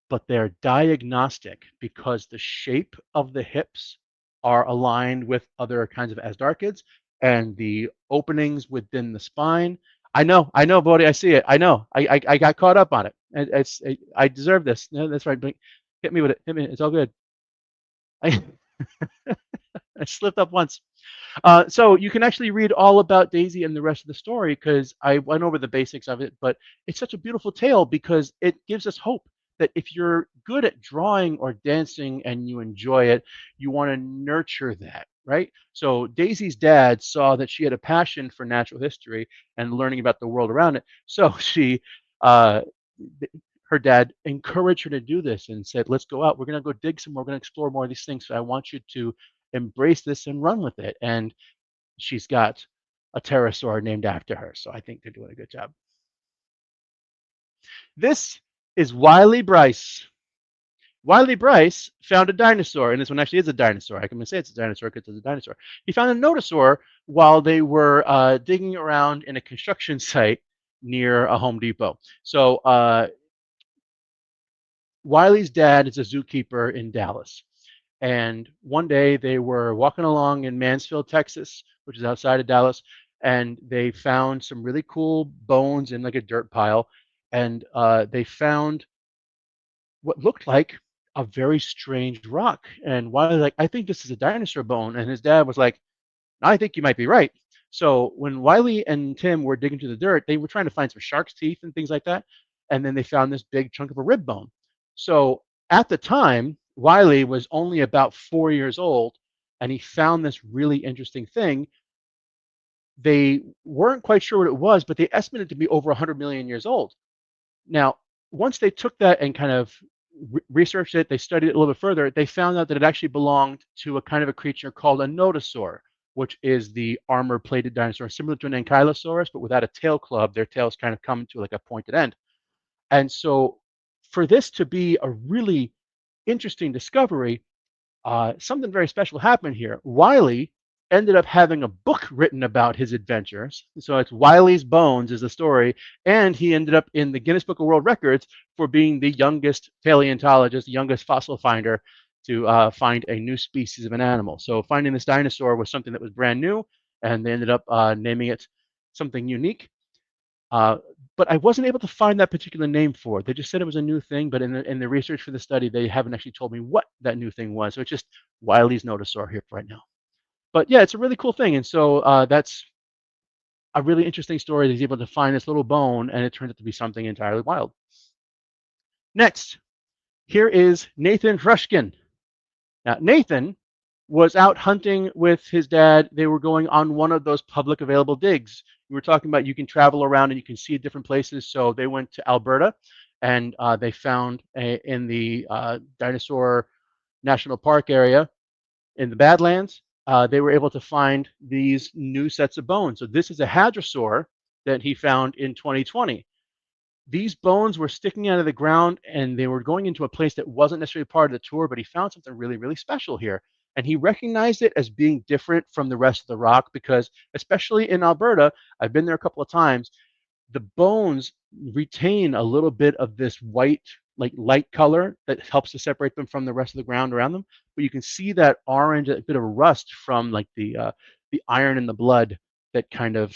but they're diagnostic because the shape of the hips are aligned with other kinds of asdarchids, and the openings within the spine. I know, Bodhi, I see it. I know. I got caught up on it. I deserve this. No, that's right. Hit me with it. Hit me. It's all good. I I slipped up once. So you can actually read all about Daisy and the rest of the story because I went over the basics of it, but it's such a beautiful tale because it gives us hope that if you're good at drawing or dancing and you enjoy it, you want to nurture that, right? So Daisy's dad saw that she had a passion for natural history and learning about the world around it. So uh, her dad encouraged her to do this and said, let's go out. We're going to go dig some more. We're going to explore more of these things. So I want you to embrace this and run with it. And she's got a pterosaur named after her. So I think they're doing a good job. This is Wiley Bryce. Wiley Bryce found a dinosaur, and this one actually is a dinosaur. I can say it's a dinosaur because it's a dinosaur. He found a nodosaur while they were digging around in a construction site near a Home Depot. So Wiley's dad is a zookeeper in Dallas. And one day they were walking along in Mansfield, Texas, which is outside of Dallas, and they found some really cool bones in like a dirt pile. And they found what looked like a very strange rock. And Wiley's like, I think this is a dinosaur bone. And his dad was like, I think you might be right. So when Wiley and Tim were digging through the dirt, they were trying to find some shark's teeth and things like that. And then they found this big chunk of a rib bone. So at the time, Wiley was only about 4 years old, and he found this really interesting thing. They weren't quite sure what it was, but they estimated it to be over 100 million years old. Now, once they took that and kind of researched it, they studied it a little bit further, they found out that it actually belonged to a kind of a creature called a nodosaur, which is the armor-plated dinosaur, similar to an ankylosaurus, but without a tail club. Their tails kind of come to like a pointed end. And so for this to be a really interesting discovery, something very special happened here. Wiley ended up having a book written about his adventures. So it's Wiley's Bones is the story, and he ended up in the Guinness Book of World Records for being the youngest paleontologist, the youngest fossil finder to find a new species of an animal. So finding this dinosaur was something that was brand new, and they ended up naming it something unique. But I wasn't able to find that particular name for it. They just said it was a new thing, but in the research for the study, they haven't actually told me what that new thing was. So it's just Wiley's nodosaur here right now. But yeah, it's a really cool thing. And so that's a really interesting story. He's able to find this little bone, and it turned out to be something entirely wild. Next, here is Nathan Rushkin. Now, Nathan was out hunting with his dad. They were going on one of those public available digs. We were talking about you can travel around and you can see different places. So they went to Alberta, and they found in the Dinosaur National Park area in the Badlands, they were able to find these new sets of bones. So this is a hadrosaur that he found in 2020. These bones were sticking out of the ground, and they were going into a place that wasn't necessarily part of the tour, but he found something really, really special here. And he recognized it as being different from the rest of the rock because, especially in Alberta, I've been there a couple of times, the bones retain a little bit of this white, like light color that helps to separate them from the rest of the ground around them. But you can see that orange, a bit of a rust from like the iron in the blood that kind of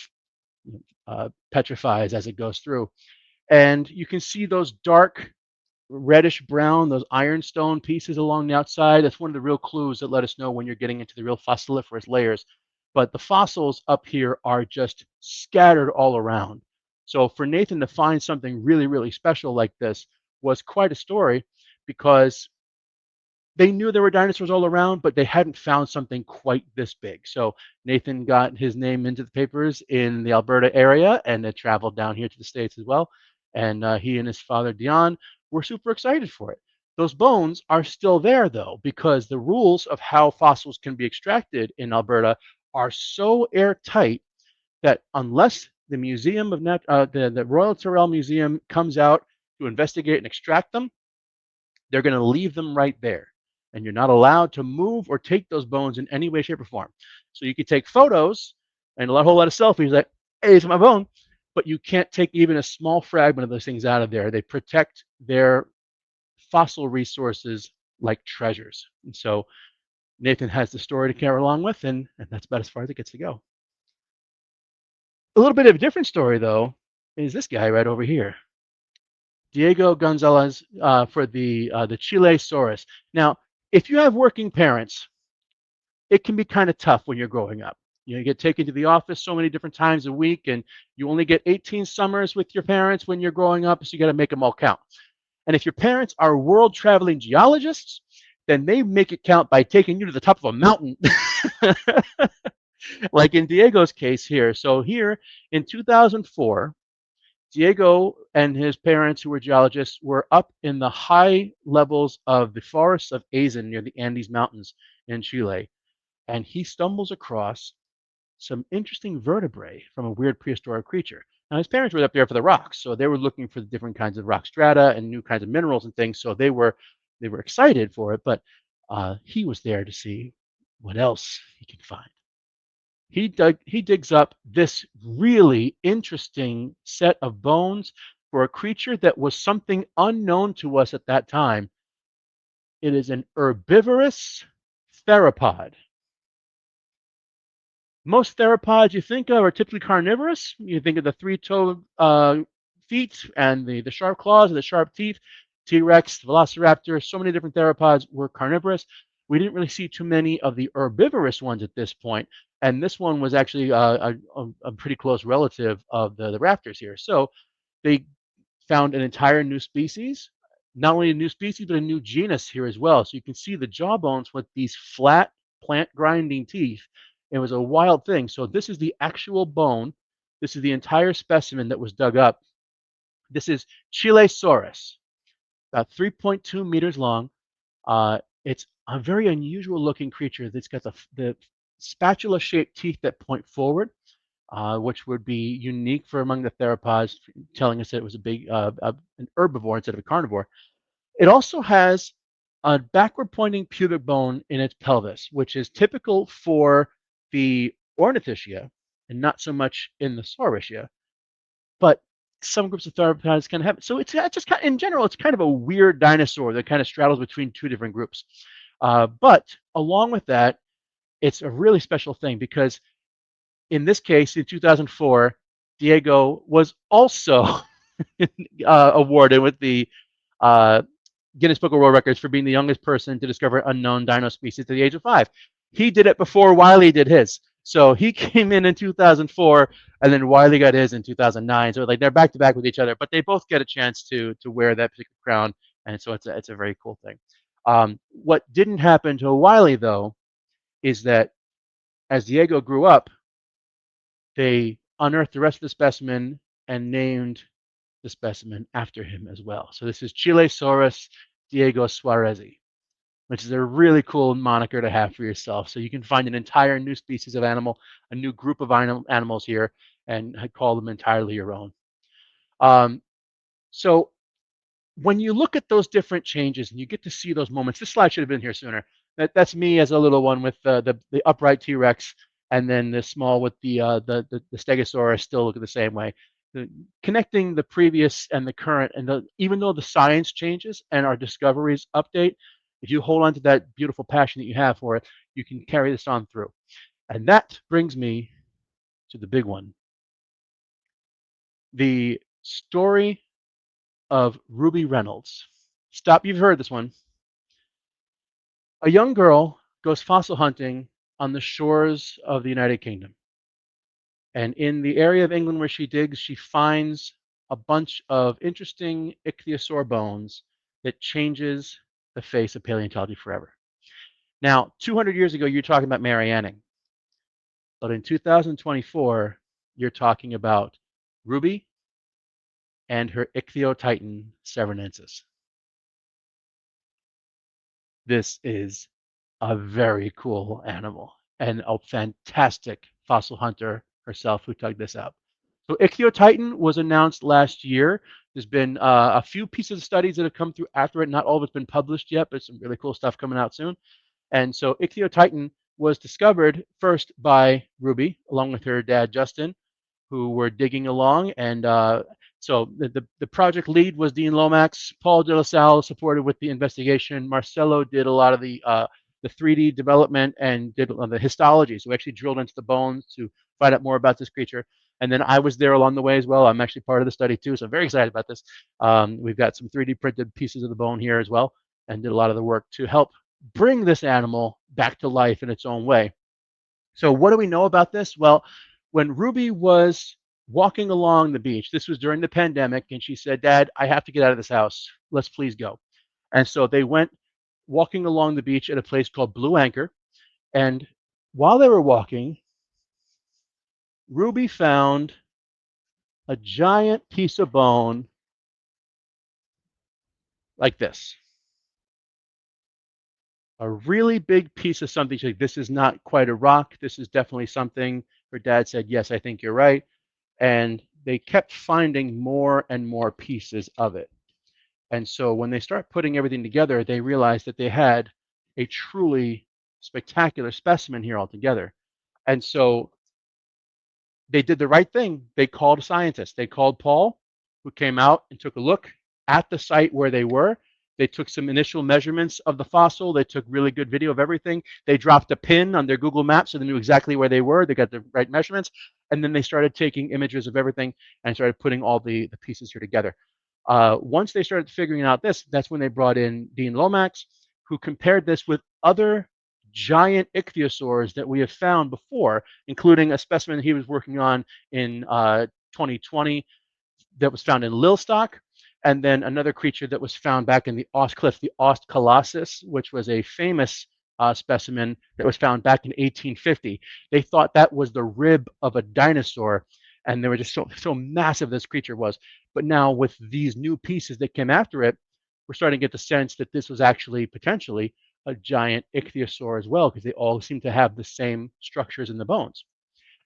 petrifies as it goes through. And you can see those dark reddish brown, those ironstone pieces along the outside. That's one of the real clues that let us know when you're getting into the real fossiliferous layers. But the fossils up here are just scattered all around. So for Nathan to find something really, really special like this was quite a story because they knew there were dinosaurs all around, but they hadn't found something quite this big. So Nathan got his name into the papers in the Alberta area, and it traveled down here to the States as well. And he and his father, Dion, were super excited for it. Those bones are still there, though, because the rules of how fossils can be extracted in Alberta are so airtight that unless the Museum of the Royal Tyrrell Museum comes out to investigate and extract them, they're going to leave them right there. And you're not allowed to move or take those bones in any way, shape, or form. So you can take photos and a whole lot of selfies like, hey, it's my bone, but you can't take even a small fragment of those things out of there. They protect their fossil resources like treasures. And so Nathan has the story to carry along with, and that's about as far as it gets to go. A little bit of a different story, though, is this guy right over here, Diego Gonzalez, for the Chilesaurus. Now, if you have working parents, it can be kind of tough when you're growing up. You get taken to the office so many different times a week, and you only get 18 summers with your parents when you're growing up, so you got to make them all count. And if your parents are world-traveling geologists, then they make it count by taking you to the top of a mountain, like in Diego's case here. So here in 2004, Diego and his parents, who were geologists, were up in the high levels of the forests of Azen near the Andes Mountains in Chile. And he stumbles across some interesting vertebrae from a weird prehistoric creature. Now, his parents were up there for the rocks, so they were looking for the different kinds of rock strata and new kinds of minerals and things. So they were excited for it, but he was there to see what else he could find. He digs up this really interesting set of bones for a creature that was something unknown to us at that time. It is an herbivorous theropod. Most theropods you think of are typically carnivorous. You think of the three-toed feet and the sharp claws and the sharp teeth. T-Rex, Velociraptor, so many different theropods were carnivorous. We didn't really see too many of the herbivorous ones at this point, and this one was actually a pretty close relative of the raptors here. So they found an entire new species, not only a new species, but a new genus here as well. So you can see the jawbones with these flat plant grinding teeth. It was a wild thing. So this is the actual bone. This is the entire specimen that was dug up. This is Chilesaurus, about 3.2 meters long. It's a very unusual looking creature that's got the spatula-shaped teeth that point forward, which would be unique for among the theropods, telling us that it was an herbivore instead of a carnivore. It also has a backward-pointing pubic bone in its pelvis, which is typical for the Ornithischia and not so much in the Saurischia. But some groups of theropods kind of have it. So it's just kind of, in general, it's kind of a weird dinosaur that kind of straddles between two different groups. But along with that, it's a really special thing because in this case, in 2004, Diego was also awarded with the Guinness Book of World Records for being the youngest person to discover unknown dino species at the age of 5. He did it before Wiley did his. So he came in 2004, and then Wiley got his in 2009. So like they're back to back with each other, but they both get a chance to wear that particular crown, and so it's a very cool thing. What didn't happen to Wiley though is that as Diego grew up, they unearthed the rest of the specimen and named the specimen after him as well. So this is Chilesaurus Diego Suarezi, which is a really cool moniker to have for yourself. So you can find an entire new species of animal, a new group of animals here, and call them entirely your own. So when you look at those different changes and you get to see those moments, this slide should have been here sooner. That's me as a little one with the upright T-Rex, and then the small with the Stegosaurus still look the same way. Connecting the previous and the current, and even though the science changes and our discoveries update, if you hold on to that beautiful passion that you have for it, you can carry this on through. And that brings me to the big one. The story of Ruby Reynolds. Stop, you've heard this one. A young girl goes fossil hunting on the shores of the United Kingdom. And in the area of England where she digs, she finds a bunch of interesting ichthyosaur bones that changes the face of paleontology forever. Now, 200 years ago, you're talking about Mary Anning. But in 2024, you're talking about Ruby and her Ichthyotitan severnensis. This is a very cool animal and a fantastic fossil hunter herself who dug this up. So Ichthyotitan was announced last year. There's been a few pieces of studies that have come through after it. Not all of it's been published yet, but some really cool stuff coming out soon. And so Ichthyotitan was discovered first by Ruby, along with her dad, Justin, who were digging along. And So the project lead was Dean Lomax. Paul De La Salle supported with the investigation. Marcelo did a lot of the 3D development and did the histology. So we actually drilled into the bones to find out more about this creature. And then I was there along the way as well. I'm actually part of the study too, so I'm very excited about this. We've got some 3D printed pieces of the bone here as well, and did a lot of the work to help bring this animal back to life in its own way. So what do we know about this? Well, when Ruby was walking along the beach, this was during the pandemic, and she said, "Dad, I have to get out of this house. Let's please go." And so they went walking along the beach at a place called Blue Anchor. And while they were walking, Ruby found a giant piece of bone like this. A really big piece of something. She's like, "This is not quite a rock. This is definitely something." Her dad said, "Yes, I think you're right." And they kept finding more and more pieces of it. And so when they start putting everything together, they realized that they had a truly spectacular specimen here altogether. And so they did the right thing. They called a scientist. They called Paul, who came out and took a look at the site where they were. They took some initial measurements of the fossil. They took really good video of everything. They dropped a pin on their Google Maps so they knew exactly where they were. They got the right measurements. And then they started taking images of everything and started putting all the pieces here together. Once they started figuring out this, that's when they brought in Dean Lomax, who compared this with other giant ichthyosaurs that we have found before, including a specimen he was working on in 2020 that was found in Lilstock, and then another creature that was found back in the Ost Cliff, the Ost Colossus, which was a famous specimen that was found back in 1850. They thought that was the rib of a dinosaur, and they were just so massive this creature was. But now with these new pieces that came after it, we're starting to get the sense that this was actually potentially a giant ichthyosaur as well, because they all seem to have the same structures in the bones.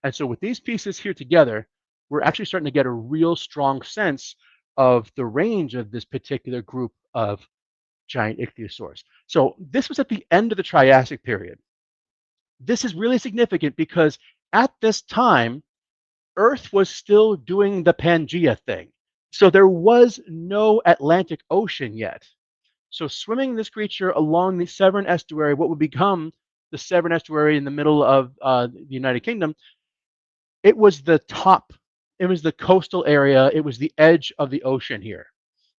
And so with these pieces here together, we're actually starting to get a real strong sense of the range of this particular group of giant ichthyosaurs. So this was at the end of the Triassic period. This is really significant because at this time, Earth was still doing the Pangea thing. So there was no Atlantic Ocean yet. So swimming this creature along the Severn Estuary, what would become the Severn Estuary in the middle of the United Kingdom, it was the top, it was the coastal area, it was the edge of the ocean here.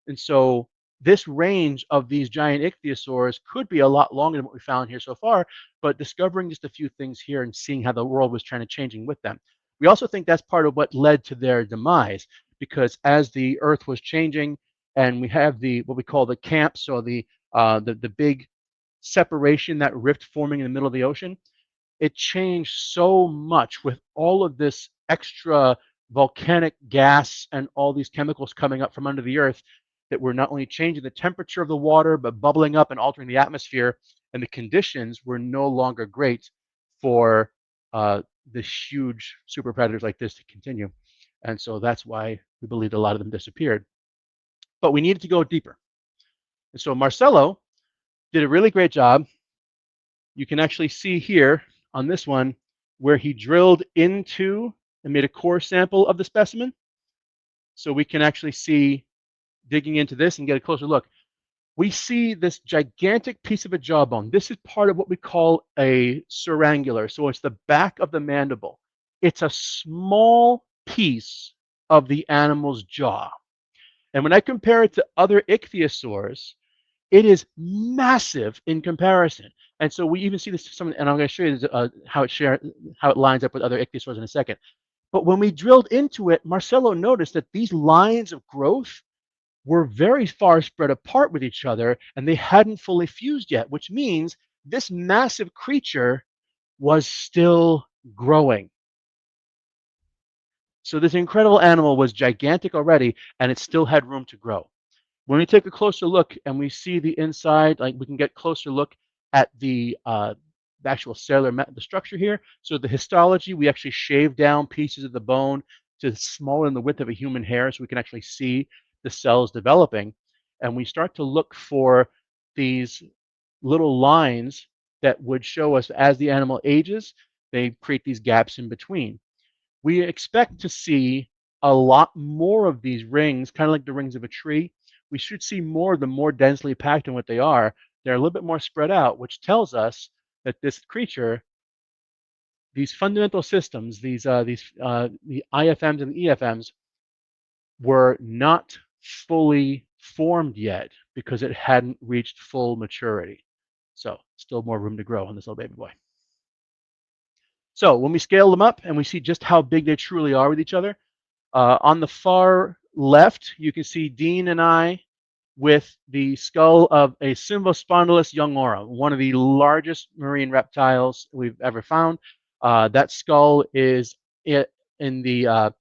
And so this range of these giant ichthyosaurs could be a lot longer than what we found here so far, but discovering just a few things here and seeing how the world was trying to changing with them. We also think that's part of what led to their demise, because as the Earth was changing, and we have the what we call the camp, so the big separation, that rift forming in the middle of the ocean, it changed so much with all of this extra volcanic gas and all these chemicals coming up from under the earth that were not only changing the temperature of the water, but bubbling up and altering the atmosphere. And the conditions were no longer great for the huge super predators like this to continue. And so that's why we believe a lot of them disappeared. But we needed to go deeper. And so Marcelo did a really great job. You can actually see here on this one where he drilled into and made a core sample of the specimen. So we can actually see, digging into this and get a closer look, we see this gigantic piece of a jawbone. This is part of what we call a surangular. So it's the back of the mandible. It's a small piece of the animal's jaw. And when I compare it to other ichthyosaurs, it is massive in comparison. And so we even see this, and I'm going to show you how it lines up with other ichthyosaurs in a second. But when we drilled into it, Marcelo noticed that these lines of growth were very far spread apart with each other, and they hadn't fully fused yet, which means this massive creature was still growing. So this incredible animal was gigantic already, and it still had room to grow. When we take a closer look and we see the inside, like we can get closer look at the actual cellular the structure here. So the histology, we actually shave down pieces of the bone to smaller than the width of a human hair, so we can actually see the cells developing. And we start to look for these little lines that would show us as the animal ages, they create these gaps in between. We expect to see a lot more of these rings, kind of like the rings of a tree. We should see more of them more densely packed than what they are. They're a little bit more spread out, which tells us that this creature, these fundamental systems, the IFMs and the EFMs, were not fully formed yet because it hadn't reached full maturity. So still more room to grow on this little baby boy. So when we scale them up and we see just how big they truly are with each other, on the far left, you can see Dean and I with the skull of a Symbospondylus youngora, one of the largest marine reptiles we've ever found. That skull is in the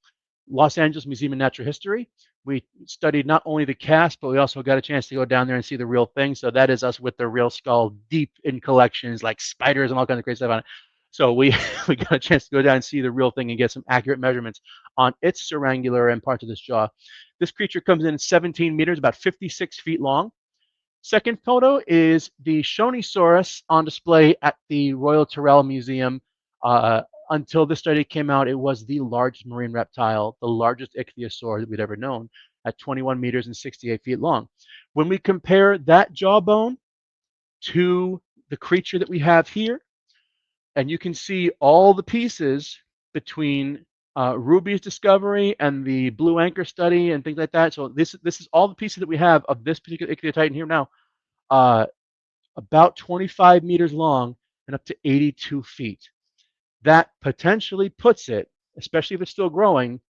Los Angeles Museum of Natural History. We studied not only the cast, but we also got a chance to go down there and see the real thing. So that is us with the real skull deep in collections like spiders and all kinds of crazy stuff on it. So we got a chance to go down and see the real thing and get some accurate measurements on its cerangular and parts of this jaw. This creature comes in 17 meters, about 56 feet long. Second photo is the Shonisaurus on display at the Royal Tyrrell Museum. Until this study came out, it was the largest marine reptile, the largest ichthyosaur that we'd ever known, at 21 meters and 68 feet long. When we compare that jawbone to the creature that we have here, and you can see all the pieces between Ruby's discovery and the blue anchor study and things like that. So this is all the pieces that we have of this particular ichthyotitan here now, about 25 meters long and up to 82 feet. That potentially puts it, especially if it's still growing,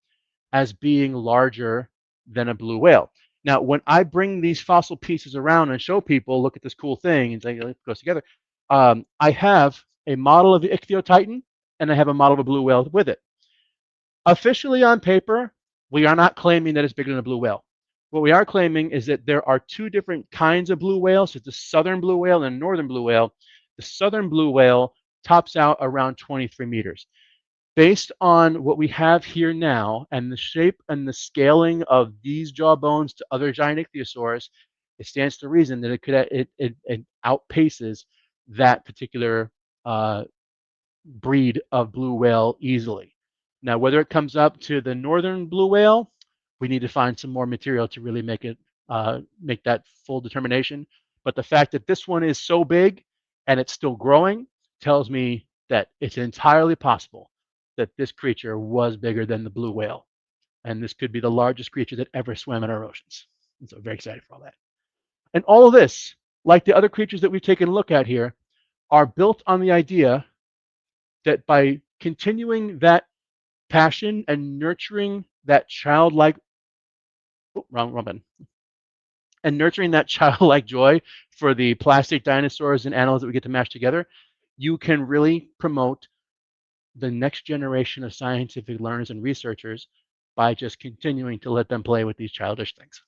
as being larger than a blue whale. Now, when I bring these fossil pieces around and show people, look at this cool thing, and say, it goes together, I have a model of the ichthyotitan, and I have a model of a blue whale with it. Officially on paper, we are not claiming that it's bigger than a blue whale. What we are claiming is that there are two different kinds of blue whales. It's the southern blue whale and the northern blue whale. The southern blue whale tops out around 23 meters. Based on what we have here now and the shape and the scaling of these jawbones to other giant ichthyosaurs, it stands to reason that it outpaces that particular breed of blue whale easily. Now, whether it comes up to the northern blue whale, we need to find some more material to really make that full determination. But the fact that this one is so big and it's still growing tells me that it's entirely possible that this creature was bigger than the blue whale. And this could be the largest creature that ever swam in our oceans. And so very excited for all that. And all of this, like the other creatures that we've taken a look at here, are built on the idea that by continuing that passion and nurturing that childlike, wrong button, and nurturing that childlike joy for the plastic dinosaurs and animals that we get to mash together, you can really promote the next generation of scientific learners and researchers by just continuing to let them play with these childish things.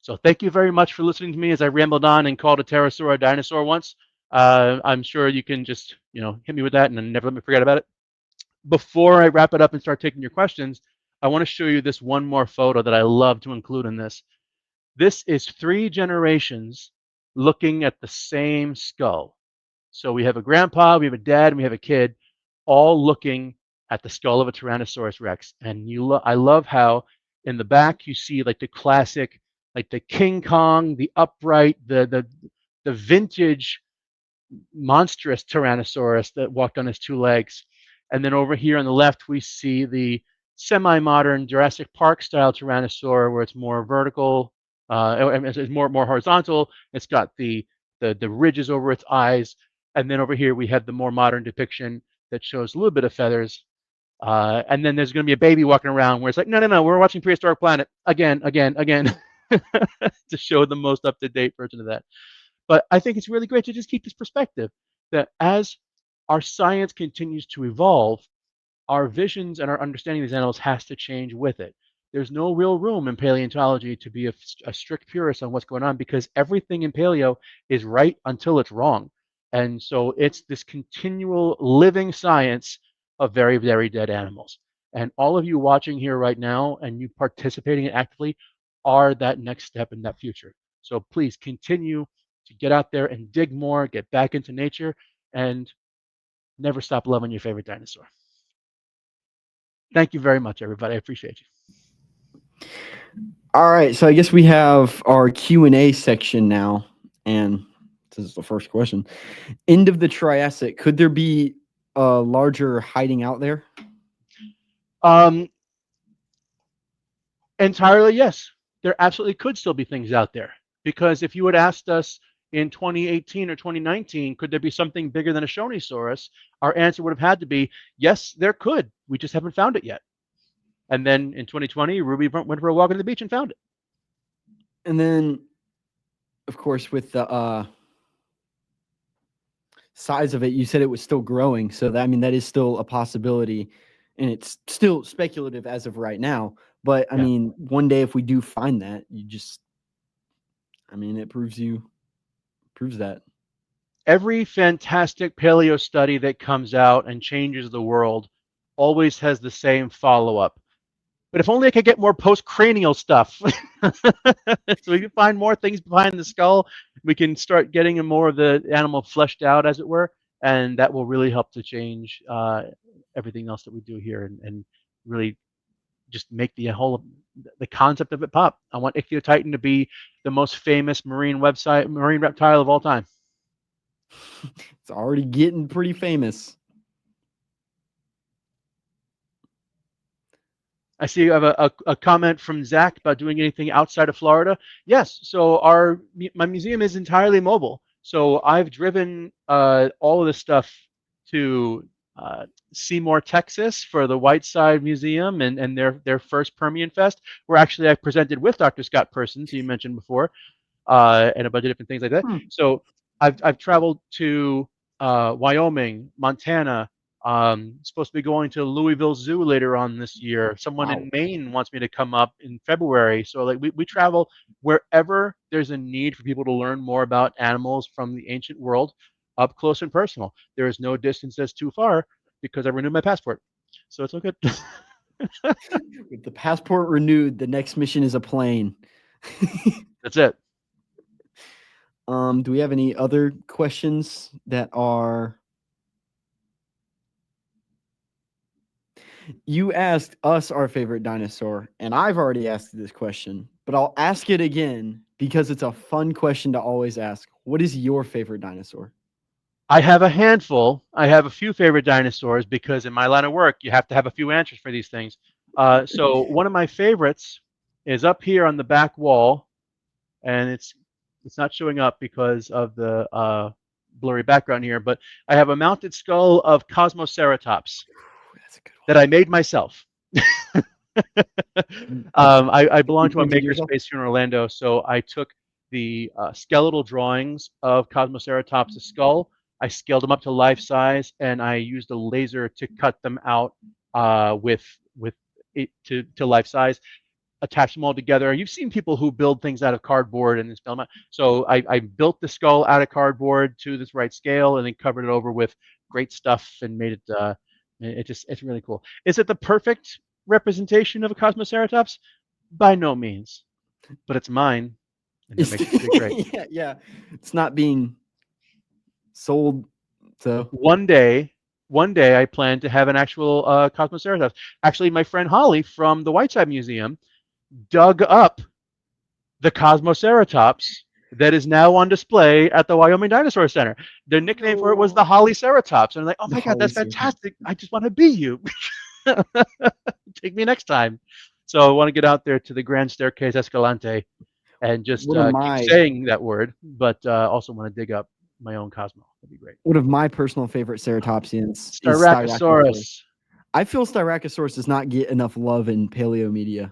So thank you very much for listening to me as I rambled on and called a pterosaur a dinosaur once. I'm sure you can just hit me with that and then never let me forget about it. Before I wrap it up and start taking your questions, I want to show you this one more photo that I love to include in this. This is 3 generations looking at the same skull. So we have a grandpa, we have a dad, and we have a kid, all looking at the skull of a Tyrannosaurus Rex. And I love how in the back you see like the classic, like the King Kong, the upright, the vintage monstrous Tyrannosaurus that walked on his 2 legs. And then over here on the left, we see the semi-modern Jurassic Park style Tyrannosaur, where it's more vertical, it's more horizontal. It's got the ridges over its eyes. And then over here, we have the more modern depiction that shows a little bit of feathers. And then there's going to be a baby walking around where it's like, no, we're watching Prehistoric Planet again, to show the most up-to-date version of that. But I think it's really great to just keep this perspective that as our science continues to evolve, our visions and our understanding of these animals has to change with it. There's no real room in paleontology to be a strict purist on what's going on because everything in paleo is right until it's wrong. And so it's this continual living science of very, very dead animals. And all of you watching here right now and you participating actively are that next step in that future. So please continue to get out there and dig more, get back into nature, and never stop loving your favorite dinosaur. Thank you very much, everybody. I appreciate you. All right, so I guess we have our Q&A section now, and this is the first question. End of the Triassic, could there be a larger hiding out there? Entirely, yes. There absolutely could still be things out there, because if you had asked us in 2018 or 2019, could there be something bigger than a Shonisaurus? Our answer would have had to be, yes, there could. We just haven't found it yet. And then in 2020, Ruby went for a walk on the beach and found it. And then, of course, with the size of it, you said it was still growing. So that, I mean, that is still a possibility, and it's still speculative as of right now. But I mean, one day if we do find that, it proves that. Every fantastic paleo study that comes out and changes the world always has the same follow-up. But if only I could get more post-cranial stuff. So we can find more things behind the skull. We can start getting more of the animal fleshed out, as it were, and that will really help to change everything else that we do here, and really just make the concept of it pop. I want Ichthyotitan to be the most famous marine reptile of all time. It's already getting pretty famous. I see you have a comment from Zach about doing anything outside of Florida. Yes, so my museum is entirely mobile. So I've driven all of this stuff to Seymour, Texas for the Whiteside Museum and their first Permian Fest, where actually I presented with Dr. Scott Persons, who you mentioned before, and a bunch of different things like that. So I've traveled to Wyoming, Montana. Supposed to be going to Louisville Zoo later on this year. Someone in Maine wants me to come up in February. So like we travel wherever there's a need for people to learn more about animals from the ancient world, up close and personal. There is no distance that's too far because I renewed my passport. So it's all good. With the passport renewed, the next mission is a plane. That's it. Do we have any other questions that are... You asked us our favorite dinosaur, and I've already asked this question, but I'll ask it again because it's a fun question to always ask. What is your favorite dinosaur? I have a handful. I have a few favorite dinosaurs because in my line of work, you have to have a few answers for these things. So one of my favorites is up here on the back wall, and it's not showing up because of the blurry background here, but I have a mounted skull of Cosmoceratops that I made myself. I belong to a makerspace here in Orlando, so I took the skeletal drawings of Cosmoceratops' skull. I scaled them up to life size, and I used a laser to cut them out with it to life size. Attach them all together. You've seen people who build things out of cardboard and then spell them out. So I built the skull out of cardboard to this right scale, and then covered it over with great stuff and made it. It's really cool. Is it the perfect representation of a Cosmoceratops? By no means, but it's mine, and that makes it pretty great. Yeah, it's not being sold. So one day I plan to have an actual Cosmoceratops. Actually, my friend Holly from the Whiteside Museum dug up the Cosmoceratops that is now on display at the Wyoming Dinosaur Center. Their nickname for it was the Hollyceratops. And I'm like, oh my God, that's fantastic. I just want to be you. Take me next time. So I want to get out there to the Grand Staircase Escalante and just keep saying that word, but also want to dig up my own Cosmo. That'd be great. One of my personal favorite ceratopsians is Styracosaurus. I feel Styracosaurus does not get enough love in paleo media.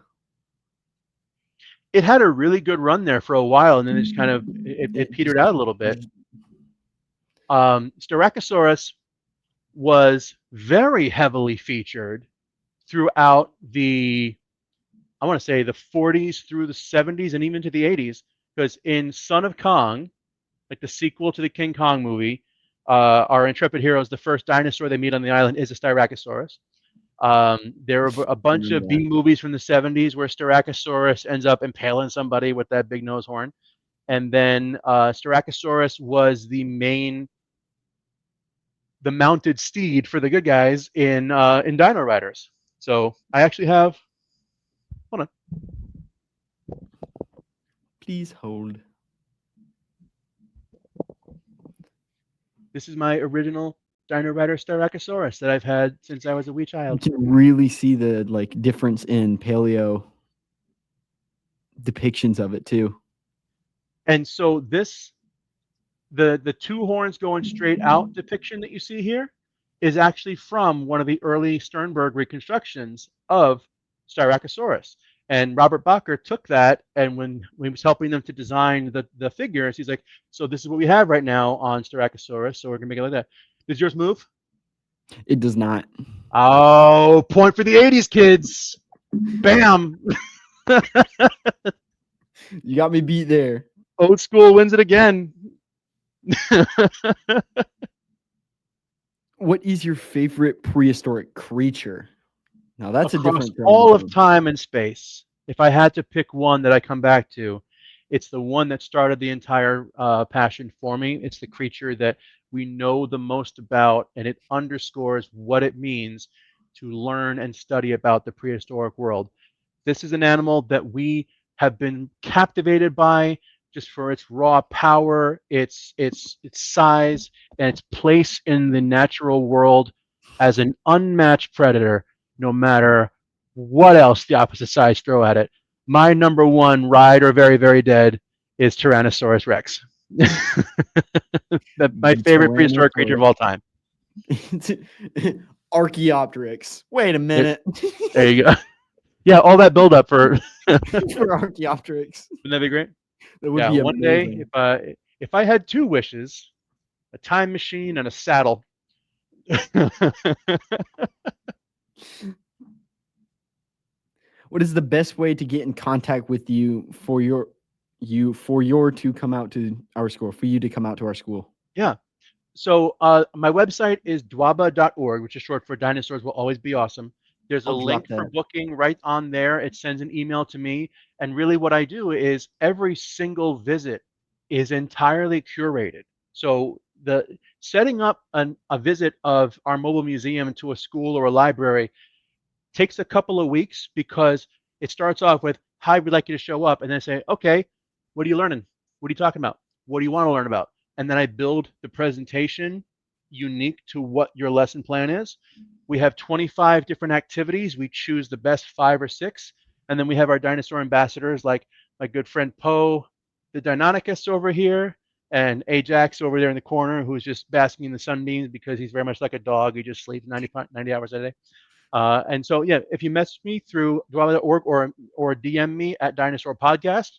It had a really good run there for a while, and then it just kind of it petered out a little bit. Styracosaurus was very heavily featured throughout I want to say the 40s through the 70s and even to the 80s, because in Son of Kong, like the sequel to the King Kong movie, our intrepid heroes, the first dinosaur they meet on the island is a Styracosaurus. There are a bunch of B movies from the 70s where Styracosaurus ends up impaling somebody with that big nose horn. And then Styracosaurus was the mounted steed for the good guys in Dino Riders. So I actually have, hold on. Please hold. This is my original Dino-Rider Styracosaurus that I've had since I was a wee You child. can really see the like difference in paleo depictions of it too. And so this, the two horns going straight out depiction that you see here is actually from one of the early Sternberg reconstructions of Styracosaurus. And Robert Bacher took that, and when he was helping them to design the figures, he's like, so this is what we have right now on Styracosaurus, so we're going to make it like that. Does yours move? It does not. Oh, point for the 80s, kids. Bam. You got me beat there. Old school wins it again. What is your favorite prehistoric creature? Now that's a Across different all thing. of time and space, if I had to pick one that I come back to, it's the one that started the entire passion for me. It's the creature that we know the most about, and it underscores what it means to learn and study about the prehistoric world. This is an animal that we have been captivated by just for its raw power, its size, and its place in the natural world as an unmatched predator, no matter what else the opposite sides throw at it. My number one, ride or very, very dead, is Tyrannosaurus Rex. My favorite prehistoric creature of all time. Archaeopteryx. Wait a minute. There you go. Yeah, all that buildup for For Archaeopteryx. Wouldn't that be great? That would Yeah, be one amazing. day, if I had two wishes, a time machine and a saddle. What is the best way to get in contact with you for your to come out to our school, for you to come out to our school? Yeah. So my website is DWABA.org, which is short for Dinosaurs Will Always Be Awesome. There's a I'll link drop for that. booking right on there. It sends an email to me. And really what I do is every single visit is entirely curated. So the setting up a visit of our mobile museum to a school or a library takes a couple of weeks because it starts off with, hi, we'd like you to show up. And then say, okay, what are you learning? What are you talking about? What do you want to learn about? And then I build the presentation unique to what your lesson plan is. We have 25 different activities. We choose the best 5 or 6. And then we have our dinosaur ambassadors like my good friend Poe, the Deinonychus over here, and Ajax over there in the corner, who's just basking in the sunbeams because he's very much like a dog. He just sleeps 90 hours a day. And so, yeah, if you message me through DWABA.org or DM me at Dinosaur Podcast,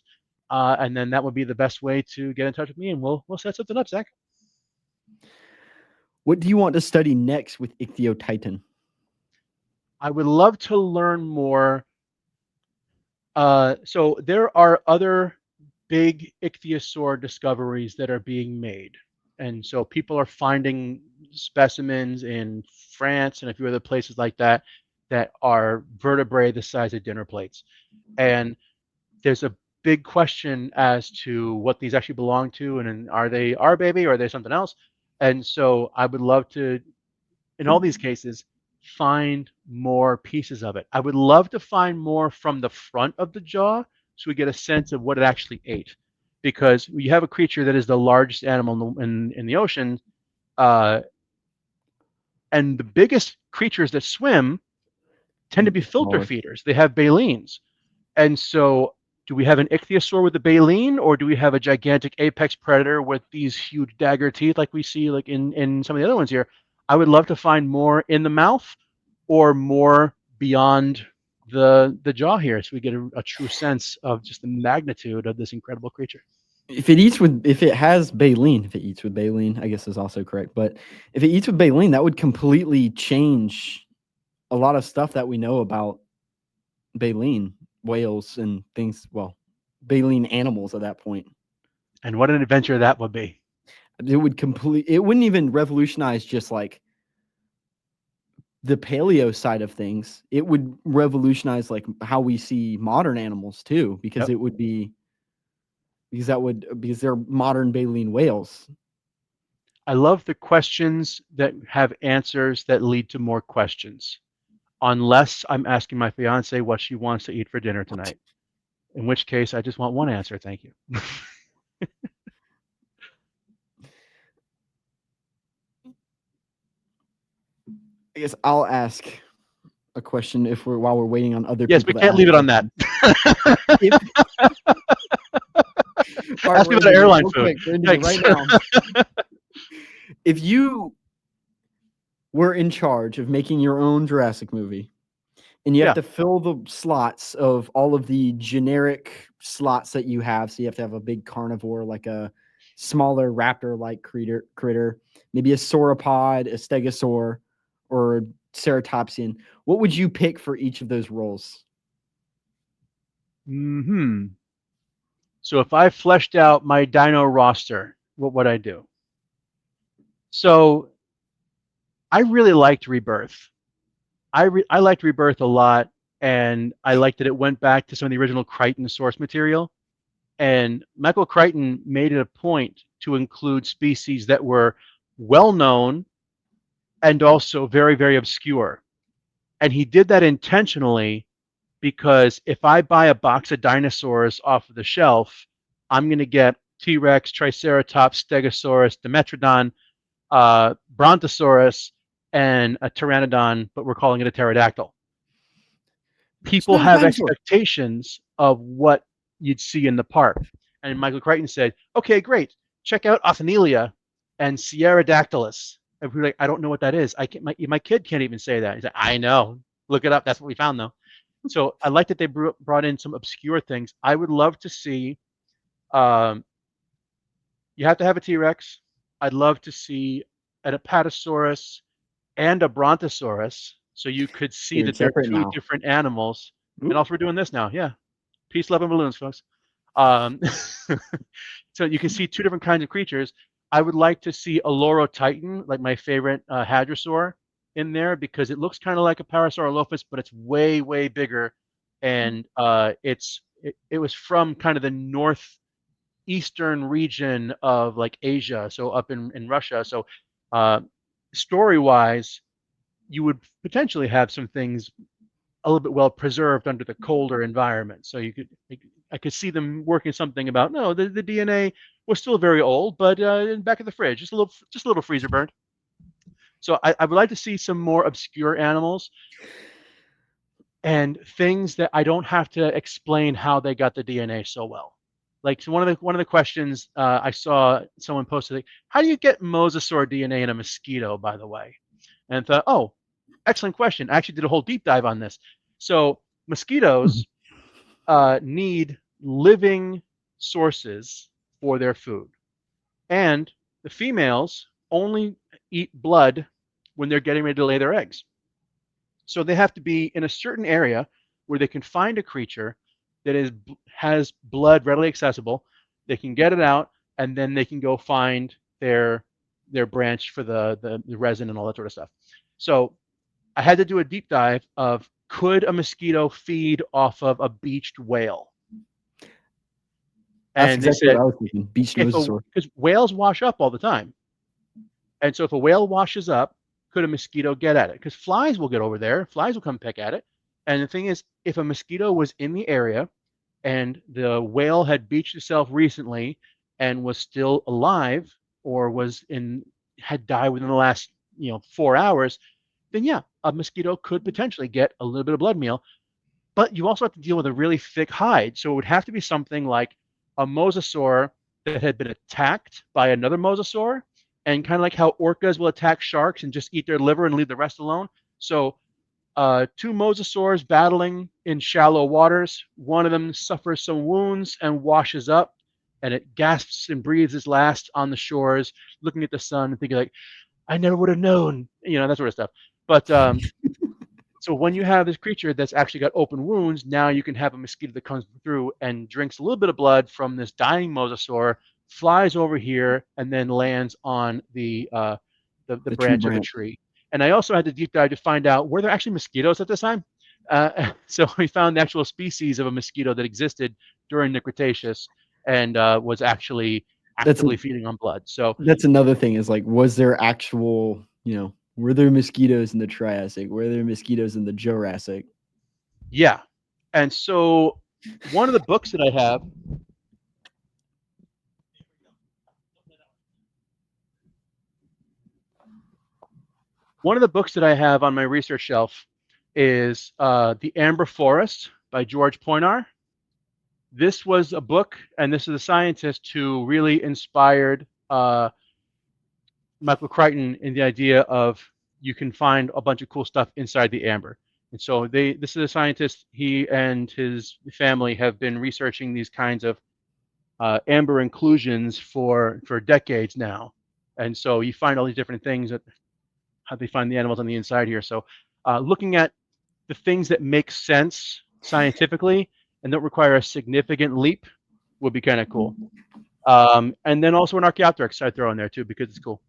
and then that would be the best way to get in touch with me, and we'll set something up, Zach. What do you want to study next with Ichthyotitan? I would love to learn more. So there are other big ichthyosaur discoveries that are being made. And so people are finding specimens in France and a few other places like that that are vertebrae the size of dinner plates. And there's a big question as to what these actually belong to, and are they our baby or are they something else? And so I would love to, in all these cases, find more pieces of it. I would love to find more from the front of the jaw so we get a sense of what it actually ate. Because you have a creature that is the largest animal in the ocean, and the biggest creatures that swim tend to be filter feeders. They have ballenes. And so do we have an ichthyosaur with a baleen, or do we have a gigantic apex predator with these huge dagger teeth like we see like in some of the other ones here? I would love to find more in the mouth or more beyond the jaw here, so we get a true sense of just the magnitude of this incredible creature. If it has baleen, if it eats with baleen, I guess is also correct. But if it eats with baleen, that would completely change a lot of stuff that we know about baleen whales and things. Well, baleen animals at that point. And what an adventure that would be. It wouldn't even revolutionize just like the paleo side of things. It would revolutionize like how we see modern animals too, because Yep. it would be because they're modern baleen whales. I love the questions that have answers that lead to more questions. unless I'm asking my fiance what she wants to eat for dinner tonight. In which case, I just want one answer. Thank you. I guess I'll ask a question while we're waiting on other Yes, people. we can't leave it on that. Ask me about airline food. Quick, we're ending it right now. If you were in charge of making your own Jurassic movie, and you have to fill the slots of all of the generic slots that you have, so you have to have a big carnivore, like a smaller raptor-like critter, maybe a sauropod, a stegosaur, or a ceratopsian. What would you pick for each of those roles? So if I fleshed out my dino roster, what would I do? So I really liked Rebirth. I liked Rebirth a lot, and I liked that it went back to some of the original Crichton source material. And Michael Crichton made it a point to include species that were well known and also very, very obscure. And he did that intentionally because if I buy a box of dinosaurs off of the shelf, I'm going to get T-Rex, Triceratops, Stegosaurus, Dimetrodon, Brontosaurus, and a Pteranodon, but we're calling it a pterodactyl. People have expectations of what you'd see in the park. And Michael Crichton said, okay, great. Check out Othnielia and Sierradactylus. And we're like, I don't know what that is. My kid can't even say that. He's like, I know. Look it up. That's what we found, though. So I like that they brought in some obscure things. I would love to see, you have to have a T-Rex. I'd love to see an Apatosaurus and a Brontosaurus, so you could see that they're two different animals. And also we're doing this now. Yeah. Peace, love, and balloons, folks. So you can see two different kinds of creatures. I would like to see a Lorotitan, like my favorite hadrosaur, in there because it looks kind of like a Parasaurolophus, but it's way, way bigger. And it was from kind of the northeastern region of like Asia, so up in Russia. So story-wise, you would potentially have some things a little bit well preserved under the colder environment. So I could see them working something about the DNA was still very old, but back in the fridge, just a little freezer burned. So I would like to see some more obscure animals and things that I don't have to explain how they got the DNA so well. Like, so one of the questions I saw someone posted, like, how do you get mosasaur DNA in a mosquito, by the way? And I thought, oh, excellent question. I actually did a whole deep dive on this. So mosquitoes need living sources for their food. And the females only eat blood when they're getting ready to lay their eggs. So they have to be in a certain area where they can find a creature that has blood readily accessible. They can get it out, and then they can go find their branch for the resin and all that sort of stuff. So I had to do a deep dive of, could a mosquito feed off of a beached whale? That's exactly what I was thinking. Beached mosasaur. Because whales wash up all the time. And so if a whale washes up, could a mosquito get at it? Because flies will get over there. Flies will come pick at it. And the thing is, if a mosquito was in the area and the whale had beached itself recently and was still alive or had died within the last 4 hours, then yeah, a mosquito could potentially get a little bit of blood meal. But you also have to deal with a really thick hide. So it would have to be something like a mosasaur that had been attacked by another mosasaur, and kind of like how orcas will attack sharks and just eat their liver and leave the rest alone. So two mosasaurs battling in shallow waters. One of them suffers some wounds and washes up, and it gasps and breathes its last on the shores, looking at the sun and thinking like, I never would have known, that sort of stuff. But so when you have this creature that's actually got open wounds, now you can have a mosquito that comes through and drinks a little bit of blood from this dying mosasaur, flies over here, and then lands on the branch of the tree. And I also had to deep dive to find out, were there actually mosquitoes at this time? So we found the actual species of a mosquito that existed during the Cretaceous and was actually actively feeding on blood. So that's another thing, is like, was there actual, Were there mosquitoes in the Triassic? Were there mosquitoes in the Jurassic? Yeah. And so one of the books that I have, on my research shelf is The Amber Forest by George Poinar. This was a book, and this is a scientist who really inspired Michael Crichton in the idea of you can find a bunch of cool stuff inside the amber. And so this is a scientist. He and his family have been researching these kinds of amber inclusions for decades now. And so you find all these different things that how they find the animals on the inside here. So looking at the things that make sense scientifically and don't require a significant leap would be kind of cool. And then also an Archaeopteryx I'd throw in there too because it's cool.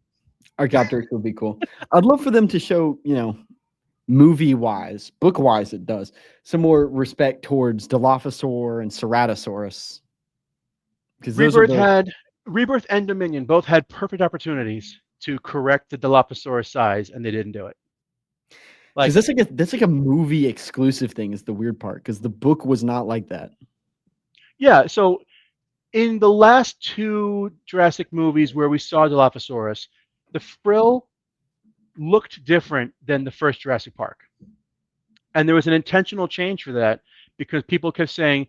Archaeopteryx would be cool. I'd love for them to show, movie-wise, book-wise, it does some more respect towards Dilophosaur and Ceratosaurus. Because Rebirth and Dominion both had perfect opportunities to correct the Dilophosaurus size, and they didn't do it. Like that's like a movie exclusive thing is the weird part because the book was not like that. Yeah, so in the last two Jurassic movies where we saw Dilophosaurus, the frill looked different than the first Jurassic Park. And there was an intentional change for that because people kept saying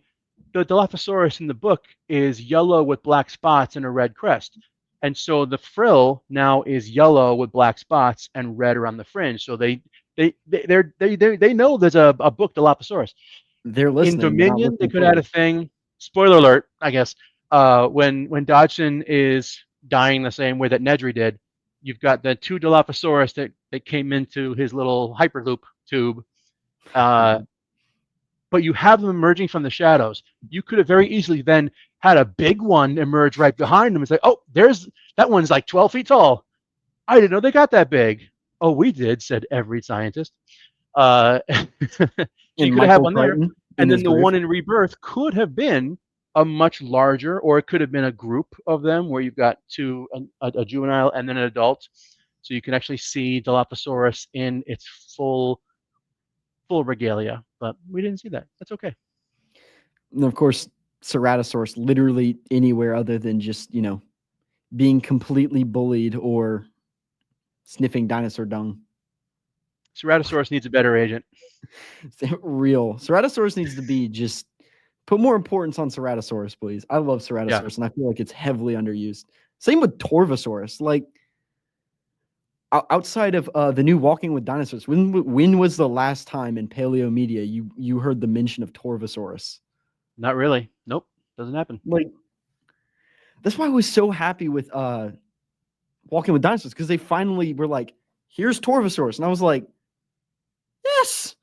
the Dilophosaurus in the book is yellow with black spots and a red crest. And so the frill now is yellow with black spots and red around the fringe. So they know there's a book Dilophosaurus. They're listening. In Dominion, they could add a thing. Spoiler alert, I guess. When Dodgson is dying the same way that Nedry did, you've got the two Dilophosaurus that came into his little Hyperloop tube. But you have them emerging from the shadows. You could have very easily then had a big one emerge right behind them and say, oh, that one's like 12 feet tall. I didn't know they got that big. Oh, we did, said every scientist. So you could have one there. And then the one in Rebirth could have been a much larger, or it could have been a group of them where you've got a juvenile and then an adult. So you can actually see Dilophosaurus in its full regalia, but we didn't see that. That's okay. And of course, Ceratosaurus literally anywhere other than just, being completely bullied or sniffing dinosaur dung. Ceratosaurus needs a better agent. Real. Ceratosaurus needs to be just put more importance on Ceratosaurus, please. I love Ceratosaurus, and I feel like it's heavily underused. Same with Torvosaurus. Like, outside of the new Walking with Dinosaurs, when was the last time in paleo media you heard the mention of Torvosaurus? Not really. Nope. Doesn't happen. Like, that's why I was so happy with Walking with Dinosaurs, because they finally were like, here's Torvosaurus. And I was like, yes!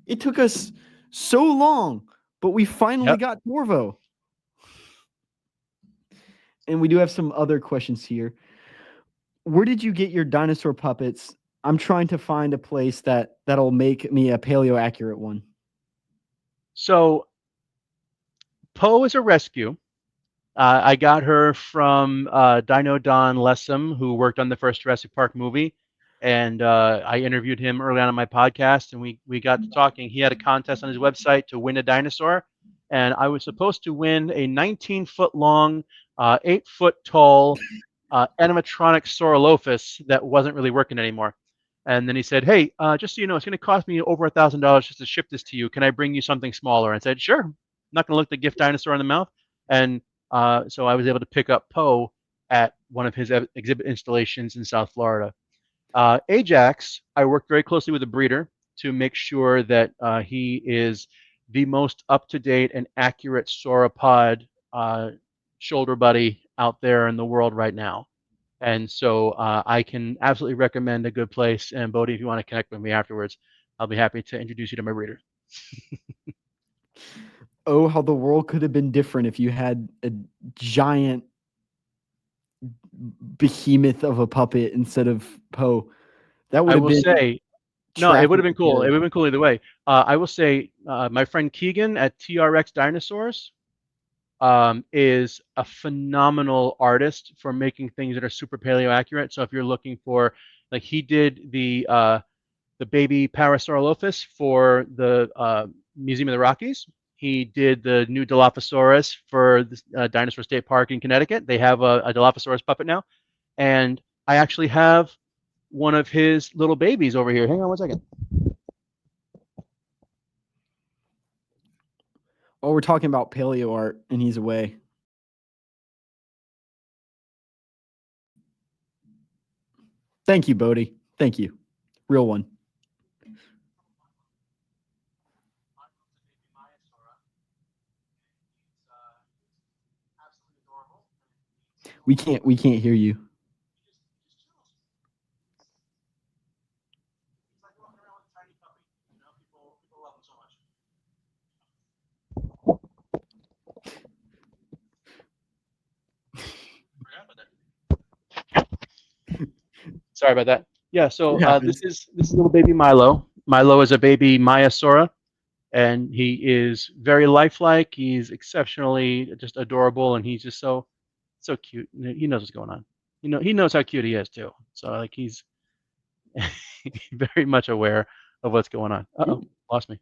It took us so long, but we finally got Torvo. And we do have some other questions here. Where did you get your dinosaur puppets? I'm trying to find a place that'll make me a paleo accurate one. So Poe is a rescue. I got her from Dino Don Lessem, who worked on the first Jurassic Park movie. And I interviewed him early on my podcast, and we got to talking. He had a contest on his website to win a dinosaur. And I was supposed to win a 19-foot long, 8-foot tall animatronic Saurolophus that wasn't really working anymore. And then he said, hey, just so you know, it's going to cost me over $1,000 just to ship this to you. Can I bring you something smaller? And I said, sure. I'm not going to look the gift dinosaur in the mouth. And so I was able to pick up Poe at one of his exhibit installations in South Florida. Ajax, I worked very closely with a breeder to make sure that he is the most up-to-date and accurate sauropod shoulder buddy out there in the world right now. And so I can absolutely recommend a good place. And Bodhi, if you want to connect with me afterwards, I'll be happy to introduce you to my breeder. Oh, how the world could have been different if you had a giant behemoth of a puppet instead of Poe. That would have been. No, it would have been cool. It would have been cool either way. I will say my friend Keegan at TRX Dinosaurs is a phenomenal artist for making things that are super paleo accurate. So if you're looking for Like he did the baby Parasaurolophus for the Museum of the Rockies. He did the new Dilophosaurus for the Dinosaur State Park in Connecticut. They have a Dilophosaurus puppet now, and I actually have one of his little babies over here. Hang on one second. Oh, we're talking about paleo art, and he's away. Thank you, Bodhi. Thank you. Real one. We can't hear you. Sorry about that. Yeah, so this is little baby Milo. Milo is a baby Maiasaura, and he is very lifelike. He's exceptionally just adorable, and he's just so cute. He knows what's going on. He knows how cute he is too. So like he's very much aware of what's going on. Uh-oh, lost me.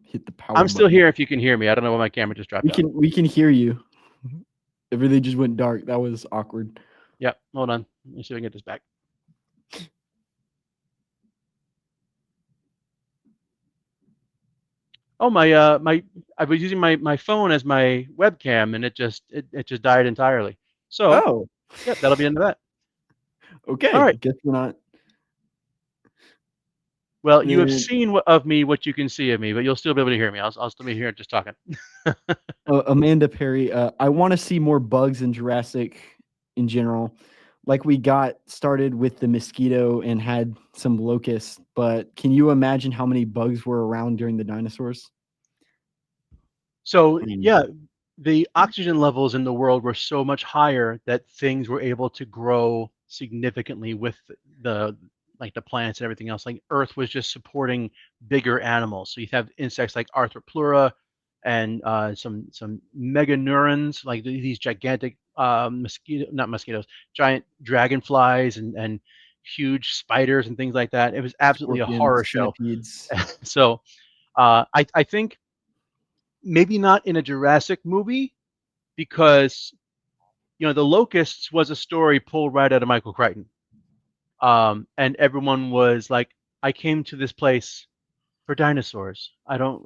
Hit the power I'm still button. here if you can hear me. I don't know why my camera just dropped out. We can hear you. Everything just went dark. That was awkward. Yeah, hold on. Let me see if I can get this back. Oh, I was using my phone as my webcam, and it just died entirely. So, yeah, that'll be the end of that. Okay. All right. Guess we're not. Well, you have seen of me what you can see of me, but you'll still be able to hear me. I'll still be here just talking. Amanda Perry, I want to see more bugs in Jurassic in general. Like we got started with the mosquito and had some locusts, but can you imagine how many bugs were around during the dinosaurs? So yeah, the oxygen levels in the world were so much higher that things were able to grow significantly with the plants and everything else. Like Earth was just supporting bigger animals. So you have insects like Arthropleura and some meganeurons, like these gigantic giant dragonflies and huge spiders and things like that. It was absolutely a horror show. So I think maybe not in a Jurassic movie, because the Locusts was a story pulled right out of Michael Crichton. And everyone was like, I came to this place for dinosaurs. I don't.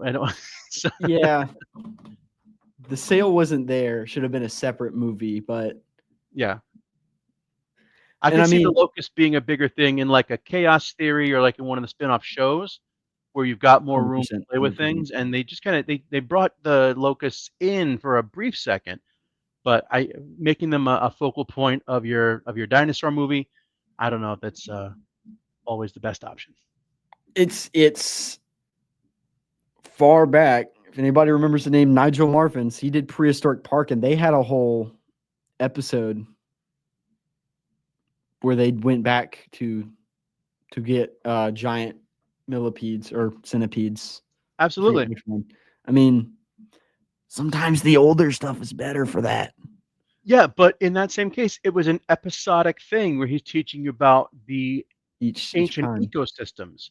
So. Yeah. The sale wasn't there. Should have been a separate movie, but yeah. I can see the Locust being a bigger thing in like a Chaos Theory or like in one of the spin-off shows where you've got more room to play with things. And they just kind of, they brought the Locusts in for a brief second, but making them a focal point of your dinosaur movie, I don't know if that's always the best option. It's far back. If anybody remembers the name Nigel Marvins, he did Prehistoric Park, and they had a whole episode where they went back to get giant millipedes or centipedes. Absolutely. I mean, sometimes the older stuff is better for that. Yeah, but in that same case, it was an episodic thing where he's teaching you about the ancient ecosystems.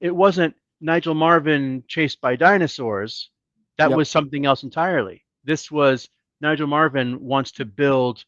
It wasn't Nigel Marvin chased by dinosaurs. That was something else entirely. This was Nigel Marvin wants to build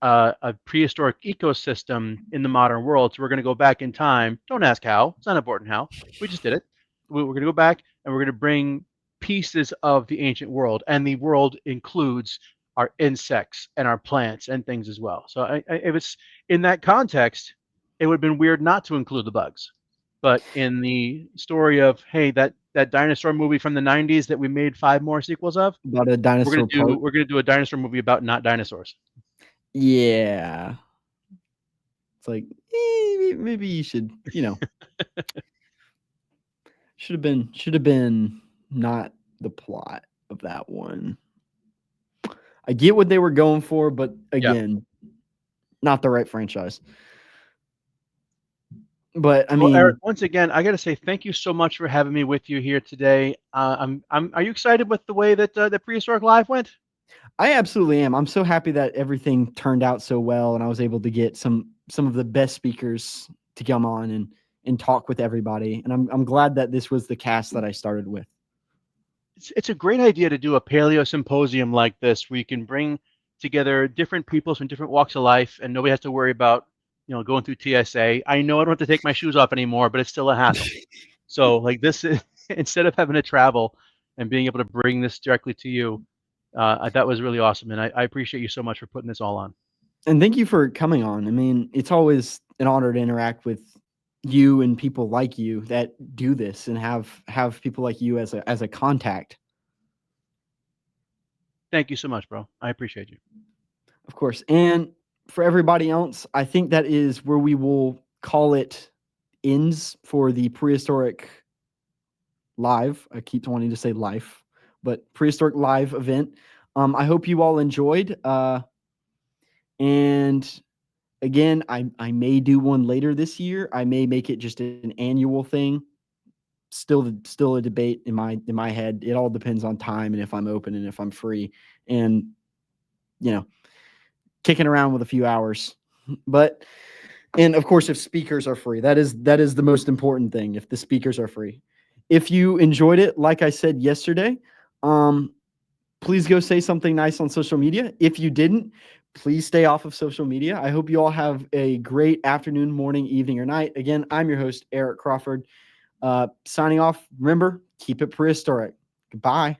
a prehistoric ecosystem in the modern world. So we're going to go back in time. Don't ask how. It's not important how. We just did it. We're going to go back and we're going to bring pieces of the ancient world. And the world includes our insects and our plants and things as well. So it was in that context, it would have been weird not to include the bugs. But in the story of, hey, that dinosaur movie from the 90s that we made 5 more sequels of, about a dinosaur we're going to do a dinosaur movie about not dinosaurs. Yeah. It's like, maybe you should, should have been not the plot of that one. I get what they were going for, but again, not the right franchise. But I mean, Eric, once again, I got to say thank you so much for having me with you here today. Are you excited with the way that the Prehistoric Live went? I absolutely am. I'm so happy that everything turned out so well, and I was able to get some of the best speakers to come on and talk with everybody. And I'm glad that this was the cast that I started with. It's a great idea to do a paleo symposium like this, where you can bring together different people from different walks of life, and nobody has to worry about going through TSA. I know I don't have to take my shoes off anymore, but it's still a hassle. So like this is instead of having to travel and being able to bring this directly to you, that was really awesome, and I appreciate you so much for putting this all on. And thank you for coming on. I mean, it's always an honor to interact with you and people like you that do this and have people like you as a contact. Thank you so much, bro. I appreciate you. Of course. And for everybody else, I think that is where we will call it ends for the Prehistoric Live. I keep wanting to say life, but Prehistoric Live event. I hope you all enjoyed. And again, I may do one later this year. I may make it just an annual thing. Still a debate in my head. It all depends on time and if I'm open and if I'm free, and kicking around with a few hours. But and of course, if speakers are free, that is the most important thing. If the speakers are free. If you enjoyed it, like I said yesterday, please go say something nice on social media. If you didn't, please stay off of social media. I hope you all have a great afternoon, morning, evening, or night. Again, I'm your host, Eric Crawford. Signing off. Remember, keep it prehistoric. Goodbye.